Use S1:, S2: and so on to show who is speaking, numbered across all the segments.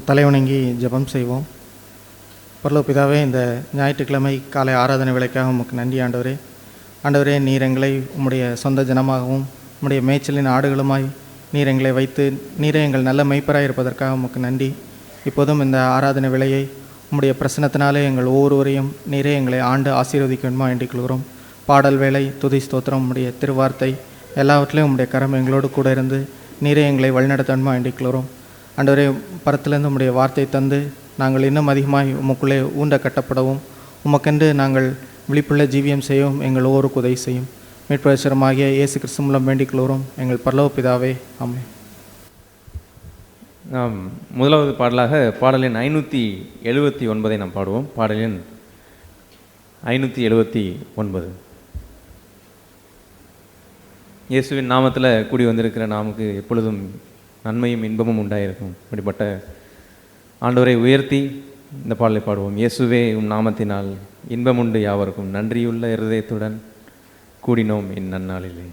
S1: தலைவணங்கி ஜெபம் செய்வோம். பரலோக பிதாவே, இந்த ஞாயிற்றுக்கிழமை காலை ஆராதனை வேளைக்காக உமக்கு நன்றி ஆண்டவரே. ஆண்டவரே, நீர் எங்களை உம்முடைய சொந்த ஜனமாகவும் உம்முடைய மேய்ச்சலின் ஆடுகளுமாய் நீர் எங்களை வைத்து நீரே எங்கள் நல்ல மெய்ப்பராக இருப்பதற்காக உமக்கு நன்றி. இப்போதும் இந்த ஆராதனை வேளையை உம்முடைய பிரசன்னத்தினாலே எங்கள் ஒவ்வொருவரையும் நீரே எங்களை ஆண்டு ஆசீர்வதிக்கணுமா என்று கொள்கிறோம். பாடல் வேலை, துதி ஸ்தோத்திரம், உம்முடைய திருவார்த்தை எல்லாவற்றிலையும் உம்முடைய கரம் எங்களோடு கூட இருந்து நீரே எங்களை வழிநடத்தணுமா என்று கொள்கிறோம். ஆண்டவரே, பரத்திலிருந்து உம்முடைய வார்த்தை தந்து நாங்கள் இன்னும் அதிகமாய் உமக்குள்ளே ஊண்ட கட்டப்படவும் உமக்கென்று நாங்கள் விழிப்புள்ள ஜீவியம் செய்யவும் எங்கள் ஒவ்வொருக்கு உதவி செய்யும். மீட்பரசரமாகிய இயேசு கிறிஸ்து மூலம் வேண்டிக் கொள்கிறோம் எங்கள் பரலோக பிதாவே, ஆமென்.
S2: நாம் முதலாவது பாடலாக பாடல் எண் 579 நாம் பாடுவோம். பாடல் எண் 579. இயேசுவின் நாமத்தில் கூடி வந்திருக்கிற நமக்கு எப்பொழுதும் நன்மையும் இன்பமும் உண்டாயிருக்கும். அப்படிப்பட்ட ஆண்டவரை உயர்த்தி இந்த பாடலை பாடுவோம். இயேசுவே, உம் நாமத்தினால் இன்பமுண்டு யாவருக்கும், நன்றியுள்ள இருதயத்துடன் கூடினோம் இந்நன்னாளிலே.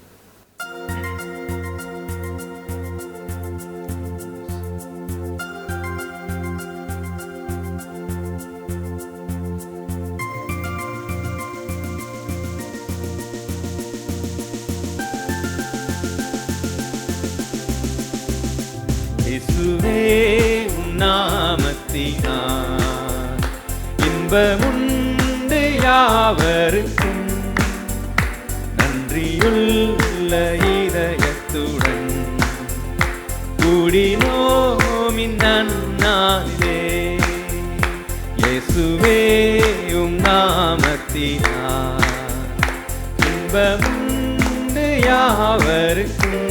S3: இயேசுவே, உம் நாமத்தினால் இன்பமுண்டு யாவருக்கும், நன்றியுள்ள இதயத்துடன் கூடினோம் இந்நன்னாளிலே. இயேசுவே, உம் நாமத்தினால் இன்பமுண்டு யாவருக்கும்,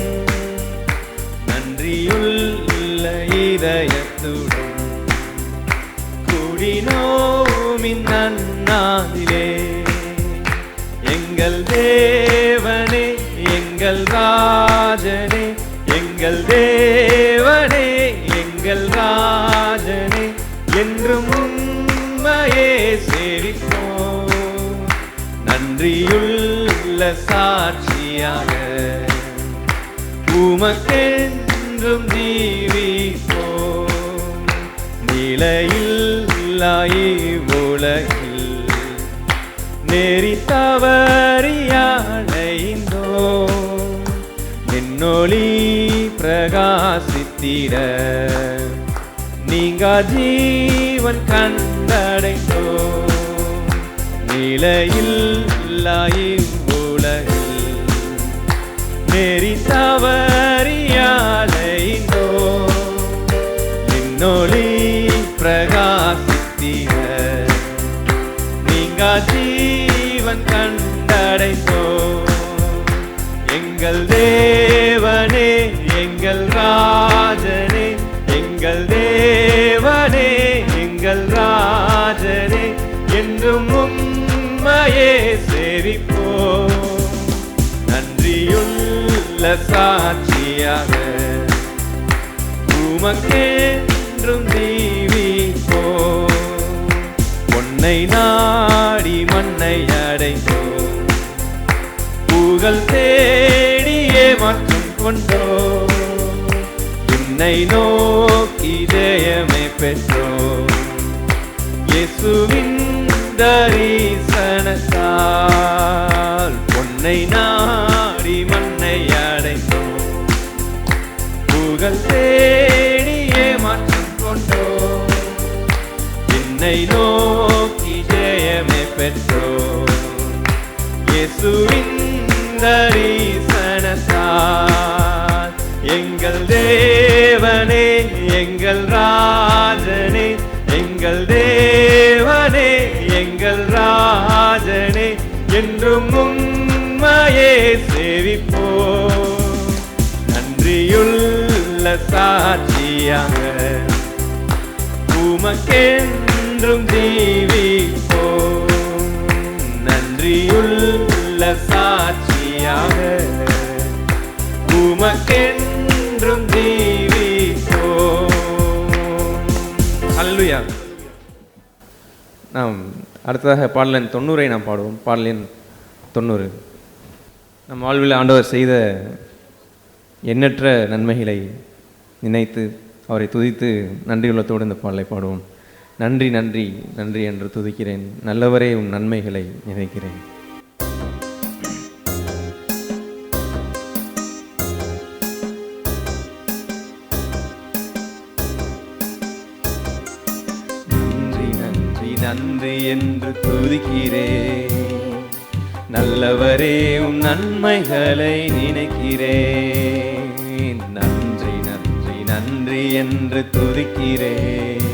S3: நன்றியுள்ள இதயத்துடன் கூடினோம் இந்நன்னாளிலே. எங்கள் தேவனே, எங்கள் ராஜனே, எங்கள் தேவனே, எங்கள் ராஜனே, என்றும் உம்மையே சேவிப்போம். நன்றியுள்ள சாட்சியாக உமக்கென்றும் ஜீவிப்போம். நிலையில்லா இவ்வுலகில் நெறி தவறியடைந்தோம். என்னொளி பிரகாசித்திட நீங்கா ஜீவன் கண்டடைந்தோம். நிலையில்லா இவ்வுலகில் நெறி தவறியடைந்தோம். என்னொளி பிரகாசித்திட நீங்கா ஜீவன் கண்டடைந்தோம். எங்கள் தேவனே, எங்கள் ராஜனே, எங்கள் தேவனே, எங்கள் ராஜனே, என்றும் உம்மையே சேவிப்போம். நன்றியுள்ள சாட்சியாக உமக்கென்றும் ஜீவிப்போம். பொன்னை நாடி மண்ணை அடைந்தோம், புகழ் தேடியே மாற்றம் கொண்டோம். என்னை நோக்கி ஜெயமே பெற்றோம். இயேசுவின் தரிசனத்தால் பொன்னை நாடி மண்ணை அடைந்தோம், புகழ் தேடியே மாற்றம் கொண்டோம். என்னை நோக்கி ஜெயமே பெற்றோம். இயேசுவின் தரிசனத்தால் எங்கள் தேவனே, எங்கள் ராஜனே, எங்கள் தேவனே, எங்கள் ராஜனே, என்றும் உம்மையே சேவிப்போம். நன்றியுள்ள சாட்சியாக உமக்கென்றும் ஜீவிப்போம். நன்றியுள்ள சாட்சியாக உமக்கென்றும் ஜீவிப்போம்.
S2: அல்லேலூயா. நாம் அடுத்ததாக பாடல் எண் 90 நாம் பாடுவோம். பாடல் எண் 90. நம் வாழ்வில் ஆண்டவர் செய்த எண்ணற்ற நன்மைகளை நினைத்து அவரை துதித்து நன்றியுள்ளத்தோடு இந்த பாடலை பாடுவோம். நன்றி நன்றி நன்றி என்று துதிக்கிறேன், நல்லவரே உம் நன்மைகளை நினைக்கிறேன்.
S3: நன்றி என்று துதிக்கிறேன், நல்லவரே உம் நன்மைகளை நினைக்கிறேன். நன்றி நன்றி நன்றி என்று துதிக்கிறேன்,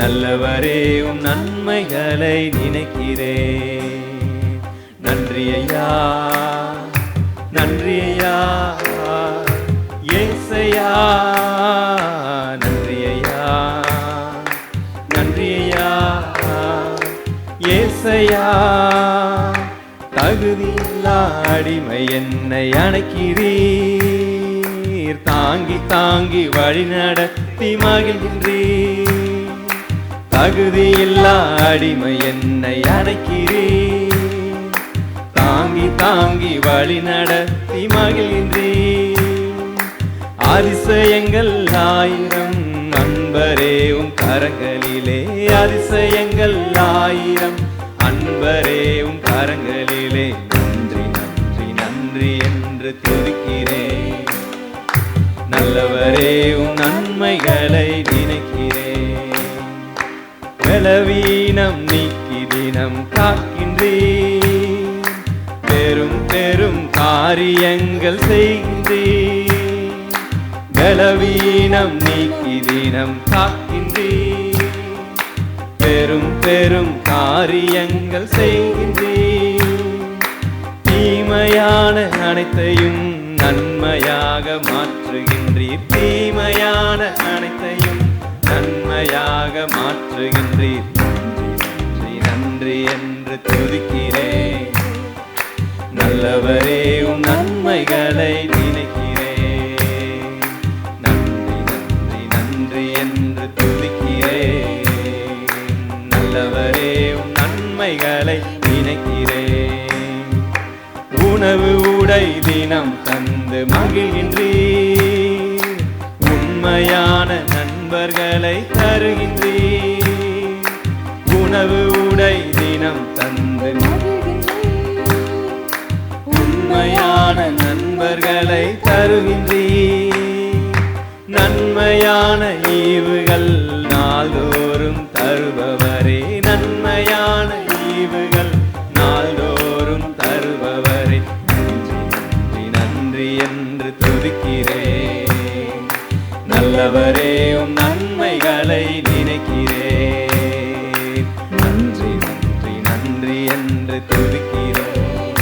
S3: நல்லவரே உம் நன்மைகளை நினைக்கிறேன். நன்றி ஐயா, நன்றி ஐயா, ஏசையா, நன்றி ஐயா, நன்றி ஐயா, ஏசையா. தகுதியில்லா அடிமை என்னை அணைக்கிறீர், தாங்கி தாங்கி வழி நடத்தி மகிழ்கின்றீர். தகுதியில்லா அடிமை என்னை அணைக்கிறீர், தாங்கி தாங்கி வழி நடத்தி மகிழ்கின்றீர். அதிசயங்கள் ஆயிரம் அன்பரே உம் கரங்களிலே, அதிசயங்கள் ஆயிரம் அன்பரே உம் கரங்களிலே. நன்றி நன்றி நன்றி என்று துதிக்கிறேன், நல்லவரே உம் நன்மைகளை நினைக்கிறேன். பலவீனம் நீக்கி தினம் காக்கின்றீர், பெரும் பெரும் காரியங்கள் செய்கின்றீர். பலவீனம் நீக்கி தினம் காக்கின்றீர், பெரும் பெரும் காரியங்கள் செய்கின்றீர். தீமையான அனைத்தையும் நன்மையாக மாற்றுகின்றீர், தீமையான அனைத்தையும் நன்மையாக மாற்றுகின்றீர். நன்றி நன்றி என்று துதிக்கிறேன், நல்லவரே உம் நன்மைகளை நினைக்கிறேன். நன்றி நன்றி நன்றி என்று துதிக்கிறேன், நல்லவரே உம் நன்மைகளை நினைக்கிறேன். உணவு உடை தினம் தந்து மகிழ்கின்றீர், உண்மையான நண்பர்களை தருகின்றீர். உணவு உடை தினம் தந்து உண்மையான நண்பர்களை தருகின்றீர். நன்மையான ஈவுகள் நாள்தோறும் தருபவரே, நன்மையான ஈவுகள் நாள்தோறும் தருபவரே. நன்றி நன்றி நன்றி என்று துதிக்கிறேன், நல்லவரே உம் நன்மைகளை நினைக்கிறேன். நன்றி நன்றி நன்றி என்று துதிக்கிறேன்,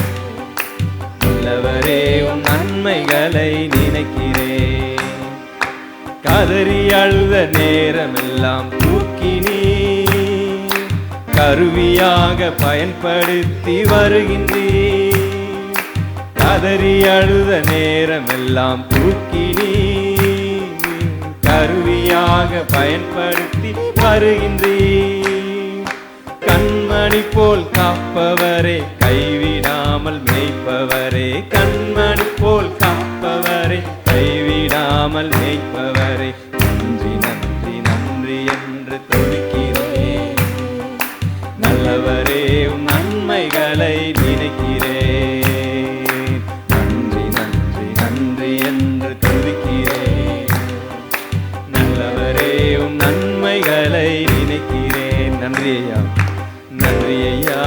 S3: நல்லவரே உம் நன்மைகளை நினைக்கிறேன். கதறி அழுத நேரமெல்லாம் தூக்கினீர், கருவியாக பயன்படுத்தி வருகின்றீர். கதறி அழுத நேரமெல்லாம் தூக்கினீர், கருவியாக பயன்படுத்தி வருகின்றீர். கண்மணி போல் காப்பவரே, கைவிடாமல் மேய்ப்பவரே, கண்மணி போல் காப்பவரே, கைவிடாமல் மேய்ப்பவரே. நன்றி நன்றி நன்றி என்று துதிக்கிறேன், நல்லவரே உம் நன்மைகளை நினைக்கிறேன். நன்றி நன்றி நன்றி என்று துதிக்கிறேன், நல்லவரே உம் நன்மைகளை நினைக்கிறேன். நன்றி ஐயா, நன்றி ஐயா,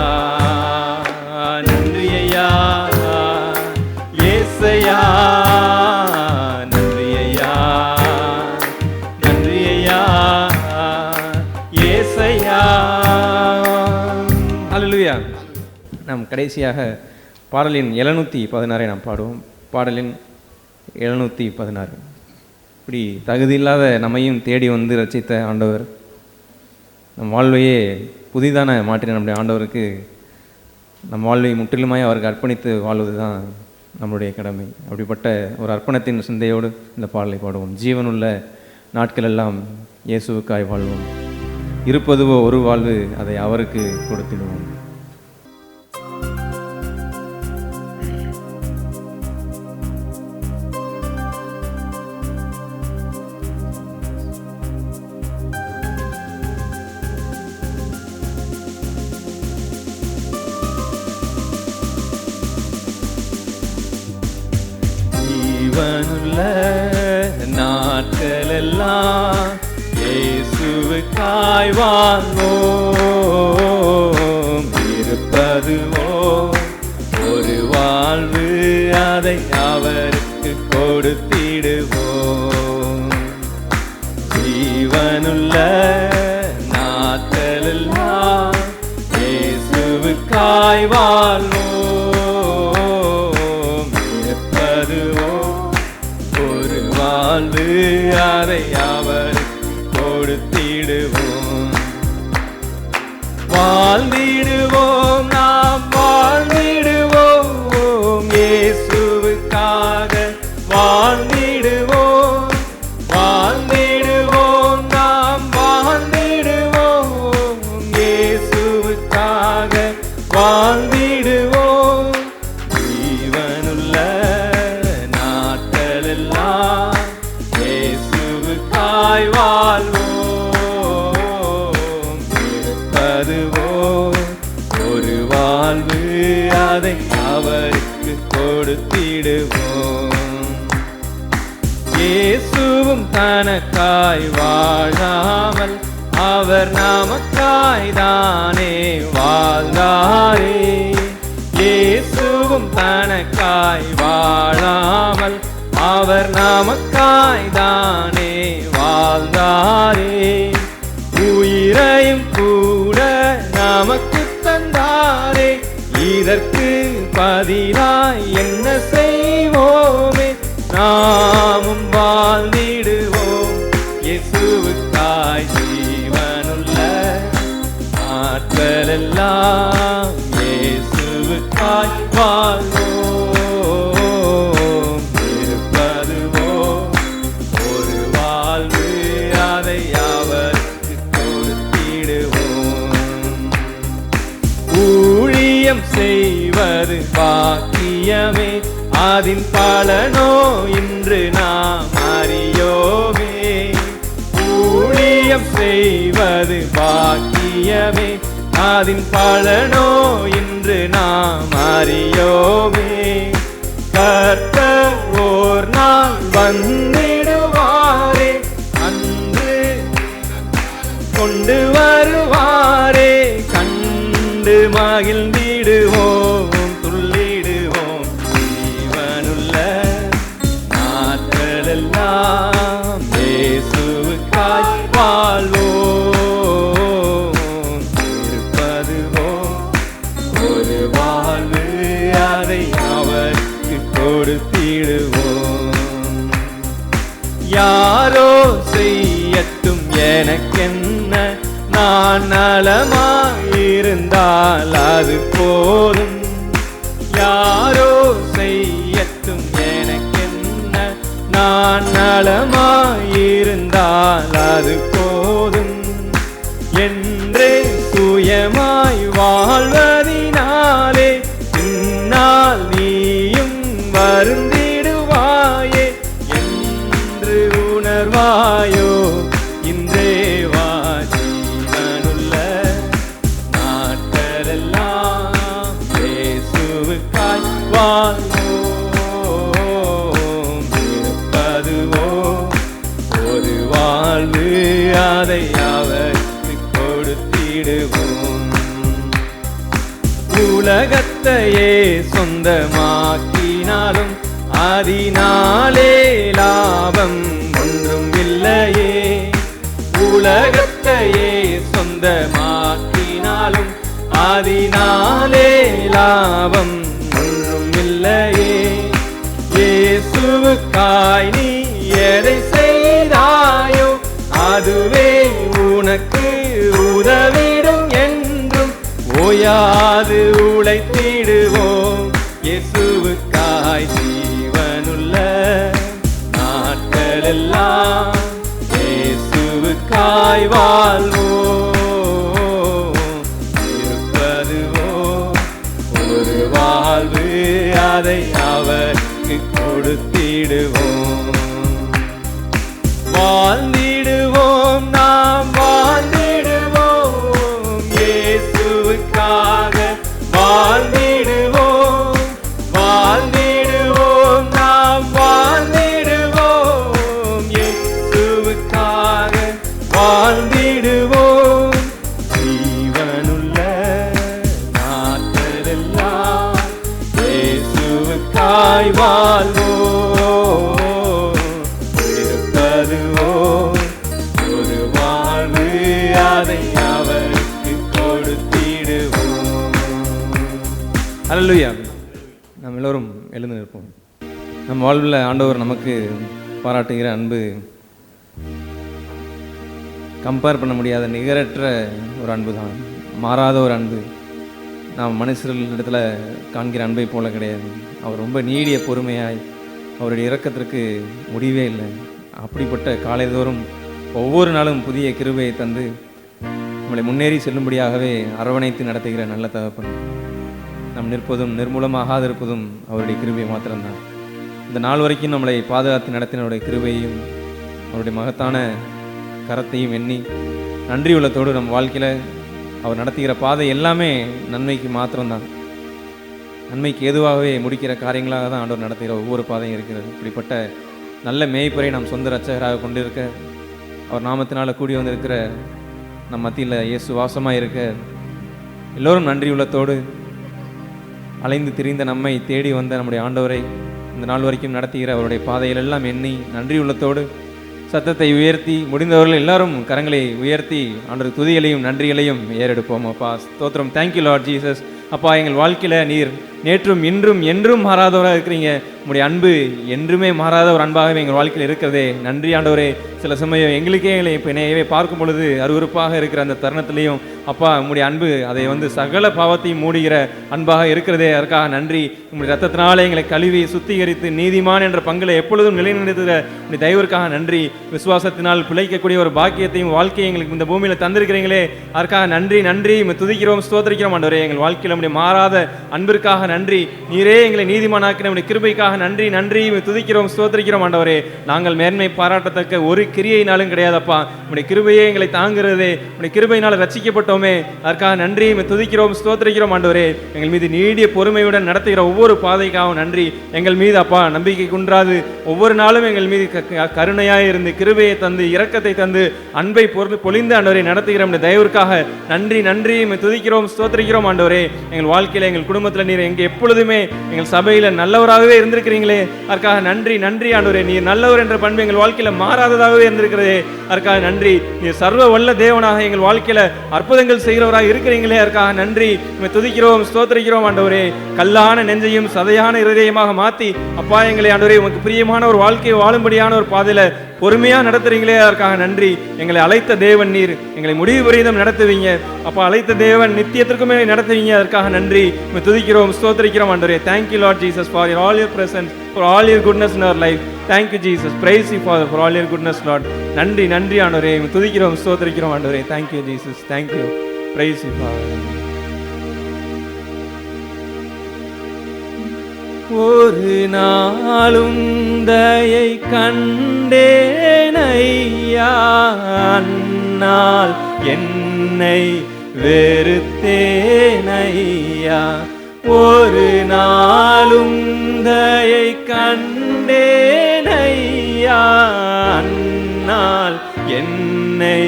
S3: நன்றி ஐயா, ஏசையா, நன்றி ஐயா, நன்றி ஐயா, ஏசையா.
S2: அல்லேலூயா. நாம் கடைசியாக பாடலின் 716 நாம் பாடுவோம். பாடலின் 716. இப்படி தகுதியில்லாத நம்மையும் தேடி வந்து ரட்சித்த ஆண்டவர், நம் வாழ்வையே புதிதான மாற்றின நம்முடைய ஆண்டவருக்கு நம் வாழ்வை முற்றிலுமாய் அவருக்கு அர்ப்பணித்து வாழ்வது தான் நம்மளுடைய கடமை. அப்படிப்பட்ட ஒரு அர்ப்பணத்தின் சிந்தையோடு இந்த பாடலை பாடுவோம். ஜீவனுள்ள நாட்களெல்லாம் இயேசுவுக்காய் வாழ்வோம், இருப்பதுவோ ஒரு வாழ்வு, அதை அவருக்கு கொடுத்திடுவோம்.
S3: ஜீவனுள்ள நாட்களெல்லாம் இயேசுவுக்காய் வாழ்வோம். இருப்பதுவோ ஒரு வாழ்வு, அதை அவருக்கு கொடுத்திடுவோம். ஜீவனுள்ள நாட்களெல்லாம் இயேசுவுக்காய் வாழ்வோம். இருப்பதுவோ ஒரு வாழ்வு, அதை அவர் கொடுத்திடுவோம். வாழ்ந்திடுவோம், நாம் வாழ்ந்திடுவோம், இயேசுவுக்காக வாழ்ந்திடுவோம். வாழ்ந்திடுவோம், நாம் வாழ்ந்திடுவோம், இயேசுவுக்காக வாழ்ந்திடுவோம். ஜீவனுள்ள நாட்களெல்லாம் இயேசுவுக்காய் வாழ்வோம். இருப்பதுவோ ஒரு வாழ்வு, அதை அவருக்கு கொடுத்திடுவோம். இயேசுவும் தனக்காய் வாழாமல் அவர் நமக்காய் தானே வாழ்ந்தாரே. இயேசுவும் தனக்காய் வாழாமல் அவர் நமக்காய் தானே வாழ்ந்தாரே. உயிரையும் கூட நமக்கு தந்தாரே. இதற்கு பதிலாய் என்ன செய்வோமே? நாமும் வாழ்ந்திடுவோம், இயேசுவுக்காய். ஜீவனுள்ள நாட்களெல்லாம் இயேசுவுக்காய் வாழ்வோம். இருப்பதுவோ ஒரு வாழ்வு, அதை அவருக்கு கொடுத்திடுவோம். ஊழியம் செய்வது பாக்கியமே, அதின் பலனோ இன்று நாம் அறியோமே. ஊழியம் செய்வது பாக்கியமே, அதின் பலனோ இன்று நாம் அறியோமே. கர்த்தர் ஓர் நாள் வந்திடுவாரே, அன்று கொண்டு வருவாரே. கண்டு மகிழ்ந்திடுவோம், துள்ளிடுவோம். ஜீவனுள்ள நாட்களெல்லாம் இயேசுவுக்காய் வாழ்வோம். இருப்பதுவோ ஒரு வாழ்வு, அதை அவருக்கு கொடுத்திடுவோம். யாரோ செய்யட்டும் எனக்கென்ன, நான் நலமாயிருந்தால் அது போதும். யாரோ செய்யட்டும் எனக்கென்ன, நான் நலமாயிருந்தால் அது போதும். என்றே சுயமாய் வாழ்வதினாலே பின்னால் நீயும் வருந்திடுவாயே என்று உணர்வாயோ? இன்றே வா. ஜீவனுள்ள நாட்களெல்லாம் இயேசுவுக்காய் வாழ்வோம். இருப்பதுவோ ஒரு வாழ்வு, அதை அவருக்கு கொடுத்திடுவோம். உலகத்தையே சொந்தமாக்கினாலும் அதனாலே லாபம் ஒன்றும் இல்லையே. உலகத்தையே சொந்தமாக்கினாலும் அதனாலே லாபம் ஒன்றும் இல்லையே. இயேசுவுக்காய் நீ எதை செய்தாயோ அதுவே உனக்கு உதவிடும் என்றும் ஓயாது உழைத்திடுவோம். இயேசுவுக்காய் ஜீவனுள்ள நாட்களெல்லாம் இயேசுவுக்காய் வாழ்வோம். இருப்பதுவோ ஒரு வாழ்வு, அதை அவருக்கு கொடுத்திடுவோம். வாழ்ந்திடுவோம், நாம் வாழ்ந்திடுவோம், இயேசுவுக்காக வாழ்ந்திடுவோம். வாழ்ந்திடுவோம், நாம் வாழ்ந்திடுவோம், அதை அவருக்கு கொடுத்திடுவோம்.
S2: அல்லேலூயா. நாம் எல்லோரும் எழுந்து நிற்போம். நம் வாழ்வில் ஆண்டவர் நமக்கு பாராட்டுகிற அன்பு கம்பேர் பண்ண முடியாத நிகரற்ற ஒரு அன்பு தான், மாறாத ஒரு அன்பு. நாம் மனுஷர்களிடத்தில் காண்கிற அன்பை போல கிடையாது. அவர் ரொம்ப நீடிய பொறுமையாய், அவருடைய இரக்கத்திற்கு முடிவே இல்லை. அப்படிப்பட்ட காலைதோறும் ஒவ்வொரு நாளும் புதிய கிருபையை தந்து நம்மளை முன்னேறி செல்லும்படியாகவே அரவணைத்து நடத்துகிற நல்ல தகப்பன். நாம் நிற்பதும் நிர்மூலமாகாதிருப்பதும் அவருடைய கிருபை மாத்திரம்தான். இந்த நாள் வரைக்கும் நம்மளை பாதுகாத்து நடத்தினவருடைய கிருபையையும் அவருடைய மகத்தான கரத்தையும் எண்ணி நன்றி உள்ளத்தோடு நம் வாழ்க்கையில் அவர் நடத்துகிற பாதை எல்லாமே நன்மைக்கு மாத்திரம்தான். நன்மைக்கு ஏதுவாகவே முடிக்கிற காரியங்களாக தான் ஆண்டவர் நடத்துகிற ஒவ்வொரு பாதையும் இருக்கிறது. இப்படிப்பட்ட நல்ல மேய்ப்பரை நாம் சொந்த இரட்சகராக கொண்டிருக்க, அவர் நாமத்தினால் கூடி வந்திருக்கிற நம் மத்தியில் இயேசு வாசமாக இருக்க, எல்லோரும் நன்றி உள்ளத்தோடு அலைந்து திரிந்த நம்மை தேடி வந்த நம்முடைய ஆண்டவரை இந்த நாள் வரைக்கும் நடத்துகிற அவருடைய பாதையில் எல்லாம் எண்ணி நன்றி உள்ளத்தோடு சத்தத்தை உயர்த்தி, முடிந்தவர்கள் எல்லாரும் கரங்களை உயர்த்தி ஆண்டவர் துதிகளையும் நன்றிகளையும் ஏறெடுப்போம். அப்பா ஸ்தோத்திரம். Thank you Lord Jesus. அப்பா, எங்கள் வாழ்க்கையில் நீர் நேற்றும் இன்றும் என்றும் மாறாதவராக இருக்கிறீங்க. உங்களுடைய அன்பு என்றுமே மாறாத ஒரு அன்பாகவே எங்கள் வாழ்க்கையில் இருக்கிறதே. நன்றி ஆண்டவரே. சில சமயம் எங்களுக்கே எங்களை இப்போ என்னையவே பார்க்கும் பொழுது அருவருப்பாக இருக்கிற அந்த தருணத்திலையும் அப்பா உங்களுடைய அன்பு அதை சகல பாவத்தையும் மூடுகிற அன்பாக இருக்கிறதே. அதற்காக நன்றி. உங்களுடைய ரத்தத்தினாலே எங்களை கழுவி சுத்திகரித்து நீதிமான் என்ற பங்கில் எப்பொழுதும் நிலைநிறுத்துகிற உங்களுடைய தயவிற்காக நன்றி. விசுவாசத்தினால் பிழைக்கக்கூடிய ஒரு பாக்கியத்தையும் வாழ்க்கையை எங்களுக்கு இந்த பூமியில் தந்திருக்கிறீங்களே, அதற்காக நன்றி. நன்றி துதிக்கிறோம், ஸ்தோத்திரிக்கிறோம் ஆண்டவரே. எங்கள் வாழ்க்கையில் நம்முடைய மாறாத அன்பிற்காக நன்றி. நீரே எங்களை நீதிமானாக்கின நம்முடைய கிருபைக்காக நன்றி. நன்றி துதிக்கிறோம், ஸ்தோத்திரிக்கிறோம் ஆண்டவரே. நாங்கள் மேன்மை பாராட்டத்தக்க ஒரு கிரியையினாலும் கிடையாதப்பா. உங்களுடைய கிருபையே எங்களை தாங்குகிறதே. உங்களுடைய கிருபையினால் ரட்சிக்கப்பட்டோமே, அதற்காக நன்றி. துதிக்கிறோம், ஸ்தோத்திரிக்கிறோம் ஆண்டவரே. எங்கள் மீது நீடிய பொறுமையுடன் நடத்துகிற ஒவ்வொரு பாதைக்காகவும் நன்றி. எங்கள் மீது அப்பா நம்பிக்கை குன்றாது ஒவ்வொரு நாளும் எங்கள் மீது கருணையாக இருந்து கிருபையை தந்து இரக்கத்தை தந்து அன்பை பொழிந்து ஆண்டவரை நடத்துகிற தயவிற்காக நன்றி. நன்றி துதிக்கிறோம், ஸ்தோத்திரிக்கிறோம் ஆண்டவரே. எங்கள் வாழ்க்கையில் எங்கள் குடும்பத்தில் நீர் எங்கே எப்பொழுதுமே எங்கள் சபையில் நல்லவராகவே இருந்திருக்கிறீங்களே, அதற்காக நன்றி. நன்றி ஆண்டவரே. நீர் நல்லவர் என்ற பண்பு எங்கள் வாழ்க்கையில் மாறாததாகவே இருந்திருக்கிறதே, அதற்காக நன்றி. நீர் சர்வ வல்ல தேவனாக எங்கள் வாழ்க்கையில் அற்புதங்கள் செய்கிறவராக இருக்கிறீங்களே, அதற்காக நன்றி. துதிக்கிறோம், ஸ்தோத்திரிக்கிறோம் ஆண்டவரே. கல்லான நெஞ்சையும் சதையான இருதயமாக மாற்றி அப்பா எங்களை ஆண்டவரே உமக்கு பிரியமான ஒரு வாழ்க்கையை வாழும்படியான ஒரு பாதையில பொறுமையா நடத்துறீங்களே, அதற்காக நன்றி. எங்களை அழைத்த தேவன் நீர், எங்களை முடிவு பரியந்தம் நடத்துவீங்க அப்பா. அழைத்த தேவன் நித்தியத்திற்குமே நடத்துவீங்க, அதற்காக நன்றி. துதிக்கிறோம், ஸ்தோத்திரிக்கிறோம் ஆண்டவரே. Thank you Lord Jesus for all your presence, for all your goodness in our life. Thank you Jesus. Praise you Father for all your goodness Lord. நன்றி. நன்றி ஆண்டவரே. துதிக்கிறோம், ஸ்தோத்திரிக்கிறோம் ஆண்டவரே. Thank you Jesus. Thank you. Praise you Father.
S3: ஒரு நாளும் தயை கண்டேனையா, அந்நாள் என்னை வெறுத்தேனையா. ஒரு நாளும் தயை கண்டேனையா, அந்நாள் என்னை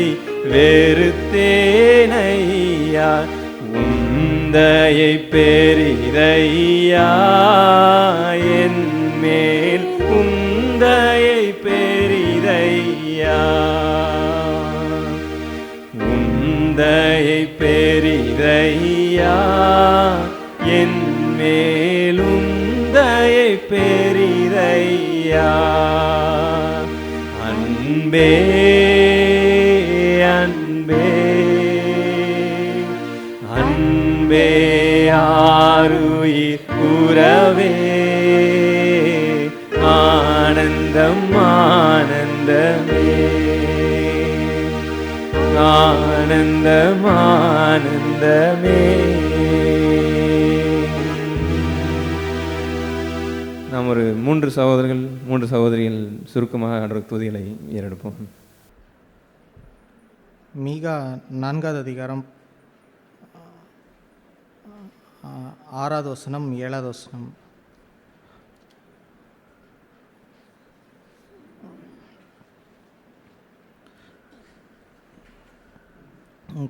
S3: வெறுத்தேனையா. உந்தையை பெரிதையா என் மேல், உந்தையை பெரிதையா. உந்தையை பெரிதையா என் மேல், உந்தையை பெரிதையா. அன்பே அன்பே அன்பே ஆருயிர் உறவே, ஆனந்தம் ஆனந்தமே, ஆனந்தம் ஆனந்தமே.
S2: நாம் ஒரு 3 சகோதரர்கள் 3 சகோதரிகள் சுருக்கமாக ஆண்டவர் துதிகளை ஏறெடுப்போம்.
S1: மீகா 4வது அதிகாரம் 6வது வசனம் 7வது வசனம்.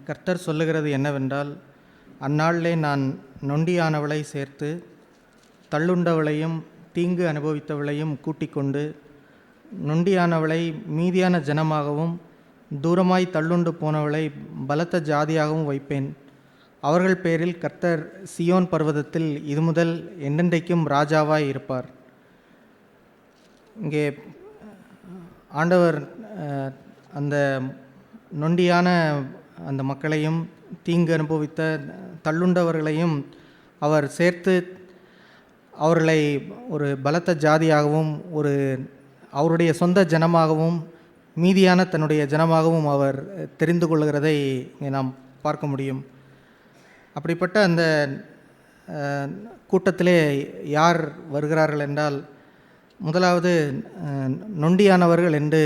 S1: கர்த்தர் சொல்லுகிறது என்னவென்றால், அந்நாளிலே நான் நொண்டியானவளை சேர்த்து தள்ளுண்டவளையும் தீங்கு அனுபவித்தவளையும் கூட்டிக் கொண்டு, நொண்டியானவளை மீதியான ஜனமாகவும் தூரமாய் தள்ளுண்டு போனவளை பலத்த ஜாதியாகவும் வைப்பேன். அவர்கள் பேரில் கர்த்தர் சியோன் பர்வதத்தில் இது முதல் என்றென்றைக்கும் ராஜாவாய் இருப்பார். இங்கே ஆண்டவர் அந்த நொண்டியான அந்த மக்களையும் தீங்கு அனுபவித்த தள்ளுண்டவர்களையும் அவர் சேர்த்து அவர்களை ஒரு பலத்த ஜாதியாகவும் ஒரு அவருடைய சொந்த ஜனமாகவும் மீதியான தன்னுடைய ஜனமாகவும் அவர் தெரிந்து கொள்கிறதை இங்கே நாம் பார்க்க முடியும். அப்படிப்பட்ட அந்த கூட்டத்திலே யார் வருகிறார்கள் என்றால், முதலாவது நொண்டியானவர்கள் என்று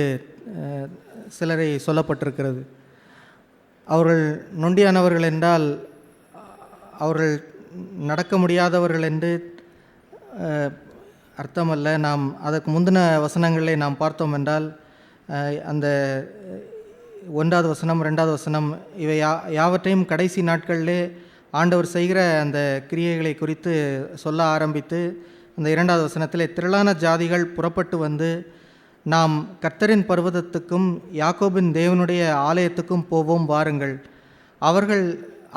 S1: சிலரை சொல்லப்பட்டிருக்கிறது. அவர்கள் நொண்டியானவர்கள் என்றால் அவர்கள் நடக்க முடியாதவர்கள் என்று அர்த்தமல்ல. நாம் அதற்கு முந்தின வசனங்களிலே நாம் பார்த்தோம் என்றால், அந்த 1வது வசனம் 2வது வசனம் இவை யாவற்றையும் கடைசி நாட்களிலே ஆண்டவர் செய்கிற அந்த கிரியைகளை குறித்து சொல்ல ஆரம்பித்து, அந்த 2வது வசனத்திலே திரளான ஜாதிகள் புறப்பட்டு வந்து நாம் கர்த்தரின் பர்வதத்துக்கும் யாக்கோபின் தேவனுடைய ஆலயத்துக்கும் போவோம் வாருங்கள்.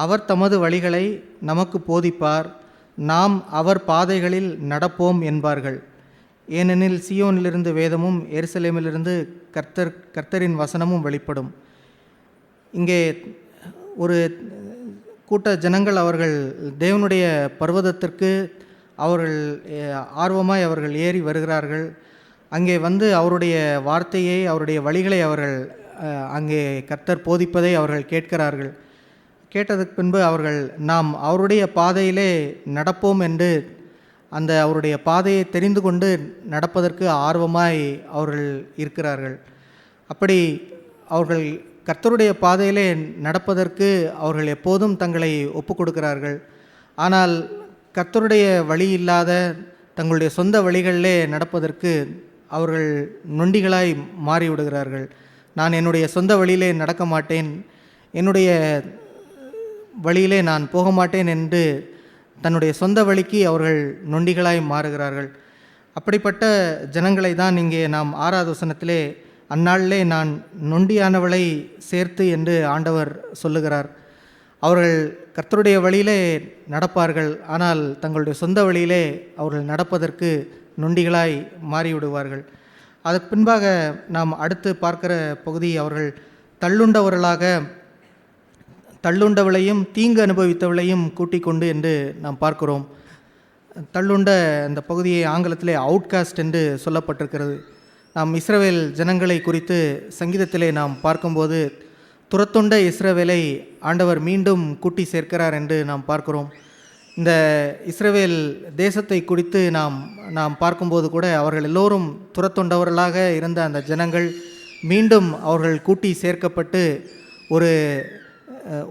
S1: அவர் தமது வழிகளை நமக்கு போதிப்பார், நாம் அவர் பாதைகளில் நடப்போம் என்பார்கள். ஏனெனில் சியோனிலிருந்து வேதமும் எருசலேமிலிருந்து கர்த்தரின் வசனமும் வெளிப்படும். இங்கே ஒரு கூட்ட ஜனங்கள் அவர்கள் தேவனுடைய பர்வதத்திற்கு அவர்கள் ஆர்வமாய் அவர்கள் ஏறி வருகிறார்கள். அங்கே வந்து அவருடைய வார்த்தையை அவருடைய வழிகளை அவர்கள் அங்கே கர்த்தர் போதிப்பதை அவர்கள் கேட்கிறார்கள். கேட்டதுக்கு பின்பு அவர்கள் நாம் அவருடைய பாதையிலே நடப்போம் என்று அந்த அவருடைய பாதையை தெரிந்து கொண்டு நடப்பதற்கு ஆர்வமாய் அவர்கள் இருக்கிறார்கள். அப்படி அவர்கள் கர்த்தருடைய பாதையிலே நடப்பதற்கு அவர்கள் எப்போதும் தங்களை ஒப்பு கொடுக்கிறார்கள். ஆனால் கர்த்தருடைய வழி இல்லாத தங்களுடைய சொந்த வழிகளிலே நடப்பதற்கு அவர்கள் நொண்டிகளாய் மாறிவிடுகிறார்கள். நான் என்னுடைய சொந்த வழியிலே நடக்க மாட்டேன், என்னுடைய வழியிலே நான் போக மாட்டேன் என்று தன்னுடைய சொந்த வழிக்கு அவர்கள் நொண்டிகளாய் மாறுகிறார்கள். அப்படிப்பட்ட ஜனங்களை தான் இங்கே நாம் 6வது வசனத்திலே அந்நாளிலே நான் நொண்டியானவளை சேர்த்து என்று ஆண்டவர் சொல்லுகிறார். அவர்கள் கர்த்தருடைய வழியிலே நடப்பார்கள், ஆனால் தங்களுடைய சொந்த வழியிலே அவர்கள் நடப்பதற்கு நொண்டிகளாய் மாறிவிடுவார்கள். அதற்கு பின்பாக நாம் அடுத்து பார்க்கிற பகுதி, அவர்கள் தள்ளுண்டவளையும் தீங்கு அனுபவித்தவளையும் கூட்டிக் கொண்டு என்று நாம் பார்க்கிறோம். தள்ளுண்ட அந்த பகுதியை ஆங்கிலத்திலே அவுட்காஸ்ட் என்று சொல்லப்பட்டிருக்கிறது. நாம் இஸ்ரவேல் ஜனங்களை குறித்து சங்கீதத்திலே நாம் பார்க்கும்போது துரத்துண்ட இஸ்ரவேலை ஆண்டவர் மீண்டும் கூட்டி சேர்க்கிறார் என்று நாம் பார்க்கிறோம். இந்த இஸ்ரவேல் தேசத்தை குறித்து நாம் பார்க்கும்போது கூட அவர்கள் எல்லோரும் துரத்துண்டவர்களாக இருந்த அந்த ஜனங்கள் மீண்டும் அவர்கள் கூட்டி சேர்க்கப்பட்டு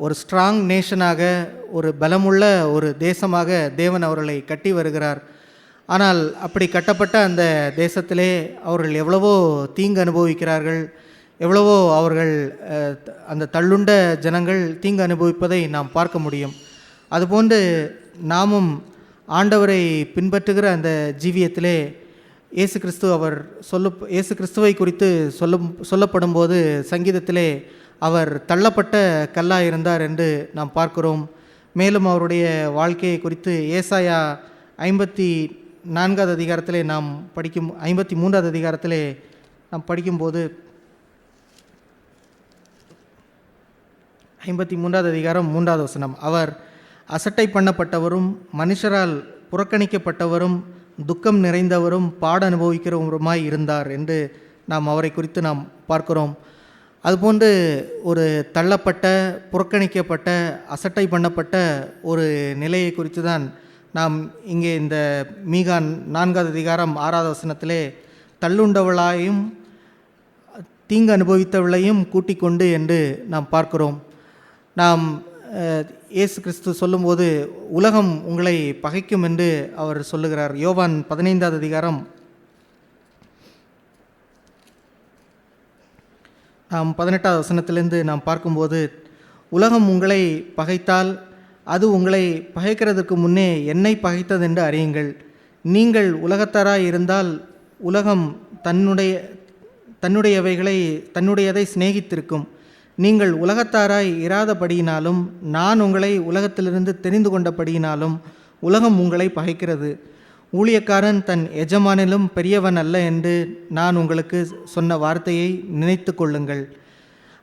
S1: ஒரு ஸ்ட்ராங் நேஷனாக, ஒரு பலமுள்ள ஒரு தேசமாக தேவன் அவர்களை கட்டி வருகிறார். ஆனால் அப்படி கட்டப்பட்ட அந்த தேசத்திலே அவர்கள் எவ்வளவோ தீங்கு அனுபவிக்கிறார்கள், எவ்வளவோ அவர்கள் அந்த தள்ளுண்ட ஜனங்கள் தீங்கு அனுபவிப்பதை நாம் பார்க்க முடியும். அதுபோன்று நாமும் ஆண்டவரை பின்பற்றுகிற அந்த ஜீவியத்திலே இயேசு கிறிஸ்துவை குறித்து சொல்லப்படும்போது சங்கீதத்திலே அவர் தள்ளப்பட்ட கல்லாக இருந்தார் என்று நாம் பார்க்கிறோம். மேலும் அவருடைய வாழ்க்கையை குறித்து ஏசாயா 54வது அதிகாரத்திலே நாம் 53வது அதிகாரத்திலே நாம் படிக்கும்போது 53வது அதிகாரம் 3வது வசனம், அவர் அசட்டை பண்ணப்பட்டவரும் மனுஷரால் புறக்கணிக்கப்பட்டவரும் துக்கம் நிறைந்தவரும் பாட அனுபவிக்கிறவருமாய் இருந்தார் என்று நாம் அவரை குறித்து நாம் பார்க்கிறோம். அதுபோன்று ஒரு தள்ளப்பட்ட, புறக்கணிக்கப்பட்ட, அசட்டை பண்ணப்பட்ட ஒரு நிலையை குறித்து தான் நாம் இங்கே இந்த மீகா 4வது அதிகாரம் 6வது வசனத்திலே தள்ளுண்டவளாயும் தீங்கு அனுபவித்தவளையும் கூட்டிக் கொண்டு என்று நாம் பார்க்கிறோம். நாம் இயேசு கிறிஸ்து சொல்லும்போது உலகம் உங்களை பகைக்கும் என்று அவர் சொல்லுகிறார். யோவான் 15வது அதிகாரம் நாம் 18வது வசனத்திலிருந்து நாம் பார்க்கும்போது, உலகம் உங்களை பகைத்தால் அது உங்களை பகைக்கிறதுக்கு முன்னே என்னை பகைத்தது என்று அறியுங்கள். நீங்கள் உலகத்தாராய் இருந்தால் உலகம் தன்னுடையதை சிநேகித்திருக்கும். நீங்கள் உலகத்தாராய் இராதபடியினாலும் நான் உங்களை உலகத்திலிருந்து தெரிந்து கொண்டபடியினாலும் உலகம் உங்களை பகைக்கிறது. ஊழியக்காரன் தன் எஜமானிலும் பெரியவன் அல்ல என்று நான் உங்களுக்கு சொன்ன வார்த்தையை நினைத்து கொள்ளுங்கள்.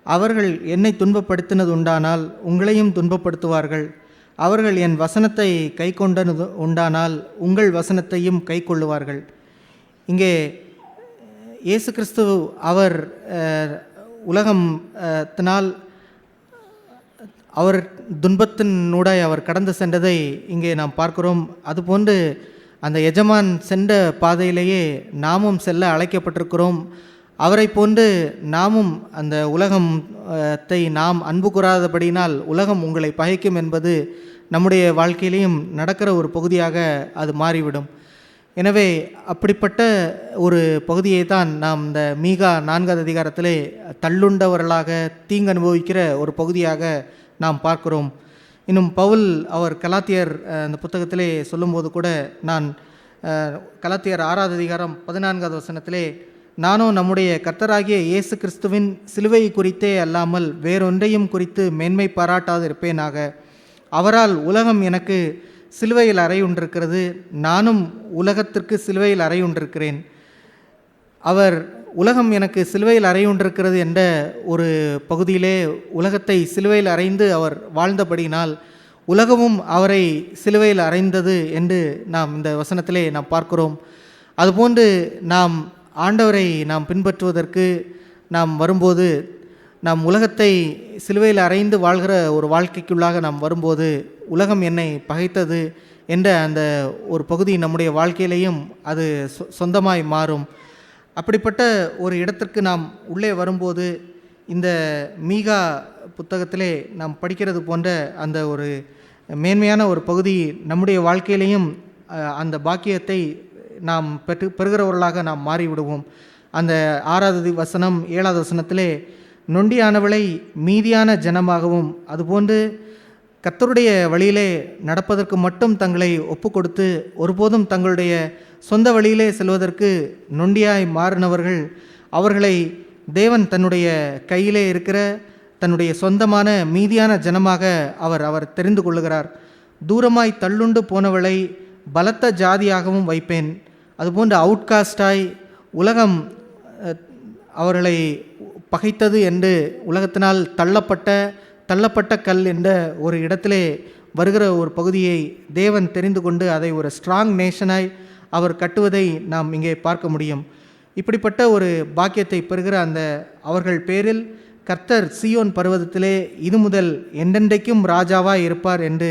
S1: அவர்கள் என்னை துன்பப்படுத்தினது உண்டானால் உங்களையும் துன்பப்படுத்துவார்கள். அவர்கள் என் வசனத்தை கை கொண்டது உண்டானால் உங்கள் வசனத்தையும் கை கொள்ளுவார்கள். இங்கே இயேசு கிறிஸ்து அவர் உலகத்தினால் அவர் துன்பத்தினூடாய் அவர் கடந்து சென்றதை இங்கே நாம் பார்க்கிறோம். அதுபோன்று அந்த எஜமான் சென்ற பாதையிலேயே நாமும் செல்ல அழைக்கப்பட்டிருக்கிறோம். அவரை போன்று நாமும் அந்த உலகத்தை நாம் அன்பு கூறாதபடினால் உலகம் உங்களை பகைக்கும் என்பது நம்முடைய வாழ்க்கையிலையும் நடக்கிற ஒரு பகுதியாக அது மாறிவிடும். எனவே அப்படிப்பட்ட ஒரு பகுதியை தான் நாம் இந்த மீகா 4வது அதிகாரத்திலே தள்ளுண்டவர்களாக தீங்கு அனுபவிக்கிற ஒரு பகுதியாக நாம் பார்க்கிறோம். இன்னும் பவுல் அவர் கலாத்தியர் அந்த புத்தகத்திலே சொல்லும்போது கூட நான் கலாத்தியர் 6வது அதிகாரம் 14வது வசனத்திலே நானோ நம்முடைய கர்த்தராகிய இயேசு கிறிஸ்துவின் சிலுவை குறித்தே அல்லாமல் வேறொன்றையும் குறித்து மேன்மை பாராட்டாது இருப்பேனாக. அவரால் உலகம் எனக்கு சிலுவையில் அறையுண்டிருக்கிறது, நானும் உலகத்திற்கு சிலுவையில் அறையுண்டிருக்கிறேன். அவர் உலகம் எனக்கு சிலுவையில் அறையுண்டிருக்கிறது என்ற ஒரு பகுதியிலே உலகத்தை சிலுவையில் அறைந்து அவர் வாழ்ந்தபடியினால் உலகமும் அவரை சிலுவையில் அறைந்தது என்று நாம் இந்த வசனத்திலே நாம் பார்க்கிறோம். அதுபோன்று நாம் ஆண்டவரை நாம் பின்பற்றுவதற்கு நாம் வரும்போது நாம் உலகத்தை சிலுவையில் அறைந்து வாழ்கிற ஒரு வாழ்க்கைக்குள்ளாக நாம் வரும்போது உலகம் என்னை பகைத்தது என்ற அந்த ஒரு பகுதி நம்முடைய வாழ்க்கையிலையும் அது சொந்தமாய் மாறும். அப்படிப்பட்ட ஒரு இடத்திற்கு நாம் உள்ளே வரும்போது இந்த மீகா புத்தகத்திலே நாம் படிக்கிறது போன்ற அந்த ஒரு மேன்மையான ஒரு பகுதி நம்முடைய வாழ்க்கையிலையும் அந்த பாக்கியத்தை நாம் பெறுகிறவர்களாக நாம் மாறிவிடுவோம். அந்த 6வது வசனம் 7வது வசனத்திலே நொண்டியானவளை மீதியான ஜனமாகவும் அதுபோன்று கர்த்தருடைய வழியிலே நடப்பதற்கு மட்டும் தங்களை ஒப்பு கொடுத்து ஒருபோதும் தங்களுடைய சொந்த வழியிலே செல்வதற்கு நொண்டியாய் மாறினவர்கள் அவர்களை தேவன் தன்னுடைய கையிலே இருக்கிற தன்னுடைய சொந்தமான மீதியான ஜனமாக அவர் தெரிந்து கொள்ளுகிறார். தூரமாய் தள்ளுண்டு போனவளை பலத்த ஜாதியாகவும் வைப்பேன். அதுபோன்று அவுட்காஸ்டாய் உலகம் அவர்களை பகைத்தது என்று உலகத்தினால் தள்ளப்பட்ட கல் என்ற ஒரு இடத்திலே வருகிற ஒரு பகுதியை தேவன் தெரிந்து கொண்டு அதை ஒரு ஸ்ட்ராங் நேஷனாய் அவர் கட்டுவதை நாம் இங்கே பார்க்க முடியும். இப்படிப்பட்ட ஒரு பாக்கியத்தை பெறுகிற அந்த அவர்கள் பேரில் கர்த்தர் சீயோன் பர்வதத்திலே இது முதல் என்றென்றைக்கும் ராஜாவாய் இருப்பார் என்று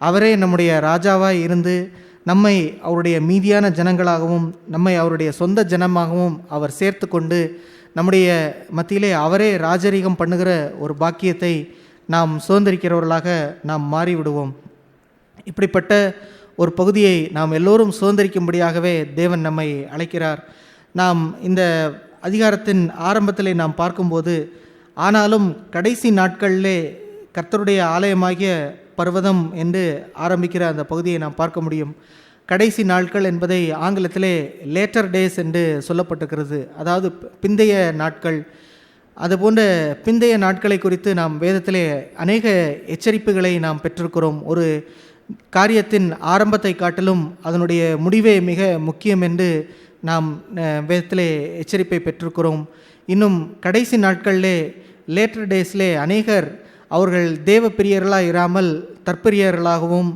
S1: அவரே நம்முடைய ராஜாவாய் இருந்து நம்மை அவருடைய மீதியான ஜனங்களாகவும் நம்மை அவருடைய சொந்த ஜனமாகவும் அவர் சேர்த்து கொண்டு நம்முடைய மத்தியிலே அவரே ராஜரீகம் பண்ணுகிற ஒரு பாக்கியத்தை நாம் சுதந்திரிக்கிறவர்களாக நாம் மாறிவிடுவோம். இப்படிப்பட்ட ஒரு பகுதியை நாம் எல்லோரும் சுதந்திரிக்கும்படியாகவே தேவன் நம்மை அழைக்கிறார். நாம் இந்த அதிகாரத்தின் ஆரம்பத்திலே நாம் பார்க்கும்போது ஆனாலும் கடைசி நாட்களிலே கர்த்தருடைய ஆலயமாகிய பர்வதம் என்று ஆரம்பிக்கிற அந்த பகுதியை நாம் பார்க்க முடியும். கடைசி நாட்கள் என்பதை ஆங்கிலத்திலே லேட்டர் டேஸ் என்று சொல்லப்பட்டிருக்கிறது, அதாவது பிந்தைய நாட்கள். அதுபோன்ற பிந்தைய நாட்களை குறித்து நாம் வேதத்திலே அநேக எச்சரிப்புகளை நாம் பெற்றிருக்கிறோம். ஒரு காரியத்தின் ஆரம்பத்தை காட்டிலும் அதனுடைய முடிவே மிக முக்கியம் என்று நாம் வேதத்திலே எச்சரிப்பை பெற்றிருக்கிறோம். இன்னும் கடைசி நாட்களிலே லேட்டர் டேஸ்லே அநேகர் அவர்கள் தேவ பிரியர்களாக இராமல் தற்பிரியர்களாகவும்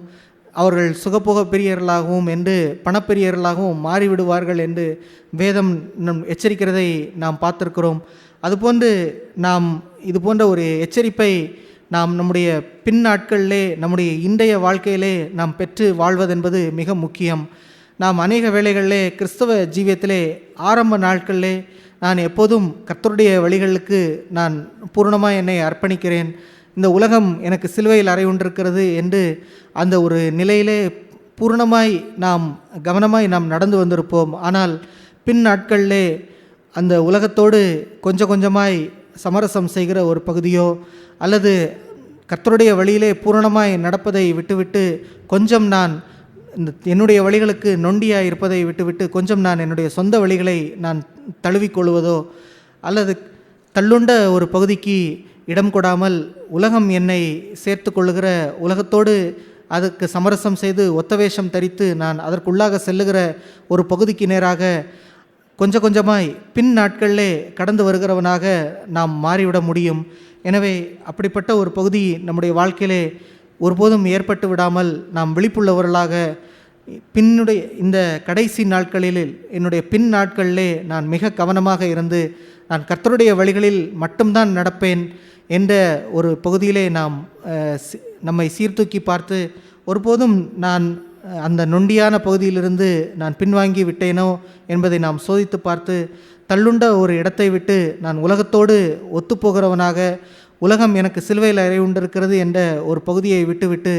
S1: அவர்கள் சுகபோக பிரியர்களாகவும் என்று பணப்பிரியர்களாகவும் மாறிவிடுவார்கள் என்று வேதம் எச்சரிக்கிறதை நாம் பார்த்திருக்கிறோம். அதுபோன்று நாம் இது போன்ற ஒரு எச்சரிப்பை நாம் நம்முடைய பின் நாட்களிலே நம்முடைய இன்றைய வாழ்க்கையிலே நாம் பெற்று வாழ்வதென்பது மிக முக்கியம். நாம் அநேக வேளைகளிலே கிறிஸ்தவ ஜீவியத்திலே ஆரம்ப நாட்களிலே நான் எப்போதும் கர்த்தருடைய வழிகளுக்கு நான் பூர்ணமாக என்னை அர்ப்பணிக்கிறேன், இந்த உலகம் எனக்கு சிலுவையில் அறையுண்டிருக்கிறது என்று அந்த ஒரு நிலையிலே பூர்ணமாய் நாம் கவனமாய் நாம் நடந்து வந்திருப்போம். ஆனால் பின் நாட்களிலே அந்த உலகத்தோடு கொஞ்சம் கொஞ்சமாய் சமரசம் செய்கிற ஒரு பகுதியோ அல்லது கர்த்தருடைய வழியிலே பூரணமாய் நடப்பதை விட்டுவிட்டு கொஞ்சம் நான் என்னுடைய வழிகளுக்கு நொண்டியாக இருப்பதை விட்டுவிட்டு கொஞ்சம் நான் என்னுடைய சொந்த வழிகளை நான் தழுவிக்கொள்வதோ அல்லது தள்ளுண்ட ஒரு பகுதிக்கு இடம் கொடாமல் உலகம் என்னை சேர்த்து கொள்ளுகிற உலகத்தோடு அதுக்கு சமரசம் செய்து ஒத்த வேஷம் தரித்து நான் அதற்குள்ளாக செல்லுகிற ஒரு பகுதிக்கு நேராக கொஞ்சம் கொஞ்சமாய் பின் நாட்களிலே கடந்து வருகிறவனாக நாம் மாறிவிட முடியும். எனவே அப்படிப்பட்ட ஒரு பகுதி நம்முடைய வாழ்க்கையிலே ஒருபோதும் ஏற்பட்டு விடாமல் நாம் விழிப்புள்ளவர்களாக பின்னுடைய இந்த கடைசி நாட்களில் என்னுடைய பின் நாட்களிலே நான் மிக கவனமாக இருந்து நான் கர்த்தருடைய வழிகளில் மட்டும்தான் நடப்பேன் என்ற ஒரு பகுதியிலே நாம் நம்மை சீர்தூக்கி பார்த்து ஒருபோதும் நான் அந்த நொண்டியான பகுதியிலிருந்து நான் பின்வாங்கி விட்டேனோ என்பதை நாம் சோதித்து பார்த்து தள்ளுண்ட ஒரு இடத்தை விட்டு நான் உலகத்தோடு ஒத்துப்போகிறவனாக உலகம் எனக்கு சிலுவையில் அறையுண்டிருக்கிறது என்ற ஒரு பகுதியை விட்டுவிட்டு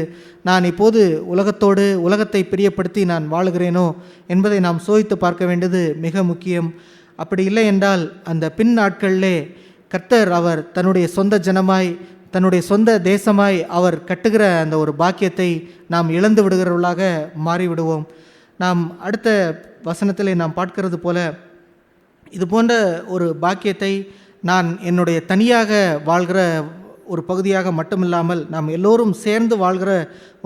S1: நான் இப்போது உலகத்தோடு உலகத்தை பிரியப்படுத்தி நான் வாழுகிறேனோ என்பதை நாம் சோதித்து பார்க்க வேண்டியது மிக முக்கியம். அப்படி இல்லை என்றால் அந்த பின் நாட்களிலே கர்த்தர் அவர் தன்னுடைய சொந்த ஜனமாய் தன்னுடைய சொந்த தேசமாய் அவர் கட்டுகிற அந்த ஒரு பாக்கியத்தை நாம் இழந்து விடுகிறவர்களாக மாறிவிடுவோம். நாம் அடுத்த வசனத்திலே நாம் பார்க்கிறது போல இது போன்ற ஒரு பாக்கியத்தை நான் என்னுடைய தனியாக வாழ்கிற ஒரு பகுதியாக மட்டுமில்லாமல் நாம் எல்லோரும் சேர்ந்து வாழ்கிற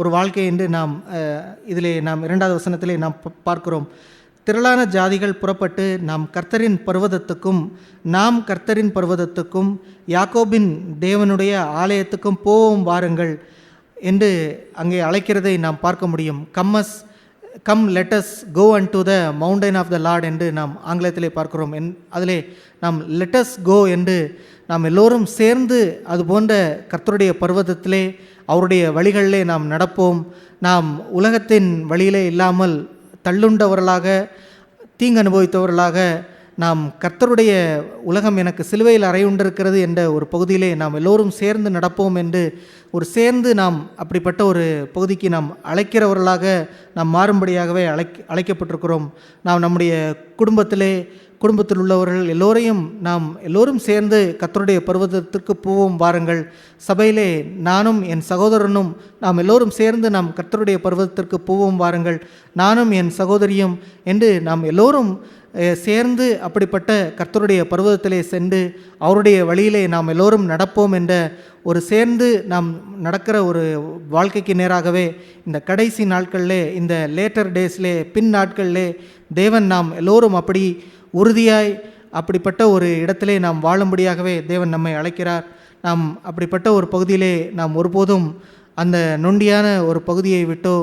S1: ஒரு வாழ்க்கை என்று நாம் இதிலே நாம் 2வது வசனத்திலே நாம் பார்க்கிறோம். திரளான ஜாதிகள் புறப்பட்டு நாம் கர்த்தரின் பர்வதத்துக்கும் யாக்கோபின் தேவனுடைய ஆலயத்துக்கும் போவோம் வாருங்கள் என்று அங்கே அழைக்கிறதை நாம் பார்க்க முடியும். Come let us go unto the mountain of the Lord என்று நாம் ஆங்கிலத்திலே பார்க்கிறோம். அதிலே நாம் let us go என்று நாம் எல்லோரும் சேர்ந்து அது போன்ற கர்த்தருடைய பர்வதத்திலே அவருடைய வழிகளிலே நாம் நடப்போம். நாம் உலகத்தின் வழியிலே இல்லாமல் தள்ளுண்டவர்களாக தீங்கு அனுபவித்தவர்களாக நாம் கர்த்தருடைய உலகம் எனக்கு சிலுவையில் அறையுண்டிருக்கிறது என்ற ஒரு பகுதியிலே நாம் எல்லோரும் சேர்ந்து நடப்போம் என்று ஒரு சேர்ந்து நாம் அப்படிப்பட்ட ஒரு பகுதிக்கு நாம் அழைக்கிறவர்களாக நாம் மாறும்படியாகவே அழைக்கப்பட்டிருக்கிறோம். நாம் நம்முடைய குடும்பத்தில் உள்ளவர்கள் நாம் எல்லோரும் சேர்ந்து கர்த்தருடைய பர்வதத்திற்கு போவோம் வாருங்கள். சபையிலே நானும் என் சகோதரனும் நாம் எல்லோரும் சேர்ந்து நாம் கர்த்தருடைய பர்வதத்திற்கு போவோம் வாருங்கள், நானும் என் சகோதரியும் என்று நாம் எல்லோரும் சேர்ந்து அப்படிப்பட்ட கர்த்தருடைய பர்வதத்திலே சென்று அவருடைய வழியிலே நாம் எல்லோரும் நடப்போம் என்ற ஒரு சேர்ந்து நாம் நடக்கிற ஒரு வாழ்க்கைக்கு நேராகவே இந்த கடைசி நாட்களிலே இந்த லேட்டர் டேஸ்லே பின் நாட்களிலே தேவன் நாம் எல்லோரும் அப்படி உறுதியாய் அப்படிப்பட்ட ஒரு இடத்திலே நாம் வாழும்படியாகவே தேவன் நம்மை அழைக்கிறார். நாம் அப்படிப்பட்ட ஒரு பகுதியிலே நாம் ஒருபோதும் அந்த நொண்டியான ஒரு பகுதியை விட்டோ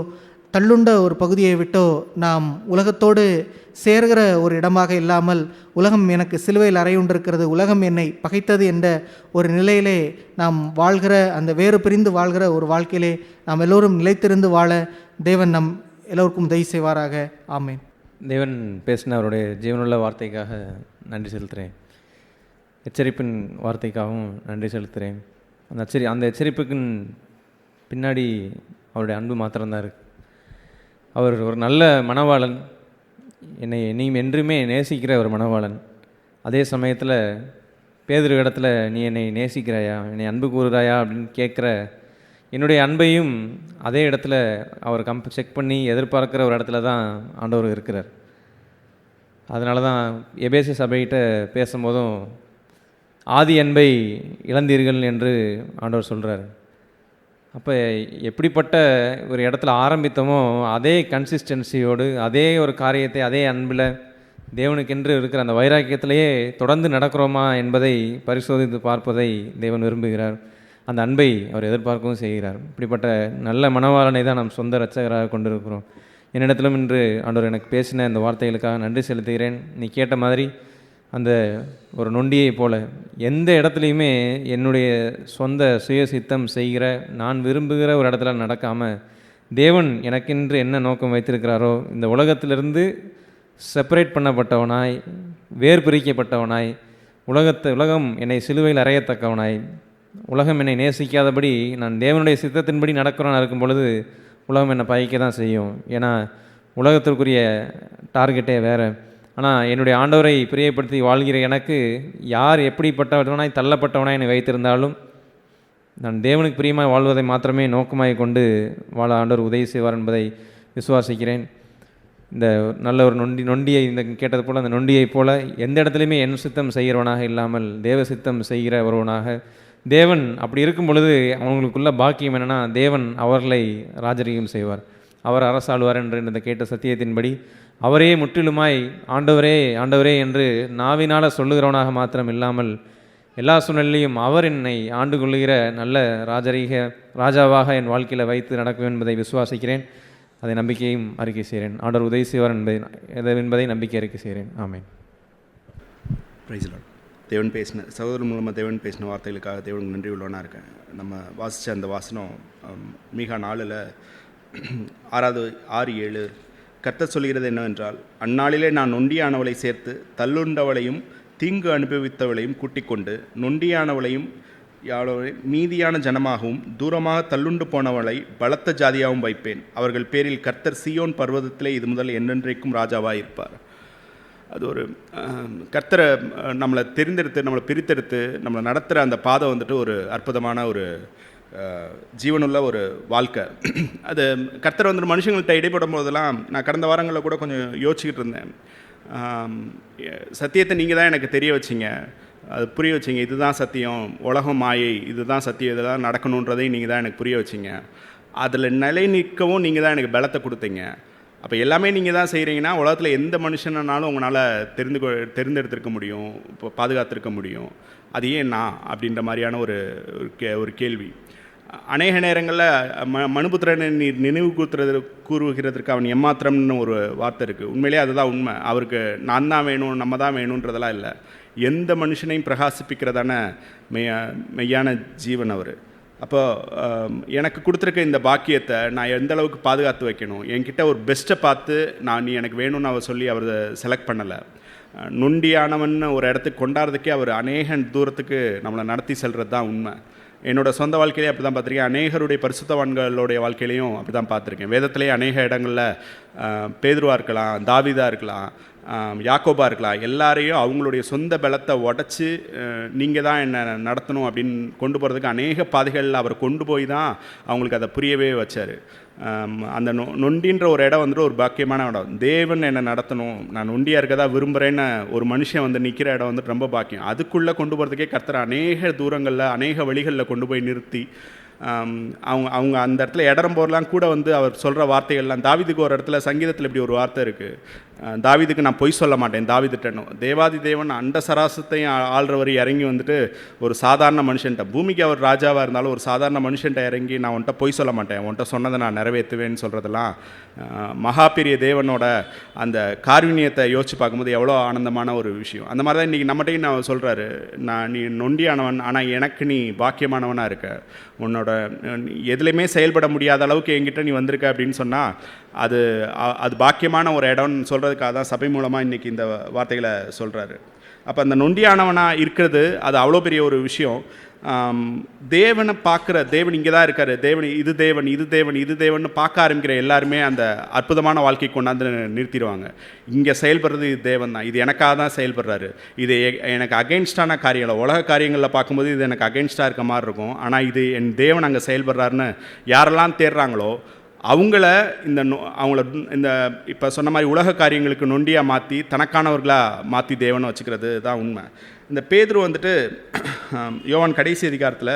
S1: தள்ளுண்ட ஒரு பகுதியை விட்டோ நாம் உலகத்தோடு சேர்கிற ஒரு இடமாக இல்லாமல் உலகம் எனக்கு சிலுவையில் அறையுண்டிருக்கிறது, உலகம் என்னை பகைத்தது என்ற ஒரு நிலையிலே நாம் வாழ்கிற அந்த வேறு பிரிந்து வாழ்கிற ஒரு வாழ்க்கையிலே நாம் எல்லோரும் நிலைத்திருந்து வாழ தேவன் நம் எல்லோருக்கும் தயவு செய்வாராக. ஆமேன்.
S2: தேவன் பேசின அவருடைய ஜீவனுள்ள வார்த்தைக்காக நன்றி செலுத்துகிறேன். எச்சரிப்பின் வார்த்தைக்காகவும் நன்றி செலுத்துகிறேன். அந்த எச்சரிப்புக்கு பின்னாடி அவருடைய அன்பு மாத்திரம்தான் இருக்குது. அவர் ஒரு நல்ல மணவாளன், என்னை நீ என்றுமே நேசிக்கிற ஒரு மணவாளன். அதே சமயத்தில் பேதுரு இடத்துல நீ என்னை நேசிக்கிறாயா, என்னை அன்பு கூறுறாயா அப்படின்னு கேட்குற என்னுடைய அன்பையும் அதே இடத்துல அவர் செக் பண்ணி எதிர்பார்க்குற ஒரு இடத்துல தான் ஆண்டவர் இருக்கிறார். அதனால தான் எபேசு சபைகிட்ட பேசும்போதும் ஆதி அன்பை இழந்தீர்கள் என்று ஆண்டவர் சொல்கிறார். அப்போ எப்படிப்பட்ட ஒரு இடத்துல ஆரம்பித்தோமோ அதே கன்சிஸ்டன்சியோடு அதே ஒரு காரியத்தை அதே அன்பில் தேவனுக்கென்று இருக்கிற அந்த வைராக்கியத்திலேயே தொடர்ந்து நடக்கிறோமா என்பதை பரிசோதித்து பார்ப்பதை தேவன் விரும்புகிறார். அந்த அன்பை அவர் எதிர்பார்க்கவும் செய்கிறார். இப்படிப்பட்ட நல்ல மணவாளனை தான் நாம் சொந்த இரட்சகராக கொண்டிருக்கிறோம். என்னிடத்திலும் இன்று ஆண்டவர் எனக்கு பேசின இந்த வார்த்தைகளுக்காக நன்றி செலுத்துகிறேன். நீ கேட்ட மாதிரி அந்த ஒரு நொண்டியை போல எந்த இடத்துலையுமே என்னுடைய சொந்த சுய சித்தம் செய்கிற நான் விரும்புகிற ஒரு இடத்துல நடக்காமல் தேவன் எனக்கென்று என்ன நோக்கம் வைத்திருக்கிறாரோ இந்த உலகத்திலிருந்து செப்பரேட் பண்ணப்பட்டவனாய் வேறு பிரிக்கப்பட்டவனாய் உலகம் என்னை சிலுவையில் அறையத்தக்கவனாய் உலகம் என்னை நேசிக்காதபடி நான் தேவனுடைய சித்தத்தின்படி நடக்கிறவனாக இருக்கும் பொழுது உலகம் என்னை பகைக்க தான் செய்யும். ஏன்னா உலகத்திற்குரிய டார்கெட்டே வேறு. ஆனால் என்னுடைய ஆண்டவரை பிரியப்படுத்தி வாழ்கிற எனக்கு யார் எப்படிப்பட்டவனாய் தள்ளப்பட்டவனாய் என்னை வைத்திருந்தாலும் நான் தேவனுக்கு பிரியமாய் வாழ்வதை மாத்திரமே நோக்கமாய் கொண்டு வாழ ஆண்டவர் உதவி செய்வார் என்பதை விசுவாசிக்கிறேன். இந்த நல்ல ஒரு நொண்டியை இந்த கேட்டது போல் அந்த நொண்டியை போல் எந்த இடத்துலையுமே என் சித்தம் செய்கிறவனாக இல்லாமல் தேவ சித்தம் செய்கிற ஒருவனாக தேவன் அப்படி இருக்கும் பொழுது அவங்களுக்குள்ள பாக்கியம் என்னென்னா, தேவன் அவர்களை ராஜரீகம் செய்வார், அவர் அரசாளுவார் என்று இந்த கேட்ட சத்தியத்தின்படி அவரே முற்றிலுமாய் ஆண்டவரே ஆண்டவரே என்று நாவினால் சொல்லுகிறவனாக மாத்திரம் இல்லாமல் எல்லா சூழ்நிலையும் அவர் என்னை ஆண்டு கொள்ளுகிற நல்ல ராஜாவாக என் வாழ்க்கையில் வைத்து நடக்கும் என்பதை விசுவாசிக்கிறேன். அதை நம்பிக்கையும் அறிக்கை செய்கிறேன். ஆண்டவர் உதவி செய்வார் என்பதை நம்பிக்கை அறிக்கை செய்கிறேன். ஆமென்.
S4: Praise Lord. தேவன் பேசின சகோதரன் மூலமாக தேவன் பேசின வார்த்தைகளுக்காக தேவனுக்கு நன்றி உள்ளவனாக இருக்கேன். நம்ம வாசித்த அந்த வாசனம் மீகா 4 6-7 கர்த்தர் சொல்கிறது என்னவென்றால், அந்நாளிலே நான் நொண்டியானவளை சேர்த்து தள்ளுண்டவளையும் தீங்கு அனுபவித்தவளையும் கூட்டிக் கொண்டு நொண்டியானவளையும் மீதியான ஜனமாகவும் தூரமாக தள்ளுண்டு போனவளை பலத்த ஜாதியாகவும் வைப்பேன். அவர்கள் பேரில் கர்த்தர் சீயோன் பர்வதத்திலே இது முதல் என்றென்றைக்கும் ராஜாவாக இருப்பார். அது ஒரு கர்த்தரை நம்மளை தெரிந்தெடுத்து நம்மளை பிரித்தெடுத்து நம்மளை நடத்துகிற அந்த பாதை வந்துட்டு ஒரு அற்புதமான ஒரு ஜீவனுள்ள ஒரு வாழ்க்கை. அது கர்த்தர் வந்துட்டு மனுஷங்கள்கிட்ட இடைப்படும் போதெல்லாம் நான் கடந்த வாரங்களில் கூட கொஞ்சம் யோசிச்சுக்கிட்டு இருந்தேன். சத்தியத்தை நீங்கள் தான் எனக்கு தெரிய வச்சிங்க, அது புரிய வச்சிங்க. இதுதான் சத்தியம், உலகம் மாயை, இதுதான் சத்தியம், இதெல்லாம் நடக்கணுன்றதையும் நீங்கள் தான் எனக்கு புரிய வச்சிங்க. அதில் நிலை நிற்கவும் நீங்கள் தான் எனக்கு பலத்தை கொடுத்தீங்க. அப்போ எல்லாமே நீங்கள் தான் செய்கிறீங்கன்னா உலகத்தில் எந்த மனுஷனாலும் உங்களால் தெரிந்தெடுத்திருக்க முடியும், இப்போ பாதுகாத்திருக்க முடியும். அது ஏன் நான் அப்படின்ற மாதிரியான ஒரு கேள்வி. அநேக நேரங்களில் மனுபுத்திரனை நீர் நினைவு கூறுகிறதுக்கு அவன் எம்மாத்திரம்னு ஒரு வார்த்தை இருக்குது. உண்மையிலே அதுதான் உண்மை. அவருக்கு நான் தான் வேணும், நம்ம தான் வேணுன்றதெல்லாம் இல்லை. எந்த மனுஷனையும் பிரகாசிப்பிக்கிறதான மெய்யான ஜீவன் அவர். அப்போ எனக்கு கொடுத்துருக்க இந்த பாக்கியத்தை நான் எந்த அளவுக்கு பாதுகாத்து வைக்கணும், என்கிட்ட ஒரு பெஸ்ட்டை பார்த்து நீ எனக்கு வேணும்னு அவர் சொல்லி அவர் செலக்ட் பண்ணலை. நொண்டியானவன் ஒரு இடத்துக்கு கொண்டாடுறதுக்கே அவர் அநேக தூரத்துக்கு நம்மளை நடத்தி செல்கிறது தான் உண்மை. என்னோடய சொந்த வாழ்க்கையிலே அப்படி தான் பார்த்துருக்கேன். அநேகருடைய பரிசுத்தவான்களுடைய வாழ்க்கையிலையும் அப்படி தான் பார்த்துருக்கேன். வேதத்திலே அநேக இடங்களில் பேதுருவாக இருக்கலாம், தாவீதாக இருக்கலாம், யாக்கோபா இருக்கலாம், எல்லாரையும் அவங்களுடைய சொந்த பலத்தை உடச்சி நீங்கள் தான் என்னை நடத்தணும் அப்படின்னு கொண்டு போகிறதுக்கு அநேக பாதைகளில் அவர் கொண்டு போய் தான் அவங்களுக்கு அதை புரியவே வச்சார். அந்த நொண்டின்ற ஒரு இடம் வந்துட்டு ஒரு பாக்கியமான இடம். தேவன் என்னை நடத்தணும், நான் நொண்டியாக இருக்க தான் விரும்புகிறேன்னு ஒரு மனுஷன் வந்து நிற்கிற இடம் வந்துட்டு ரொம்ப பாக்கியம். அதுக்குள்ளே கொண்டு போகிறதுக்கே கர்த்தர் அநேக தூரங்களில் அநேக வழிகளில் கொண்டு போய் நிறுத்தி அவங்க அந்த இடத்துல இடரம் போரெலாம் கூட வந்து அவர் சொல்கிற வார்த்தைகள்லாம். தாவீதுக்கு ஒரு இடத்துல சங்கீதத்தில் இப்படி ஒரு வார்த்தை இருக்குது, தாவீதுக்கு நான் பொய் சொல்ல மாட்டேன், தாவீதுட்டனும் தேவாதி தேவன் அண்ட சராசத்தையும் ஆள்றவர் இறங்கி வந்துட்டு ஒரு சாதாரண மனுஷன்ட்ட, பூமிக்கு அவர் ராஜாவாக இருந்தாலும் ஒரு சாதாரண மனுஷன்ட்ட இறங்கி நான் உன்ட்ட பொய் சொல்ல மாட்டேன், உன்ட்ட சொன்னதை நான் நிறைவேற்றுவேன்னு சொல்கிறதெல்லாம் மகா பெரிய தேவனோட அந்த காருண்யத்தை யோசிச்சு பார்க்கும்போது எவ்வளோ ஆனந்தமான ஒரு விஷயம். அந்த மாதிரி தான் இன்றைக்கி நம்மகிட்டையும் நான் சொல்கிறாரு, நீ நொண்டியானவன் ஆனால் எனக்கு நீ பாக்கியமானவனாக இருக்க, உன்னோட எதுலையுமே செயல்பட முடியாத அளவுக்கு என்கிட்ட நீ வந்திருக்க அப்படின்னு சொன்னால் அது பாக்கியமான ஒரு இடம்னு சொல்கிறதுக்காக தான் சபை மூலமாக இன்றைக்கி இந்த வார்த்தைகளை சொல்கிறாரு. அப்போ அந்த நொண்டியானவனாக இருக்கிறது அது அவ்வளோ பெரிய ஒரு விஷயம். தேவனை பார்க்குற தேவன் இங்கே தான் இருக்கார், தேவன் இது தேவன் இது தேவன் இது தேவன் பார்க்க ஆரம்பிக்கிற எல்லாருமே அந்த அற்புதமான வாழ்க்கை கொண்டாந்து நிறுத்திடுவாங்க. இங்கே செயல்படுறது இது தேவன் தான், இது எனக்காக தான் செயல்படுறாரு, இது எனக்கு அகெயின்ஸ்டான காரியங்கள், உலக காரியங்களில் பார்க்கும்போது இது எனக்கு அகெயின்ஸ்டாக இருக்க மாதிரி இருக்கும், ஆனால் இது என் தேவன் அங்கே செயல்படுறாருன்னு யாரெல்லாம் தேடுறாங்களோ அவங்கள இந்த இப்போ சொன்ன மாதிரி உலக காரியங்களுக்கு நொண்டியாக மாற்றி தனக்கானவர்களாக மாற்றி தேவனை வச்சுக்கிறது தான் உண்மை. இந்த பேதுரு வந்துட்டு யோவான் கடைசி அதிகாரத்தில்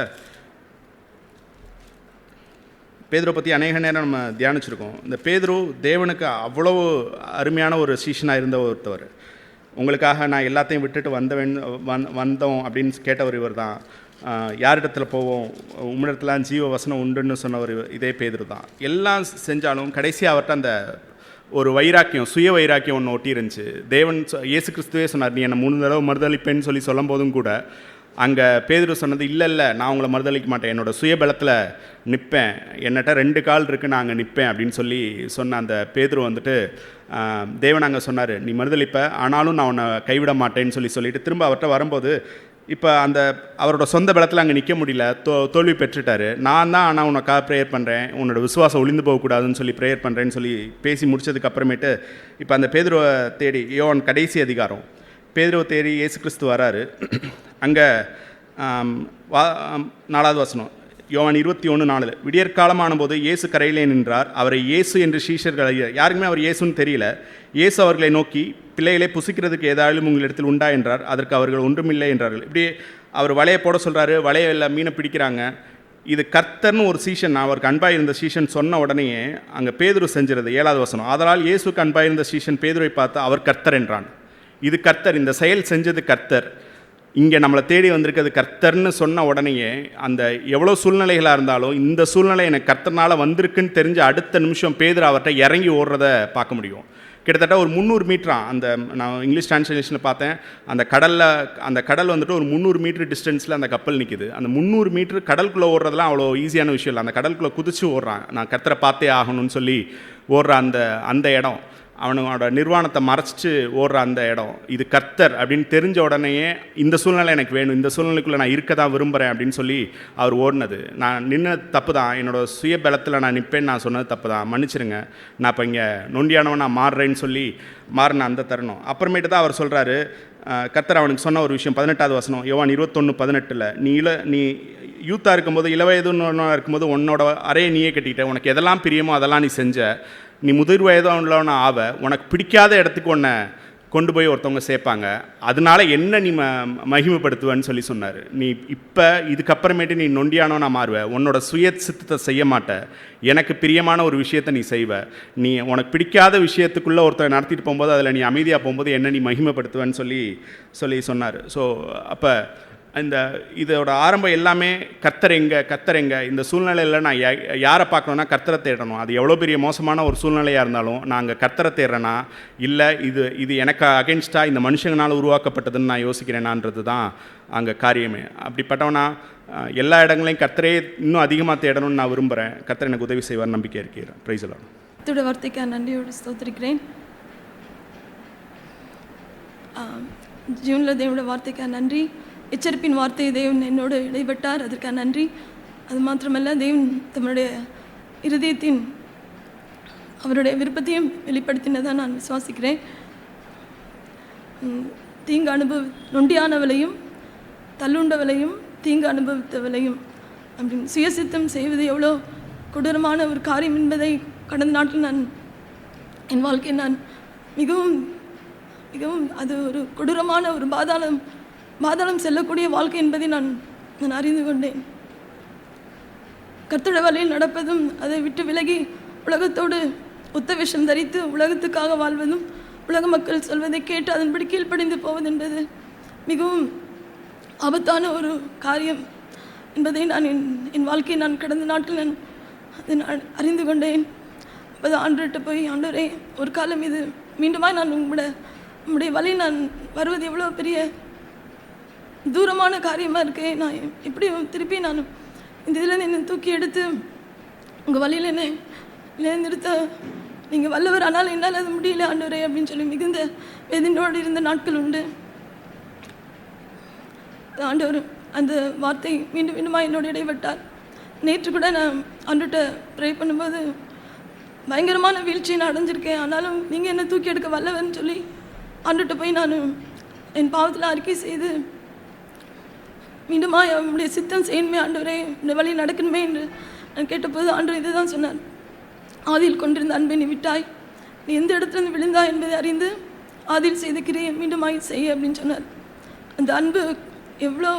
S4: பேதுரை பற்றி அநேக நேரம் நம்ம தியானிச்சிருக்கோம். இந்த பேதுரு தேவனுக்கு அவ்வளோ அருமையான ஒரு சீஷனாக இருந்த ஒருத்தவர். உங்களுக்காக நான் எல்லாத்தையும் விட்டுட்டு வந்தோம் அப்படின்னு கேட்டவர் இவர் தான். யாரிடத்தில் போவோம், உம்மிடத்துலாம் ஜீவ வசனம் உண்டுன்னு சொன்னவர் இதே பேதுரு தான். எல்லாம் செஞ்சாலும் கடைசியாக அவர்கிட்ட அந்த ஒரு வைராக்கியம், சுய வைராக்கியம் ஒன்று ஒட்டி இருந்துச்சு. தேவன் இயேசு கிறிஸ்துவே சொன்னார், நீ என்னை 3 தடவை மறுதளிப்பேன்னு சொல்லும் போதும் கூட அங்கே பேதுரு சொன்னது இல்லை நான் உங்களை மறுதளிக்க மாட்டேன், என்னோடய சுயபலத்தில் நிற்பேன், என்னட்ட 2 கால் இருக்குது நான் அங்கே நிற்பேன் அப்படின்னு சொன்ன அந்த பேதுரு வந்துட்டு தேவன் அங்கே சொன்னார், நீ மறுதளிப்ப ஆனாலும் நான் உன்னை கைவிட மாட்டேன்னு சொல்லிட்டு திரும்ப அவர்கிட்ட வரும்போது இப்போ அவரோட சொந்த பலத்தில் அங்கே நிற்க முடியல, தோல்வி பெற்றுட்டார். நான் தான் ஆனால் உனக்காக ப்ரேயர் பண்ணுறேன், உன்னோட விசுவாசம் ஒளிந்து போகக்கூடாதுன்னு சொல்லி ப்ரேயர் பண்ணுறேன்னு சொல்லி பேசி முடிச்சதுக்கு அப்புறமேட்டு இப்போ அந்த பேதுருவை தேடி யோவான் கடைசி அதிகாரம் பேதுருவை தேடி இயேசு கிறிஸ்து வராரு. அங்கே 4வது வசனம், யோவான் 21:4 விடியற்காலமான போது இயேசு கரையிலே நின்றார். அவரை இயேசு என்று சீஷர்கள் யாருக்குமே அவர் இயேசுன்னு தெரியல. இயேசு அவர்களை நோக்கி, பிள்ளைகளை புசிக்கிறதுக்கு ஏதாலும் உங்களிடத்தில் உண்டா என்றார். அதற்கு அவர்கள் ஒன்றுமில்லை என்றார்கள். இப்படி அவர் வலையை போட சொல்கிறாரு. வலையில் மீனை பிடிக்கிறாங்க. இது கர்த்தர்னு ஒரு சீஷன், அவருக்கு அன்பாக இருந்த சீஷன் சொன்ன உடனேயே அங்கே பேதுரு செஞ்சிருது 7வது வசனம். அதனால் இயேசுக்கு அன்பாக இருந்த சீஷன் பேதுரை பார்த்து அவர் கர்த்தர் என்றான். இது கர்த்தர், இந்த செயல் செஞ்சது கர்த்தர், இங்கே நம்மளை தேடி வந்திருக்கிறது கர்த்தர்னு சொன்ன உடனேயே அந்த எவ்வளோ சூழ்நிலைகளாக இருந்தாலும் இந்த சூழ்நிலை எனக்கு கர்த்தர்னால் வந்திருக்குன்னு தெரிஞ்ச அடுத்த நிமிஷம் பேதுரு அவர்கிட்ட இறங்கி ஓடுறத பார்க்க முடியும். கிட்டத்தட்ட ஒரு 300 மீட்டரா, அந்த நான் இங்கிலீஷ் டிரான்ஸ்லேஷனில் பார்த்தேன், அந்த கடல் வந்துட்டு ஒரு 300 மீட்டர் டிஸ்டன்ஸில் அந்த கப்பல் நிற்கிது. அந்த 300 மீட்டர் கடலுக்குள்ளே ஓடுறதுலாம் அவ்வளோ ஈஸியான விஷயம் இல்லை. அந்த கடலுக்குள்ளே குதிச்சு ஓடுறான், நான் கர்த்தரை பார்த்தே ஆகணும்னு சொல்லி ஓடுற அந்த இடம், அவனோட நிர்வாணத்தை மறைச்சிட்டு ஓடுற அந்த இடம், இது கர்த்தர் அப்படின்னு தெரிஞ்ச உடனேயே இந்த சூழ்நிலை எனக்கு வேணும், இந்த சூழ்நிலைக்குள்ளே நான் இருக்க தான் விரும்புகிறேன் அப்படின்னு சொல்லி அவர் ஓடினது. நான் நின்ன தப்பு தான், என்னோடய சுய பலத்தில் நான் நிற்பேன்னு நான் சொன்னது தப்பு தான், மன்னிச்சிருங்க, நான் இப்போ இங்கே நொண்டியானவன் நான் மாறுறேன்னு சொல்லி மாறின அந்த தருணம். அப்புறமேட்டு தான் அவர் சொல்கிறாரு, கர்த்தர் அவனுக்கு சொன்ன ஒரு விஷயம் 18வது வசனம் யோவான் 21:18 நீ யூத்தாக இருக்கும்போது இளவயதுன்னு இருக்கும்போது உன்னோட அறையை நீயே கட்டிக்கிட்ட, உனக்கு எதெல்லாம் பிரியமோ அதெல்லாம் நீ செஞ்ச, நீ முதிர் வயதானவன ஆவ, உனக்கு பிடிக்காத இடத்துக்கு உன்னை கொண்டு போய் ஒருத்தவங்க சேர்ப்பாங்க, அதனால என்ன நீ மகிமைப்படுத்துவேன்னு சொல்லி சொன்னார். நீ இப்போ இதுக்கப்புறமேட்டு நீ நொண்டியானவனா மாறுவ, உன்னோட சுய சித்தத்தை செய்ய மாட்ட, எனக்கு பிரியமான ஒரு விஷயத்தை நீ செய்வ, நீ உனக்கு பிடிக்காத விஷயத்துக்குள்ளே ஒருத்தர் நடத்திட்டு போகும்போது அதில் நீ அமைதியாக போகும்போது என்ன நீ மகிமைப்படுத்துவேன்னு சொல்லி சொன்னார். ஸோ அப்போ இதோட ஆரம்பம் எல்லாமே கர்த்தர் எங்க இந்த சூழ்நிலையில் நான் யாரை பார்க்கணுன்னா கர்த்தரை தேடணும். அது எவ்வளோ பெரிய மோசமான ஒரு சூழ்நிலையாக இருந்தாலும் நான் அங்கே கர்த்தரை தேடுறேன்னா இல்லை இது எனக்கு அகென்ஸ்டாக இந்த மனுஷங்களால் உருவாக்கப்பட்டதுன்னு நான் யோசிக்கிறேனான்றது தான் அங்கே காரியமே. அப்படிப்பட்டவனா எல்லா இடங்களையும் கர்த்தரே இன்னும் அதிகமாக தேடணும்னு நான் விரும்புகிறேன். கர்த்தர் எனக்கு உதவி செய்வார், நம்பிக்கை இருக்கிறேன். பிரைஸ் எல்லாம்
S5: கர்த்தருடைய வார்த்தைக்கு நன்றியோடு ஸ்தோத்திரிக்கிறேன். ஜீவனில் தேவனுடைய வார்த்தைக்கு நன்றி. எச்சரிப்பின் வார்த்தை தேவன் என்னோடு இடைப்பட்டார், அதற்காக நன்றி. அது மாத்திரமல்ல, தேவன் தம்முடைய இருதயத்தின் அவருடைய விருப்பத்தையும் வெளிப்படுத்தினதாக நான் விசுவாசிக்கிறேன். தீங்கு நொண்டியானவளையும் தள்ளுண்டவளையும் தீங்கு அனுபவித்தவளையும் அப்படின்னு சுயசித்தம் செய்வது எவ்வளோ கொடூரமான ஒரு காரியம் என்பதை கடந்த நாட்டில் என் வாழ்க்கையை நான் மிகவும் மிகவும் அது ஒரு கொடூரமான ஒரு பாதாளம் செல்லக்கூடிய வாழ்க்கை என்பதை நான் அறிந்து கொண்டேன். கர்த்தருடைய வழியில் நடப்பதும் அதை விட்டு விலகி உலகத்தோடு ஒத்த வேஷம் தரித்து உலகத்துக்காக வாழ்வதும் உலக மக்கள் சொல்வதை கேட்டு அதன்படி கீழ்ப்படிந்து போவது என்பது மிகவும் ஆபத்தான ஒரு காரியம் என்பதை நான் என் வாழ்க்கையை நான் கடந்த நாட்கள் அதை அறிந்து கொண்டேன். அப்போது ஆண்டவர்கிட்ட போய், ஆண்டவரே, ஒரு காலம் இது மீண்டுமா நான் உங்களுடைய வழி நான் வருவது எவ்வளோ பெரிய தூரமான காரியமாக இருக்கு, நான் எப்படி திருப்பி நான் இந்த இதில் என்னை தூக்கி எடுத்து உங்கள் வழியில் என்னை நிறுத்த நீங்கள் வல்லவர், ஆனால் என்னால் அது முடியல ஆண்டவரே அப்படின்னு சொல்லி மிகுந்த வேதனையோடு இருந்த நாட்கள் உண்டு. ஆண்டவர் அந்த வார்த்தை மீண்டும் மீண்டுமா என்னோட இடைப்பட்டார். நேற்று கூட நான் ஆண்டவர்கிட்ட ப்ரே பண்ணும்போது பயங்கரமான வீழ்ச்சியை நான் அடைஞ்சிருக்கேன், ஆனாலும் நீங்கள் என்னை தூக்கி எடுக்க வல்லவர்னு சொல்லி ஆண்டவர்கிட்ட போய் நான் என் பாவத்தில் அறிக்கை செய்து மீண்டுமா அவனுடைய சித்தம் செய்யணுமே ஆண்டவரே, இந்த வழி நடக்கணுமே என்று நான் கேட்டபோது ஆண்டவர் இதை தான் சொன்னார். ஆதியில் கொண்டிருந்த அன்பை நீ விட்டாய், நீ எந்த இடத்துலேருந்து விழுந்தாய் என்பதை அறிந்து ஆதியில் செய்த கிரியை மீண்டுமாய் செய்ய அப்படின்னு சொன்னார். அந்த அன்பு எவ்வளோ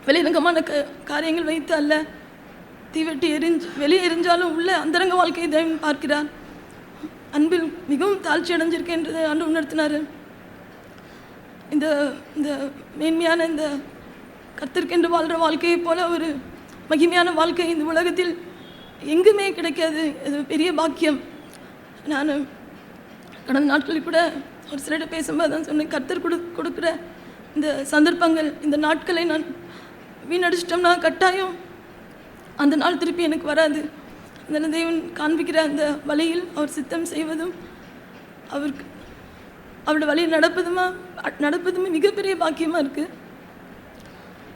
S5: வெளிரங்கமான காரியங்கள் வைத்து அல்ல, தீவெட்டி வெளியே எரிஞ்சாலும் உள்ள அந்தரங்க வாழ்க்கையை தேவன் பார்க்கிறார். அன்பில் மிகவும் தாழ்ச்சி அடைஞ்சிருக்கேன்றதை ஆண்டு உணர்த்தினார். இந்த மேன்மையான இந்த கர்த்தருக்கென்று வாழ்கிற வாழ்க்கையை போல ஒரு மகிமையான வாழ்க்கை இந்த உலகத்தில் எங்குமே கிடைக்காது. அது பெரிய பாக்கியம். நான் கடந்த நாட்களில் கூட ஒரு சிலர்கிட்ட பேசும்போது தான் சொன்னேன், கர்த்தர் கொடுக்குற இந்த சந்தர்ப்பங்கள், இந்த நாட்களை நான் வீணடிச்சிட்டோம்னா கட்டாயம் அந்த நாள் திருப்பி எனக்கு வராது. அதனால் தேவன் காண்பிக்கிற அந்த வழியில் அவர் சித்தம் செய்வதும் அவரோட வழியில் நடப்பதுமே மிகப்பெரிய பாக்கியமாக இருக்குது.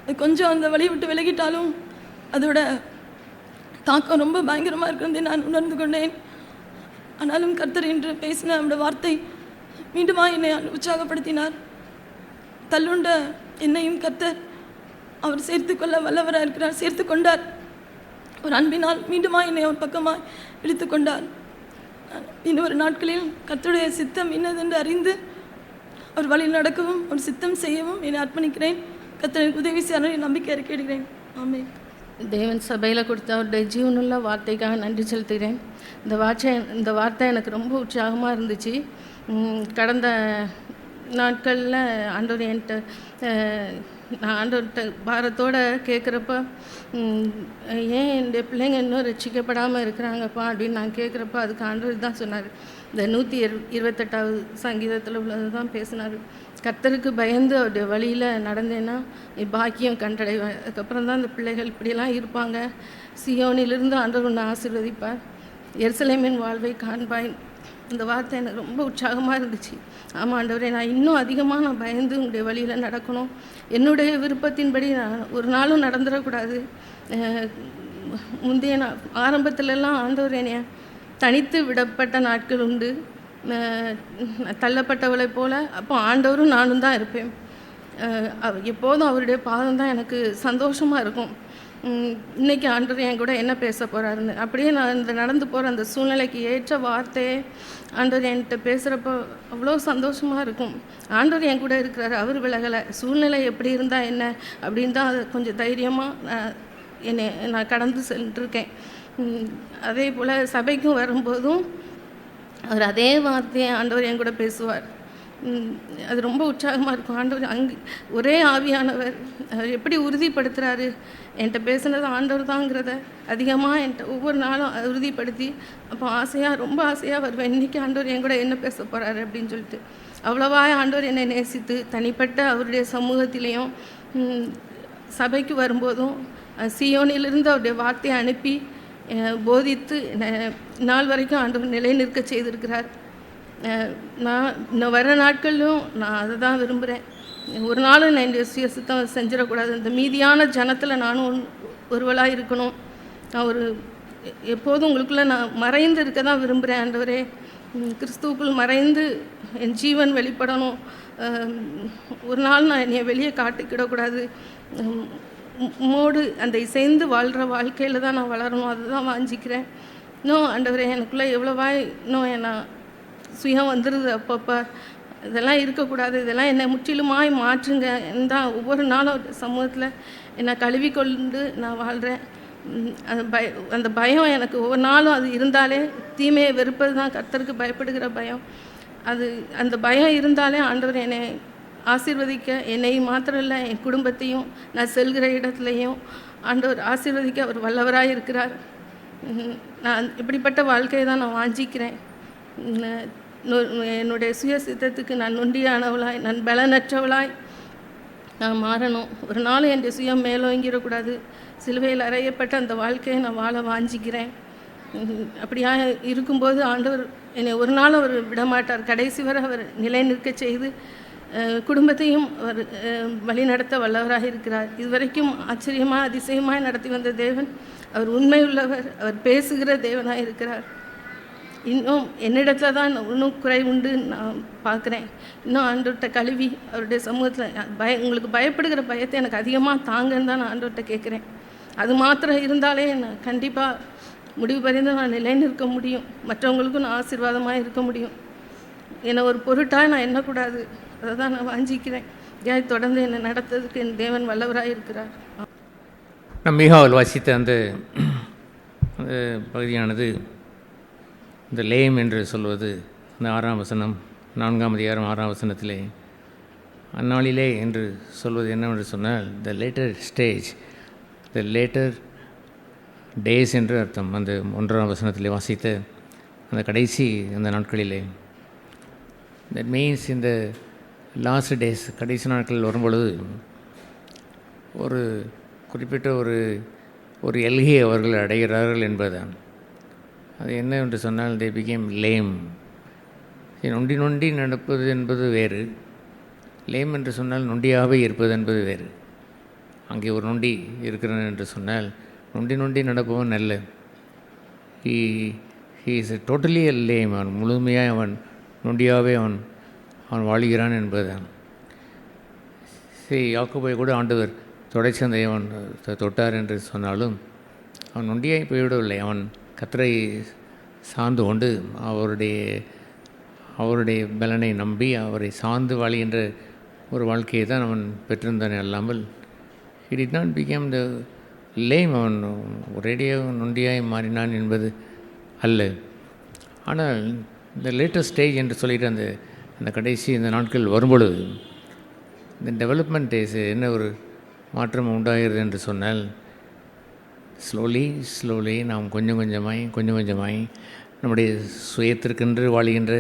S5: அது கொஞ்சம் அந்த வழியை விட்டு விலகிட்டாலும் அதோட தாக்கம் ரொம்ப பயங்கரமாக இருக்கிறதை நான் உணர்ந்து கொண்டேன். ஆனாலும் கர்த்தர் என்று பேசின அவரோட வார்த்தை மீண்டுமா என்னை உற்சாகப்படுத்தினார். தள்ளுண்ட என்னையும் கர்த்தர் அவர் சேர்த்து கொள்ள வல்லவராக இருக்கிறார், சேர்த்து கொண்டார். அவர் அன்பினால் மீண்டுமா என்னை அவர் பக்கமாக இழுத்து கொண்டார். இன்னொரு நாட்களில் கர்த்தருடைய சித்தம் இன்னதென்று அறிந்து அவர் வழியில் நடக்கவும் ஒரு சித்தம் செய்யவும் என்னை அர்ப்பணிக்கிறேன். கர்த்தருக்கு உதவி செய்ய நம்பிக்கை அறிக்கையிடுகிறேன். ஆமென்.
S6: தேவன் சபையில் கொடுத்த அவருடைய ஜீவனுள்ள வார்த்தைக்காக நன்றி செலுத்துகிறேன். இந்த வார்த்தை எனக்கு ரொம்ப உற்சாகமாக இருந்துச்சு. கடந்த நாட்களில் ஆண்டவர் என்கிட்ட நான் ஆண்டவர்கிட்ட பாரத்தோடு கேட்குறப்ப ஏன் என்னுடைய பிள்ளைங்க இன்னும் ரட்சிக்கப்படாமல் இருக்கிறாங்கப்பா அப்படின்னு நான் கேட்குறப்ப அதுக்கு ஆண்டவர் தான் சொன்னார். இந்த 128வது சங்கீதத்தில் உள்ளது தான் பேசினார். கர்த்தருக்கு பயந்து அவருடைய வழியில் நடந்தேன்னா பாக்கியம் கண்டடைவேன். அதுக்கப்புறம் தான் இந்த பிள்ளைகள் இப்படியெல்லாம் இருப்பாங்க. சியோனிலிருந்து ஆண்டவர் உன்னை ஆசீர்வதிப்பார், எருசலேமின் வாழ்வை காண்பாய். இந்த வார்த்தை எனக்கு ரொம்ப உற்சாகமாக இருந்துச்சு. ஆமாம் ஆண்டவரே, நான் இன்னும் அதிகமாக நான் பயந்து உங்களுடைய வழியில் நடக்கணும். என்னுடைய விருப்பத்தின்படி நான் ஒரு நாளும் நடந்துடக்கூடாது. முந்தைய ஆரம்பத்திலலாம் ஆண்டவர் என்னைய தனித்து விடப்பட்ட நாட்கள் உண்டு, தள்ளப்பட்டவளை போல். அப்போ ஆண்டவரும் நானும் தான் இருப்பேன். எப்போதும் அவருடைய பாதம் தான் எனக்கு சந்தோஷமாக இருக்கும். இன்றைக்கி ஆண்டவர் என் கூட என்ன பேச போகிறாருன்னு அப்படியே நான் இந்த நடந்து போகிற அந்த சூழ்நிலைக்கு ஏற்ற வார்த்தையே ஆண்டவர் என்கிட்ட பேசுகிறப்போ அவ்வளோ சந்தோஷமாக இருக்கும். ஆண்டவர் என் கூட இருக்கிறாரு, அவர் விலகலை. சூழ்நிலை எப்படி இருந்தால் என்ன அப்படின்னு தான் அதை கொஞ்சம் தைரியமாக நான் கடந்து சென்றிருக்கேன். அதே போல் சபைக்கும் வரும்போதும் அவர் அதே வார்த்தையை ஆண்டவர் என் கூட பேசுவார். அது ரொம்ப உற்சாகமாக இருக்கும். ஆண்டவர் ஒரே ஆவியானவர் அவர் எப்படி உறுதிப்படுத்துகிறாரு, என்கிட்ட பேசுனது ஆண்டவர் தாங்கிறத அதிகமாக என்கிட்ட ஒவ்வொரு நாளும் உறுதிப்படுத்தி அப்போ ரொம்ப ஆசையாக வருவேன். இன்றைக்கி ஆண்டவர் என் கூட என்ன பேச போகிறாரு அப்படின்னு சொல்லிட்டு அவ்வளவா ஆண்டவர் என்னை நேசித்து தனிப்பட்ட அவருடைய சமூகத்திலையும் சபைக்கு வரும்போதும் சியோனிலிருந்து அவருடைய வார்த்தையை அனுப்பி போதித்து நாள் வரைக்கும் ஆண்டவர் நிலை நிற்க செய்திருக்கிறார். நான் இன்னும் வர நாட்களிலும் நான் அதை தான் விரும்புகிறேன். ஒரு நாளும் நான் என்னுடைய சுயசுத்தம் செஞ்சிடக்கூடாது. இந்த மீதியான ஜனத்தில் நானும் ஒருவளாக இருக்கணும். நான் எப்போதும் உங்களுக்குள்ளே நான் மறைந்து இருக்க தான் விரும்புகிறேன். ஆண்டவரே, கிறிஸ்துவுக்குள் மறைந்து என் ஜீவன் வெளிப்படணும். ஒரு நாள் நான் என்னை வெளியே காட்டிக்கிடக்கூடாது. மோடு அந்த இசைந்து வாழ்கிற வாழ்க்கையில் தான் நான் வளரணும். அதுதான் வாஞ்சிக்கிறேன். இன்னும் ஆண்டவரே, எனக்குள்ளே எவ்வளோவா இன்னும் நான் சுயம் வந்துடுது. அப்பப்போ இதெல்லாம் இருக்கக்கூடாது, இதெல்லாம் என்னை முற்றிலுமாய் மாற்றுங்க தான் ஒவ்வொரு நாளும் சமூகத்தில் என்னை கழுவிக்கொண்டு நான் வாழ்கிறேன். அந்த பயம் எனக்கு ஒவ்வொரு நாளும் அது இருந்தாலே, தீமையை வெறுப்பது தான் கர்த்தருக்கு பயப்படுகிற பயம். அந்த பயம் இருந்தாலே ஆண்டவர் என்னை ஆசீர்வதிக்க, என்னை மாத்திரம் இல்லை என் குடும்பத்தையும் நான் செல்கிற இடத்துலையும் ஆண்டவர் ஆசீர்வதிக்க அவர் வல்லவராக இருக்கிறார். நான் இப்படிப்பட்ட வாழ்க்கையை தான் நான் வாஞ்சிக்கிறேன். என்னுடைய சுய சித்தத்துக்கு நான் நொண்டியானவளாய், நான் பலனற்றவளாய் நான் மாறணும். ஒரு நாள் என் சுயம் மேலோங்கிடக்கூடாது. சிலுவையில் அறையப்பட்ட அந்த வாழ்க்கையை நான் வாழ வாஞ்சிக்கிறேன். அப்படியாக இருக்கும்போது ஆண்டவர் என்னை ஒரு நாள் அவர் விடமாட்டார். கடைசி வரை அவர் நிலை நிற்க செய்து குடும்பத்தையும் அவர் வழிநடத்த வல்லவராக இருக்கிறார். இதுவரைக்கும் ஆச்சரியமாக அதிசயமாக நடத்தி வந்த தேவன் அவர் உண்மையுள்ளவர். அவர் பேசுகிற தேவனாக இருக்கிறார். இன்னும் என்னிடத்தில் தான் இன்னும் குறை உண்டு நான் பார்க்குறேன். இன்னும் ஆண்டவர்கிட்ட கழுவி அவருடைய சமூகத்தில் உங்களுக்கு பயப்படுகிற பயத்தை எனக்கு அதிகமாக தாங்கன்னு தான் நான் ஆண்டவர்கிட்ட கேட்குறேன். அது மாத்திரம் இருந்தாலே நான் கண்டிப்பாக முடிவு பறிந்து நான் நிலை நிற்க முடியும். மற்றவங்களுக்கும் நான் ஆசீர்வாதமாக இருக்க முடியும். என்னை ஒரு பொருட்டாக நான் எண்ணக்கூடாது. அதை தான் நான் வாஞ்சிக்கிறேன். ஏன் தொடர்ந்து என்னை நடத்துறதுக்கு என் தேவன் வல்லவராக இருக்கிறார்.
S7: நம் மீகாவில் வாசித்த அந்த பகுதியானது இந்த லேம் என்று சொல்வது இந்த 6ஆம் வசனம் 4ஆம் அதிகாரம் 6ஆம் வசனத்திலே அந்நாளிலே என்று சொல்வது என்னவென்று சொன்னால் த லேட்டர் ஸ்டேஜ், த லேட்டர் டேஸ் என்று அர்த்தம். அந்த 1ஆம் வசனத்திலே வாசித்த அந்த கடைசி அந்த நாட்களிலே, தட் மீன்ஸ் இந்த லாஸ்ட் டேஸ், கடைசி நாட்களில் வரும்பொழுது ஒரு குறிப்பிட்ட ஒரு எல்கையை அவர்கள் அடைகிறார்கள் என்பதுதான். அது என்ன என்று சொன்னால் தே பிகேம் லேம். நொண்டி நொண்டி நடப்பது என்பது வேறு, லேம் என்று சொன்னால் நொண்டியாகவே இருப்பது என்பது வேறு. அங்கே ஒரு நொண்டி இருக்கிறான் என்று சொன்னால் நொண்டி நொண்டி நடப்பவன் அல்ல. He is totally a lame. அவன் முழுமையாக அவன் நொண்டியாகவே அவன் வாழ்கிறான் என்பதுதான். சரி, யாக்கோபை கூட ஆண்டவர் தொடைச்சந்தையை அவன் தொட்டார் என்று சொன்னாலும் அவன் நொண்டியாய் போய்விடவில்லை. அவன் கர்த்தரை சார்ந்து கொண்டு அவருடைய பலனை நம்பி அவரை சார்ந்து வாழ்கின்ற ஒரு வாழ்க்கையை தான் அவன் பெற்றிருந்தானே அல்லாமல் he did not become the lame. அவன் ஒரேடியாக நொண்டியாய் மாறினான் என்பது அல்ல. ஆனால் இந்த லேட்டஸ்ட் ஸ்டேஜ் என்று சொல்லிட்டு அந்த கடைசி இந்த நாட்கள் வரும்பொழுது இந்த டெவலப்மெண்ட் டேஸ் என்ன ஒரு மாற்றம் உண்டாகிறது என்று சொன்னால் ஸ்லோலி நாம் கொஞ்சம் கொஞ்சமாய் நம்முடைய சுயத்திற்கென்று வாழ்கின்ற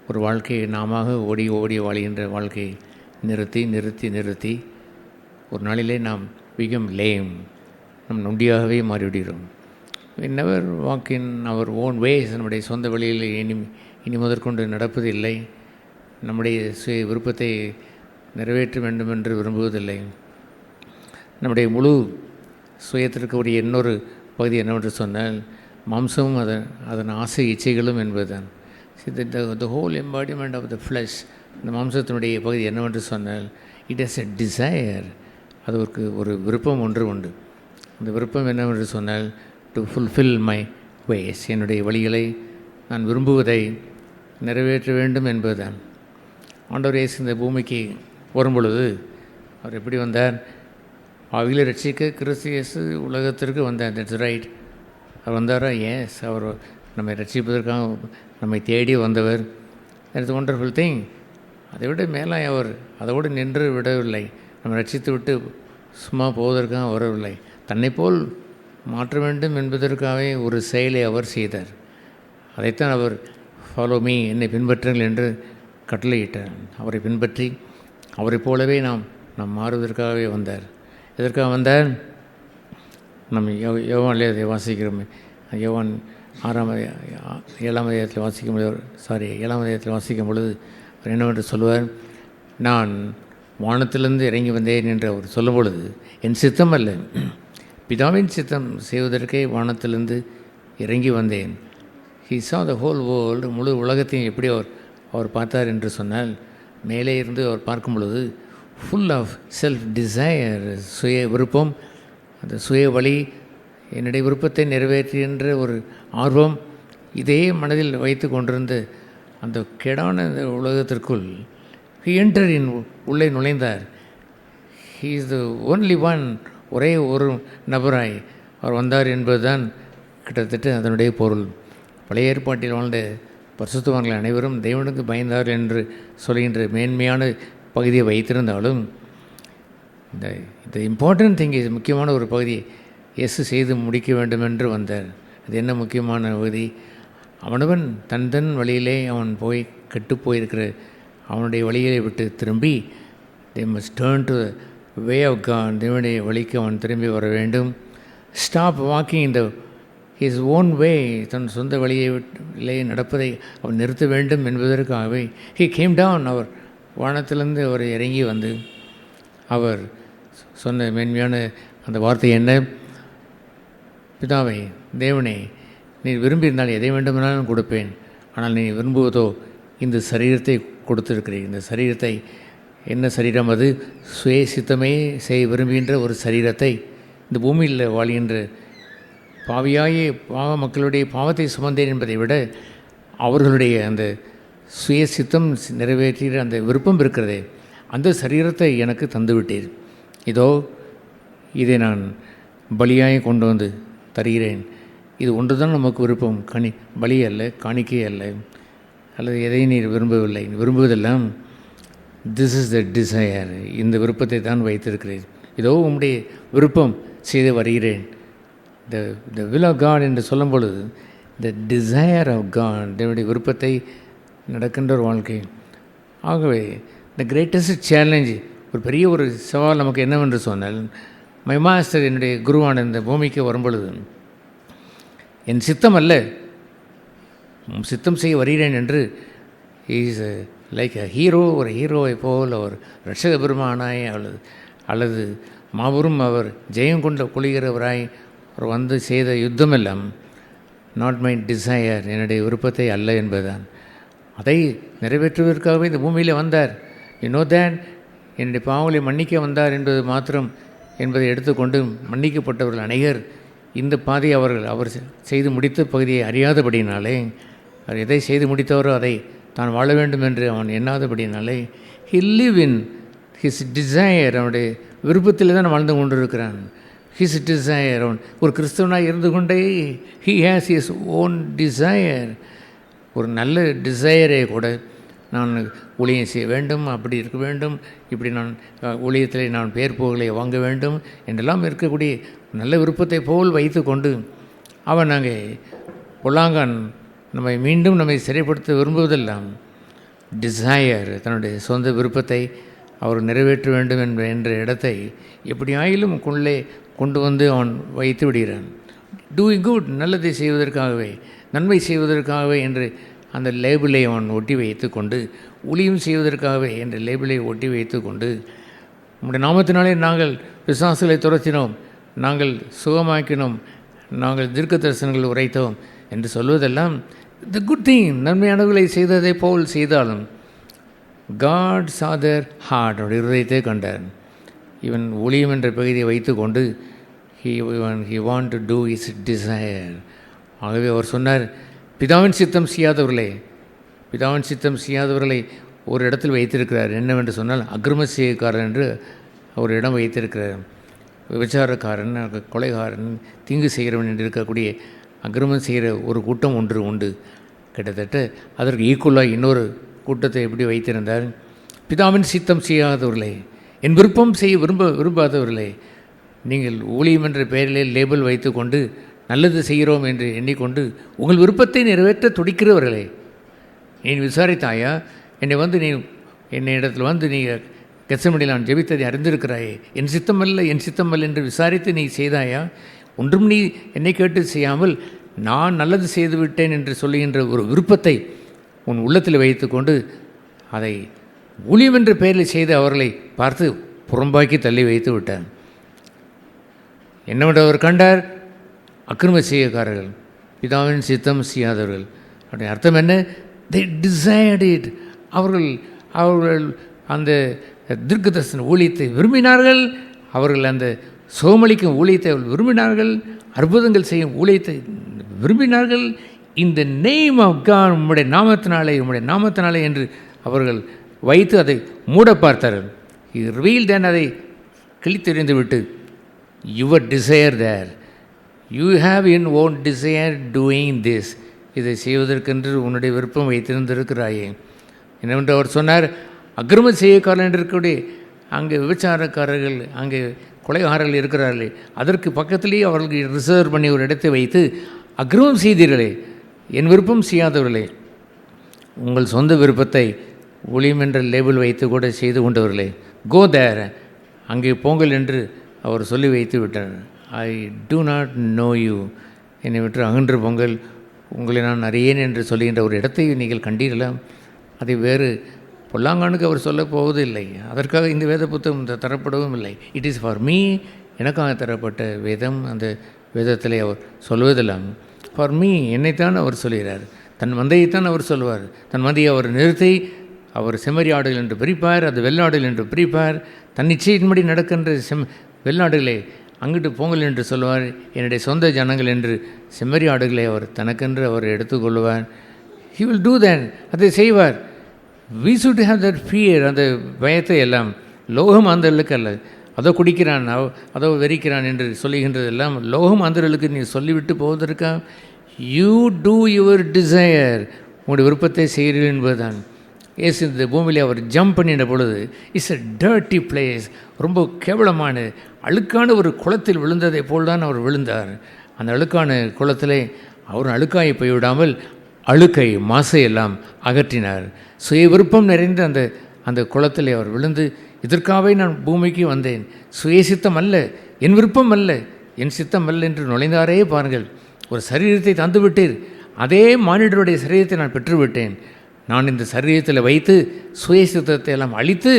S7: ஒரு வாழ்க்கையை நாம ஓடி வாழ்கின்ற வாழ்க்கையை நிறுத்தி ஒரு நாளிலே நாம் பிகம் லேம், நம் நொண்டியாகவே மாறிவிடுகிறோம். we never walk in our own ways. நம்முடைய சொந்த வழியில் இனி முதற்கொண்டு நடப்பதில்லை. நம்முடைய சுய விருப்பத்தை நிறைவேற்ற வேண்டும் என்று விரும்புவதில்லை. நம்முடைய முழு சுயத்திற்கு உரிய இன்னொரு பகுதி என்னவென்று சொன்னால் மாம்சமும் அதன் ஆசை இச்சைகளும் என்பதுதான். the whole embodiment of the flesh, இந்த மாம்சத்தினுடைய பகுதி என்னவென்று சொன்னால் it has a desire. அதற்கு ஒரு விருப்பம் ஒன்று உண்டு. அந்த விருப்பம் என்னவென்று சொன்னால் டு ஃபுல்ஃபில் மை வேஸ், என்னுடைய வழிகளை நான் விரும்புவதை நிறைவேற்ற வேண்டும் என்பதுதான். ஆண்டவர் இயேசு இந்த பூமிக்கு வரும்பொழுது அவர் எப்படி வந்தார்? அவைகளை ரட்சிக்க கிறிஸ்து இயேசு உலகத்திற்கு வந்தார். That's right. அவர் வந்தாரா? எஸ். அவர் நம்மை ரட்சிப்பதற்காக நம்மை தேடி வந்தவர். That's wonderful thing. அதை விட மேலாய் அவர் அதோடு நின்று விடவில்லை. நம்ம ரட்சித்து விட்டு சும்மா போவதற்காக வரவில்லை. தன்னை போல் மாற்ற வேண்டும் என்பதற்காகவே ஒரு செயலை அவர் செய்தார். அதைத்தான் அவர் ஃபாலோ மீ, என்னை பின்பற்றுங்கள் என்று கட்டளையிட்டார். அவரை பின்பற்றி அவரை போலவே நாம் மாறுவதற்காகவே வந்தார். எதற்காக வந்தார்? நம்ம யோவான்லேயே அதை வாசிக்கிறோமே. யோவான் 7ஆம் அதிகாரத்தில் வாசிக்கும் பொழுது அவர் என்னவென்று சொல்லுவார்? நான் வானத்திலிருந்து இறங்கி வந்தேன் என்று அவர் சொல்லும் பொழுது என் சித்தம் அல்ல, பிதாவின் சித்தம் செய்வதற்கே வானத்திலிருந்து இறங்கி வந்தேன். he saw the whole world, முழு உலகத்தையும் எப்படி அவர் பார்த்தார் என்று சொன்னால், மேலே இருந்து அவர் பார்க்கும் பொழுது ஃபுல் ஆஃப் செல்ஃப் டிசையர், சுய விருப்பம், அந்த சுய வழி, என்னுடைய விருப்பத்தை நிறைவேற்றுகின்ற ஒரு ஆர்வம், இதே மனதில் வைத்து கொண்டிருந்த அந்த கெடான இந்த உலகத்திற்குள் he entered in, உள்ளே நுழைந்தார். he is the only one, ஒரே ஒரு நபராய் அவர் வந்தார் என்பதுதான் கிட்டத்தட்ட அதனுடைய பொருள். பழைய ஏற்பாட்டில் வாழ்ந்த பரிசுத்தவான்கள் அனைவரும் தேவனுக்கு பயந்தார் என்று சொல்கின்ற மேன்மையான பகுதியை வைத்திருந்தாலும் இந்த இம்பார்ட்டன்ட் திங் இஸ், முக்கியமான ஒரு பகுதியை இயேசு செய்து முடிக்க வேண்டும் என்று வந்தார். அது என்ன முக்கியமான பகுதி? அவனவன் தன் வழியிலே அவன் போய் கெட்டுப்போயிருக்கிற அவனுடைய வழியை விட்டு திரும்பி they must turn to the way of God, தேவனுடைய வழிக்கு அவன் திரும்பி வர வேண்டும். stop walking in his own way, தன் சொந்த வழியிலே நடப்பதை அவன் நிறுத்த வேண்டும் என்பதற்காகவே he came down, அவர் வானத்திலிருந்து அவர் இறங்கி வந்து அவர் சொன்ன மேன்மையான அந்த வார்த்தை என்ன? பிதாவே, தேவனே, நீ விரும்பியிருந்தால் எதை வேண்டுமானாலும் கொடுப்பேன், ஆனால் நீ விரும்புவதோ இந்த சரீரத்தை கொடுத்திருக்கிறேன். இந்த சரீரத்தை, என்ன சரீரம் அது? சுய சித்தமே செய்ய விரும்புகின்ற ஒரு சரீரத்தை, இந்த பூமியில் வாழ்கின்ற பாவ மக்களுடைய பாவத்தை சுமந்தேன் என்பதை விட அவர்களுடைய அந்த சுய சித்தம் நிறைவேற்றுகிற அந்த விருப்பம் இருக்கிறதே, அந்த சரீரத்தை எனக்கு தந்துவிட்டீர். இதோ இதை நான் பலியாய் கொண்டு வந்து தருகிறேன். இது ஒன்று தான் நமக்கு விருப்பம், பலி அல்ல, காணிக்கை அல்ல, அல்லது எதை நீர் விரும்பவில்லை. விரும்புவதெல்லாம் திஸ் இஸ் த டிசையர், இந்த விருப்பத்தை தான் வைத்திருக்கிறேன். இதோ உம்முடைய விருப்பம் செய்து வருகிறேன். த வில் ஆஃப் காட் என்று சொல்லும் பொழுது த டிசையர் ஆஃப் காட், தேவனுடைய விருப்பத்தை நடக்கின்ற ஒரு வாழ்க்கை. ஆகவே த கிரேட்டஸ்ட் சேலஞ்ச், ஒரு பெரிய ஒரு சவால் நமக்கு என்னவென்று சொன்னால், மை மாஸ்டர், என்னுடைய குருவான இந்த பூமிக்கு வரும்பொழுது என் சித்தம் அல்ல, சித்தம் செய்ய வருகிறேன் என்று இஸ் லைக் அ ஹீரோ, ஒரு ஹீரோவை போல் அவர் ரட்சக பெருமானாய் அல்லது மாபெரும் அவர் ஜெயம் கொண்ட கொள்கிறவராய் அவர் வந்து செய்த யுத்தமெல்லாம் நாட் மை டிசையர், என்னுடைய விருப்பத்தை அல்ல என்பதுதான். அதை நிறைவேற்றுவதற்காகவே இந்த பூமியில் வந்தார். யூ தேட் என்னுடைய பாவங்களை மன்னிக்க வந்தார் என்பது மாத்திரம் என்பதை எடுத்துக்கொண்டு மன்னிக்கப்பட்டவர்கள் அநேகர் இந்த பாதையை அவர் செய்து முடித்த பகுதியை அறியாதபடினாலே, அவர் எதை செய்து முடித்தவரோ அதை தான் வாழ வேண்டும் என்று அவன் எண்ணாதபடினாலே, he live in his desire, அவனுடைய விருப்பத்தில் தான் வாழ்ந்து கொண்டிருக்கிறான். his desire, அவன் ஒரு கிறிஸ்தவனாக இருந்து கொண்டே he has his own desire, ஒரு நல்ல டிசையரை கூட நான் ஊழியம் செய்ய வேண்டும், அப்படி இருக்க வேண்டும், இப்படி நான் ஊழியத்தில் நான் பேர் புகழை வாங்க வேண்டும் என்றெல்லாம் இருக்கக்கூடிய நல்ல விருப்பத்தை போல் வைத்து கொண்டு அவன் அங்கே பொல்லாங்கான் நம்மை சிறைப்படுத்த விரும்புவதெல்லாம் டிசையர், தன்னுடைய சொந்த விருப்பத்தை அவர் நிறைவேற்ற வேண்டும் என்ற இடத்தை எப்படியாயிலும் கொண்டு வந்து அவன் வைத்து விடுகிறான். டூயிங் குட், நல்லதை செய்வதற்காகவே, நன்மை செய்வதற்காகவே என்று அந்த லேபிளை அவன் ஒட்டி வைத்து கொண்டு, ஊழியம் செய்வதற்காகவே என்ற லேபிளை ஒட்டி வைத்து கொண்டு, நம்முடைய நாமத்தினாலே நாங்கள் பிசாசுகளை துரத்தினோம், நாங்கள் சுகமாக்கினோம், நாங்கள் தீர்க்க தரிசனங்கள் உரைத்தோம் என்று சொல்வதெல்லாம் த குட் திங், நன்மையானவர்களை செய்ததை போல் செய்தாலும் காட் saw their heart, அவருடைய இருதயத்தை கண்டார். இவன் ஊழியம் என்ற பகுதியை வைத்து கொண்டு he want to do his desire. ஆகவே அவர் சொன்னார், பிதாவின் சித்தம் செய்யாதவர்களை ஒரு இடத்தில் வைத்திருக்கிறார். என்னவென்று சொன்னால் அக்கிரம செய்யக்காரன் என்று ஒரு இடம் வைத்திருக்கிறார். விபச்சாரக்காரன், கொலைகாரன், தீங்கு செய்கிறவன் என்று இருக்கக்கூடிய அக்கிரமம் செய்கிற ஒரு கூட்டம் ஒன்று உண்டு. கிட்டத்தட்ட அதற்கு ஈக்குவலாக இன்னொரு கூட்டத்தை எப்படி வைத்திருந்தார், பிதாவின் சித்தம் செய்யாதவர்களே, என் விருப்பம் செய்ய விரும்பாதவர்களே, நீங்கள் ஊழியம் என்ற பெயரிலே லேபிள் வைத்து கொண்டு நல்லது செய்கிறோம் என்று எண்ணிக்கொண்டு உங்கள் விருப்பத்தை நிறைவேற்ற துடிக்கிறவர்களே, நீ விசாரித்தாயா, என்னை இடத்துல வந்து நீ கெத்செமனியில் நான் ஜெபித்ததை அறிந்திருக்கிறாயே, என் சித்தமல்ல என்று விசாரித்து நீ செய்தாயா? ஒன்றும் நீ என்னை கேட்டு செய்யாமல் நான் நல்லது செய்து விட்டேன் என்று சொல்லுகின்ற ஒரு விருப்பத்தை உன் உள்ளத்தில் வைத்து கொண்டு அதை ஊழியம் என்ற பெயரில் செய்து அவர்களை பார்த்து புறம்பாக்கி தள்ளி வைத்து விட்டார். என்னவென்று அவர் கண்டார், அக்கிரம செய்யக்காரர்கள், பிதாவின் சித்தம் செய்யாதவர்கள். அப்படி அர்த்தம் என்ன? they desired it. அவர்கள் அந்த தீர்க்க தரிசன ஊழியத்தை விரும்பினார்கள், அவர்கள் அந்த சோமளிக்கும் ஊழியத்தை அவர்கள் விரும்பினார்கள், அற்புதங்கள் செய்யும் ஊழியத்தை விரும்பினார்கள். இந்த நேம் ஆஃப் காட், உம்முடைய நாமத்தினாலே என்று அவர்கள் வைத்து அதை மூட பார்த்தார்கள். இது ரிவீல் தான், அதை கிழித்தெறிந்து விட்டு your desire there, you have in own desire doing this, இதை செய்வதற்கென்று உன்னுடைய விருப்பம் வைத்திருந்திருக்கிறாயே. என்னவென்று அவர் சொன்னார், அக்கிரம செய்யக்காரர்கள் என்று இருக்கக்கூடிய அங்கே விபச்சாரக்காரர்கள், அங்கே கொலைகாரர்கள் இருக்கிறார்களே, அதற்கு பக்கத்திலேயே அவர்களுக்கு ரிசர்வ் பண்ணி ஒரு இடத்தை வைத்து அக்கிரமம் செய்தீர்களே, என் விருப்பம் செய்யாதவர்களே, உங்கள் சொந்த விருப்பத்தை ஊழியம் என்ற லேபிள் வைத்து கூட செய்து கொண்டவர்களே, கோ தேர், அங்கே போங்கள் என்று அவர் சொல்லி வைத்து விட்டார். ஐ டூ நாட் நோ யூ, என்னை விட்டு அகன்று பொங்கல், உங்களை நான் அறியேன் என்று சொல்லுகின்ற ஒரு இடத்தை நீங்கள் கண்டீர்களாம். அதை வேறு பொல்லாங்கானுக்கு அவர் சொல்ல போவதில்லை. அதற்காக இந்த வேத புத்தகம் தரப்படவும் இல்லை. இட் இஸ் ஃபார் மீ, எனக்காக தரப்பட்ட வேதம். அந்த வேதத்தில் அவர் சொல்வதெல்லாம் ஃபார் மீ, என்னைத்தான் அவர் சொல்கிறார். தன் மந்தையைத்தான் அவர் சொல்வார். தன் மந்தையை அவர் நிறுத்தி அவர் செம்மறி ஆடுகள் என்று பிரிப்பார், அது வெள்ளாடுகள் என்று பிரிப்பார். தன் நிச்சயின்படி நடக்கின்ற வெள்ளாடுகளை அங்கிட்டு போங்கள் என்று சொல்வார். என்னுடைய சொந்த ஜனங்கள் என்று செம்மறி ஆடுகளை அவர் தனக்கென்று அவர் எடுத்துக்கொள்வார். ஹி வில் டூ தேட், அதை செய்வார். We should have that fear, அந்த பயத்தை எல்லாம். லோகம் ஆந்தர்களுக்கு அல்ல, அதோ குடிக்கிறான், அதோ வெறிக்கிறான் என்று சொல்லுகின்றதெல்லாம் லோகம் ஆந்தர்களுக்கு நீ சொல்லிவிட்டு போவதற்கா? யூ டூ யுவர் டிசையர், உங்களுடைய விருப்பத்தை செய்கிறீர்கள் என்பதுதான். ஏசு இந்த பூமியில் அவர் ஜம்ப் பண்ணின பொழுது, இட்ஸ் எ டர்ட்டி பிளேஸ், ரொம்ப கேவலமான அழுக்கான ஒரு குளத்தில் விழுந்ததை போல் தான் அவர் விழுந்தார். அந்த அழுக்கான குளத்திலே அவர் அழுக்காயை போய்விடாமல் அழுக்கை மாசையெல்லாம் அகற்றினார். சுய விருப்பம் நிறைந்த அந்த குளத்திலே அவர் விழுந்து, இதற்காகவே நான் பூமிக்கு வந்தேன், சுயசித்தம் அல்ல, என் விருப்பம் அல்ல, என் சித்தம் அல்ல என்று நுழைந்தாரே பாருங்கள். ஒரு சரீரத்தை தந்துவிட்டீர், அதே மானிடருடைய சரீரத்தை நான் பெற்றுவிட்டேன். நான் இந்த சரீரத்தில் வைத்து சுய சித்தத்தை எல்லாம் அழித்து,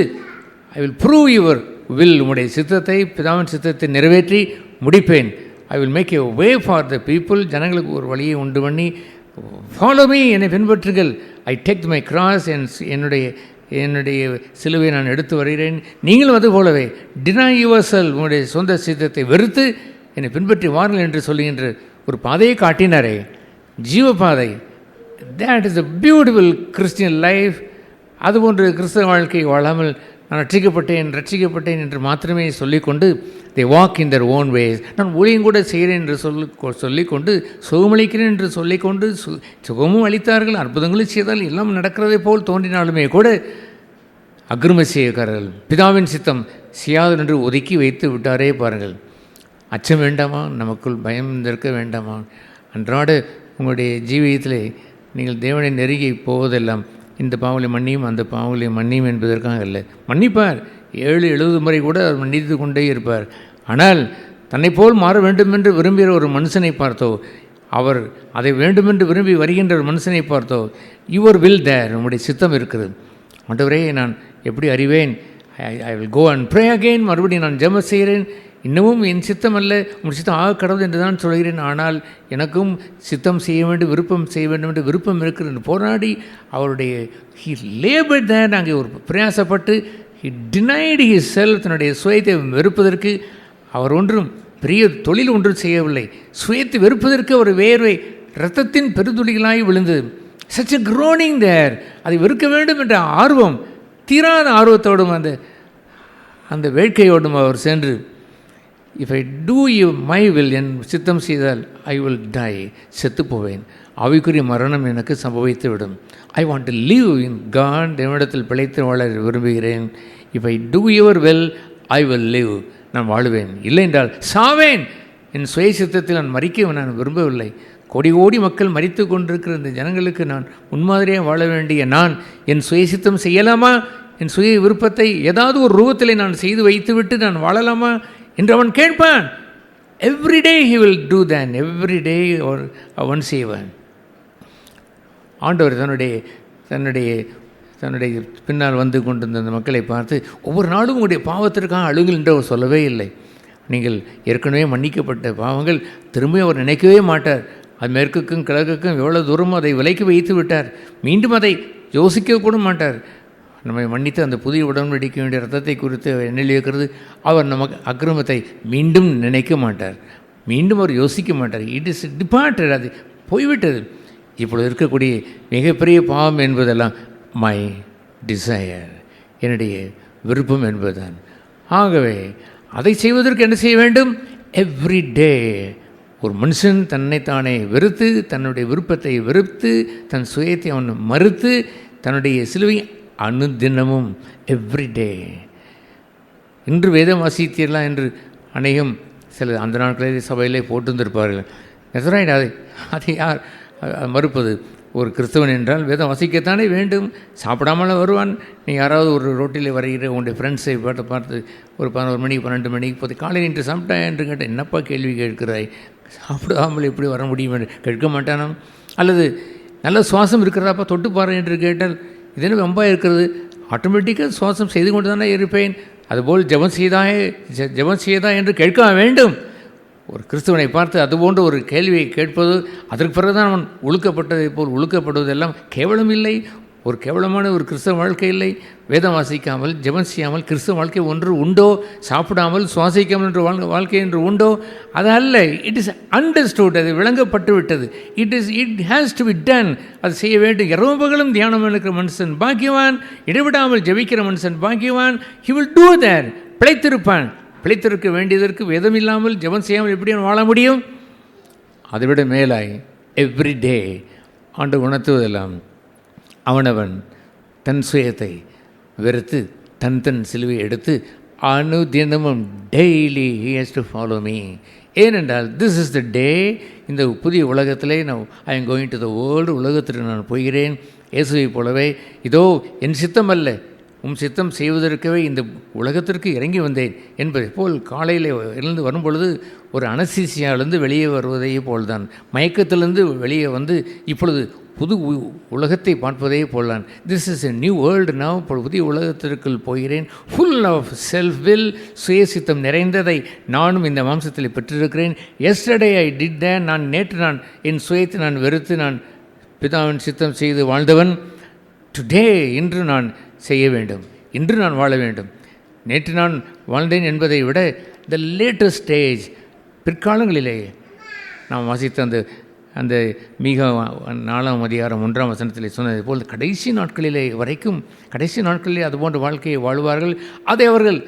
S7: I will prove your will, உங்களுடைய சித்தத்தை, பிதாவின் சித்தத்தை நிறைவேற்றி முடிப்பேன். I will make a way for the people, ஜனங்களுக்கு ஒரு வழியை உண்டு பண்ணி, ஃபாலோ மீ, என்னை பின்பற்றுங்கள். ஐ டேக் மை கிராஸ், என்னுடைய சிலுவை நான் எடுத்து வருகிறேன். நீங்களும் அது போலவே டினை யுவர் செல்ஃப், உங்களுடைய சொந்த சித்தத்தை வெறுத்து என்னை பின்பற்றி வாருங்கள் என்று சொல்லுகின்ற ஒரு பாதையை காட்டினாரே, ஜீவ பாதை. That is a beautiful Christian life. அதுபோன்று கிறிஸ்தவ வாழ்க்கை வாழாமல் நான் ரட்சிக்கப்பட்டேன் என்று மாத்திரமே சொல்லிக்கொண்டு they walk in their own ways. நான் ஊழியம் கூட செய்கிறேன் என்று சொல்லிக்கொண்டு சுகமளிக்கிறேன் என்று சொல்லிக்கொண்டு சுகமும் அளித்தார்கள், அற்புதங்களும் செய்தால் எல்லாம் நடக்கிறதை போல் தோன்றினாலுமே கூட அக்கிரம செய்யக்காரர்கள் பிதாவின் சித்தம் செய்யாது என்று ஒதுக்கி வைத்து விட்டாரே பாருங்கள். அச்சம் வேண்டாமா? நமக்குள் பயம் இருக்க வேண்டாமா? அன்றாட உங்களுடைய ஜீவியத்திலே நீங்கள் தேவனை நெருங்கி போவதெல்லாம் இந்த பாவலை மன்னியும் அந்த பாவலை மன்னியும் என்பதற்காக இல்லை. மன்னிப்பார், 70 முறை கூட அவர் மன்னித்து கொண்டே இருப்பார். ஆனால் தன்னை போல் மாற வேண்டுமென்று விரும்புகிற ஒரு மனுஷனை பார்த்தோ, அவர் அதை வேண்டுமென்று விரும்பி வருகின்ற ஒரு மனுஷனை பார்த்தோ, யுவர் வில் தேர், நம்முடைய சித்தம் இருக்கிறது. ஆண்டவரே, நான் எப்படி அறிவேன்? I will go and pray again. மறுபடியும் நான் ஜெபம் செய்கிறேன். இன்னமும் என் சித்தம் அல்ல, உன் சித்தம் ஆக கடவுள் என்று தான் சொல்கிறேன். ஆனால் எனக்கும் சித்தம் செய்ய வேண்டும், விருப்பம் செய்ய வேண்டும் என்று விருப்பம் இருக்கிறது போராடி அவருடைய ஹி லேபர்ட் தேட். அங்கே ஒரு பிரயாசப்பட்டு ஹி டினைடு ஹிஸ் செல்ஃப். தன்னுடைய சுயத்தை வெறுப்பதற்கு அவர் ஒன்றும் பெரிய தொழில் ஒன்றும் செய்யவில்லை. சுயத்தை வெறுப்பதற்கு ஒரு வேர்வை இரத்தத்தின் பெருதுளிகளாய் விழுந்தது. சச் எ க்ரோனிங் தேர். அதை வெறுக்க வேண்டும் என்ற ஆர்வம், தீராத ஆர்வத்தோடும் அந்த வேட்கையோடும் அவர் சென்று, if I do you my will, என் சித்தம் செய்தால் ஐ வில் டை, செத்து போவேன், ஆவிக்குரிய மரணம் எனக்கு சம்பவித்து விடும். I want to live in God, தேவனிடத்தில் பிழைத்து வாழ விரும்புகிறேன். If I do your will I will live, நான் வாழுவேன். இல்லை என்றால் சாவேன். என் சுய சித்தத்தில் நான் மறிக்க நான் விரும்பவில்லை. கோடி கோடி மக்கள் மரித்து கொண்டிருக்கிற இந்த ஜனங்களுக்கு நான் முன்மாதிரியாக வாழ வேண்டிய நான் என் சுய சித்தம் செய்யலாமா? என் சுய விருப்பத்தை ஏதாவது ஒரு ரூபத்தில் நான் செய்து வைத்துவிட்டு நான் வாழலாமா என்று அவன் கேட்பான். Everyday he will two than, everyday அவன் செய்வான். ஆண்டவர் தன்னுடைய பின்னால் வந்து கொண்டிருந்த அந்த மக்களை பார்த்து, ஒவ்வொரு நாளும் உங்களுடைய பாவத்திற்காக அழுங்கள் என்று அவர் சொல்லவே இல்லை. நீங்கள் ஏற்கனவே மன்னிக்கப்பட்ட பாவங்கள் திரும்பி அவர் நினைக்கவே மாட்டார். அது மேற்குக்கும் கிழக்குக்கும் எவ்வளோ தூரமும் அதை விலைக்கு வைத்து விட்டார். மீண்டும் அதை யோசிக்க கூட மாட்டார். நம்மை மன்னித்து அந்த புதிய உடன்படிக்க வேண்டிய ரத்தத்தை குறித்து எண்ணில் இருக்கிறது. அவர் நமக்கு அக்கிரமத்தை மீண்டும் நினைக்க மாட்டார், மீண்டும் அவர் யோசிக்க மாட்டார். இட் இஸ் டிபார்ட்டட், அது போய்விட்டது. இப்பொழுது இருக்கக்கூடிய மிகப்பெரிய பாவம் என்பதெல்லாம் மை டிசையர், என்னுடைய விருப்பம் என்பதுதான். ஆகவே அதை செய்வதற்கு என்ன செய்ய வேண்டும்? எவ்ரி டே ஒரு மனுஷன் தன்னைத்தானே வெறுத்து, தன்னுடைய விருப்பத்தை வெறுத்து, தன் சுயத்தை அவன் மறுத்து, தன்னுடைய சிலுவை அனுதினமும் எவ்ரிடே. இன்று வேதம் வாசித்தீர்களா என்று அநேகம் சில அந்த நாட்களிலே சபையிலே போட்டிருந்திருப்பார்கள். நெசராய்டு அதை யார் மறுப்பது? ஒரு கிறிஸ்தவன் என்றால் வேதம் வசிக்கத்தானே வேண்டும். சாப்பிடாமல் வருவான். நீ யாராவது ஒரு ரோட்டில் வரைகிற உங்களுடைய ஃப்ரெண்ட்ஸை பார்த்து ஒரு 11 மணிக்கு 12 மணிக்கு போது காலையில் நின்று சாப்பிட்டா என்று கேட்டால், என்னப்பா கேள்வி கேட்கிறாய், சாப்பிடாமல் எப்படி வர முடியும் என்று கேட்க மாட்டானாம். அல்லது நல்ல சுவாசம் இருக்கிறதாப்பா தொட்டு பாரு என்று கேட்டால், இது என்ன ரொம்ப இருக்கிறது, ஆட்டோமேட்டிக்காக சுவாசம் செய்து கொண்டு தானே இருப்பேன், அதுபோல் ஜெபம் செய்தா என்று கேட்க வேண்டும். ஒரு கிறிஸ்துவனை பார்த்து அதுபோன்ற ஒரு கேள்வியை கேட்பது, அதற்கு பிறகுதான் அவன் ஒழுக்கப்பட்டதை போல் ஒழுக்கப்படுவதெல்லாம் கேவலம் இல்லை. ஒரு கேவலமான ஒரு கிறிஸ்தவ வாழ்க்கை இல்லை. வேதம் வாசிக்காமல் ஜெபம் செய்யாமல் கிறிஸ்தவ வாழ்க்கை ஒன்று உண்டோ? சாப்பிடாமல் சுவாசிக்காமல் என்று வாழ்க்கை என்று உண்டோ? அது அல்ல. இட் இஸ் அண்டர்ஸ்டூட், அது விளங்கப்பட்டு விட்டது. It has to be done. அது செய்ய வேண்டும். இரவு பகலும் தியானம் இருக்கிற மனுஷன் பாக்கியவான், இடைவிடாமல் ஜெபிக்கிற மனுஷன் பாக்கியவான். He will do that. பிழைத்திருப்பான். பிழைத்திருக்க வேண்டியதற்கு வேதம் இல்லாமல் ஜெபம் செய்யாமல் எப்படி வாழ முடியும்? அதைவிட மேலாய் எவ்ரி டே ஆண்டு உணர்த்துவதெல்லாம் அவனவன் தன் சுயத்தை வெறுத்து தன் சிலுவை எடுத்து அனுதினமும் daily he has to follow me. ஏனென்றால் திஸ் இஸ் த டே. இந்த புதிய உலகத்திலே I am going to the world, உலகத்திற்கு நான் போகிறேன். இயேசுவை போலவே இதோ என் சித்தம் அல்ல உம் சித்தம் செய்வதற்கவே இந்த உலகத்திற்கு இறங்கி வந்தேன் என்பதை போல் காலையில் இருந்து வரும்பொழுது ஒரு அனசீசியாவிலிருந்து வெளியே வருவதே போல்தான், மயக்கத்திலிருந்து வெளியே வந்து இப்பொழுது புது உலகத்தை பார்ப்பதே போல்தான். This is a new world now. இப்போ புதிய உலகத்திற்குள் போகிறேன். ஃபுல் ஆஃப் செல்ஃப் வில், சுயசித்தம் நிறைந்ததை நானும் இந்த மாம்சத்தில் பெற்றிருக்கிறேன். Yesterday I did that. நான் நேற்று என் சுயத்தை நான் வெறுத்து நான் பிதாவின் சித்தம் செய்து வாழ்ந்தவன். டுடே இன்று நான் செய்ய வேண்டும், இன்று நான் வாழ வேண்டும். நேற்று நான் வாழ்ந்தேன் என்பதை விட த லேட்டஸ்ட் ஸ்டேஜ், பிற்காலங்களிலே நாம் வாசித்த அந்த அந்த மிக 4ஆம் அதிகாரம் 1ஆம் வசனத்தில் சொன்னது போல் கடைசி நாட்களிலே வரைக்கும், கடைசி நாட்களிலே அதுபோன்ற வாழ்க்கையை வாழ்வார்கள். அதை அவர்கள்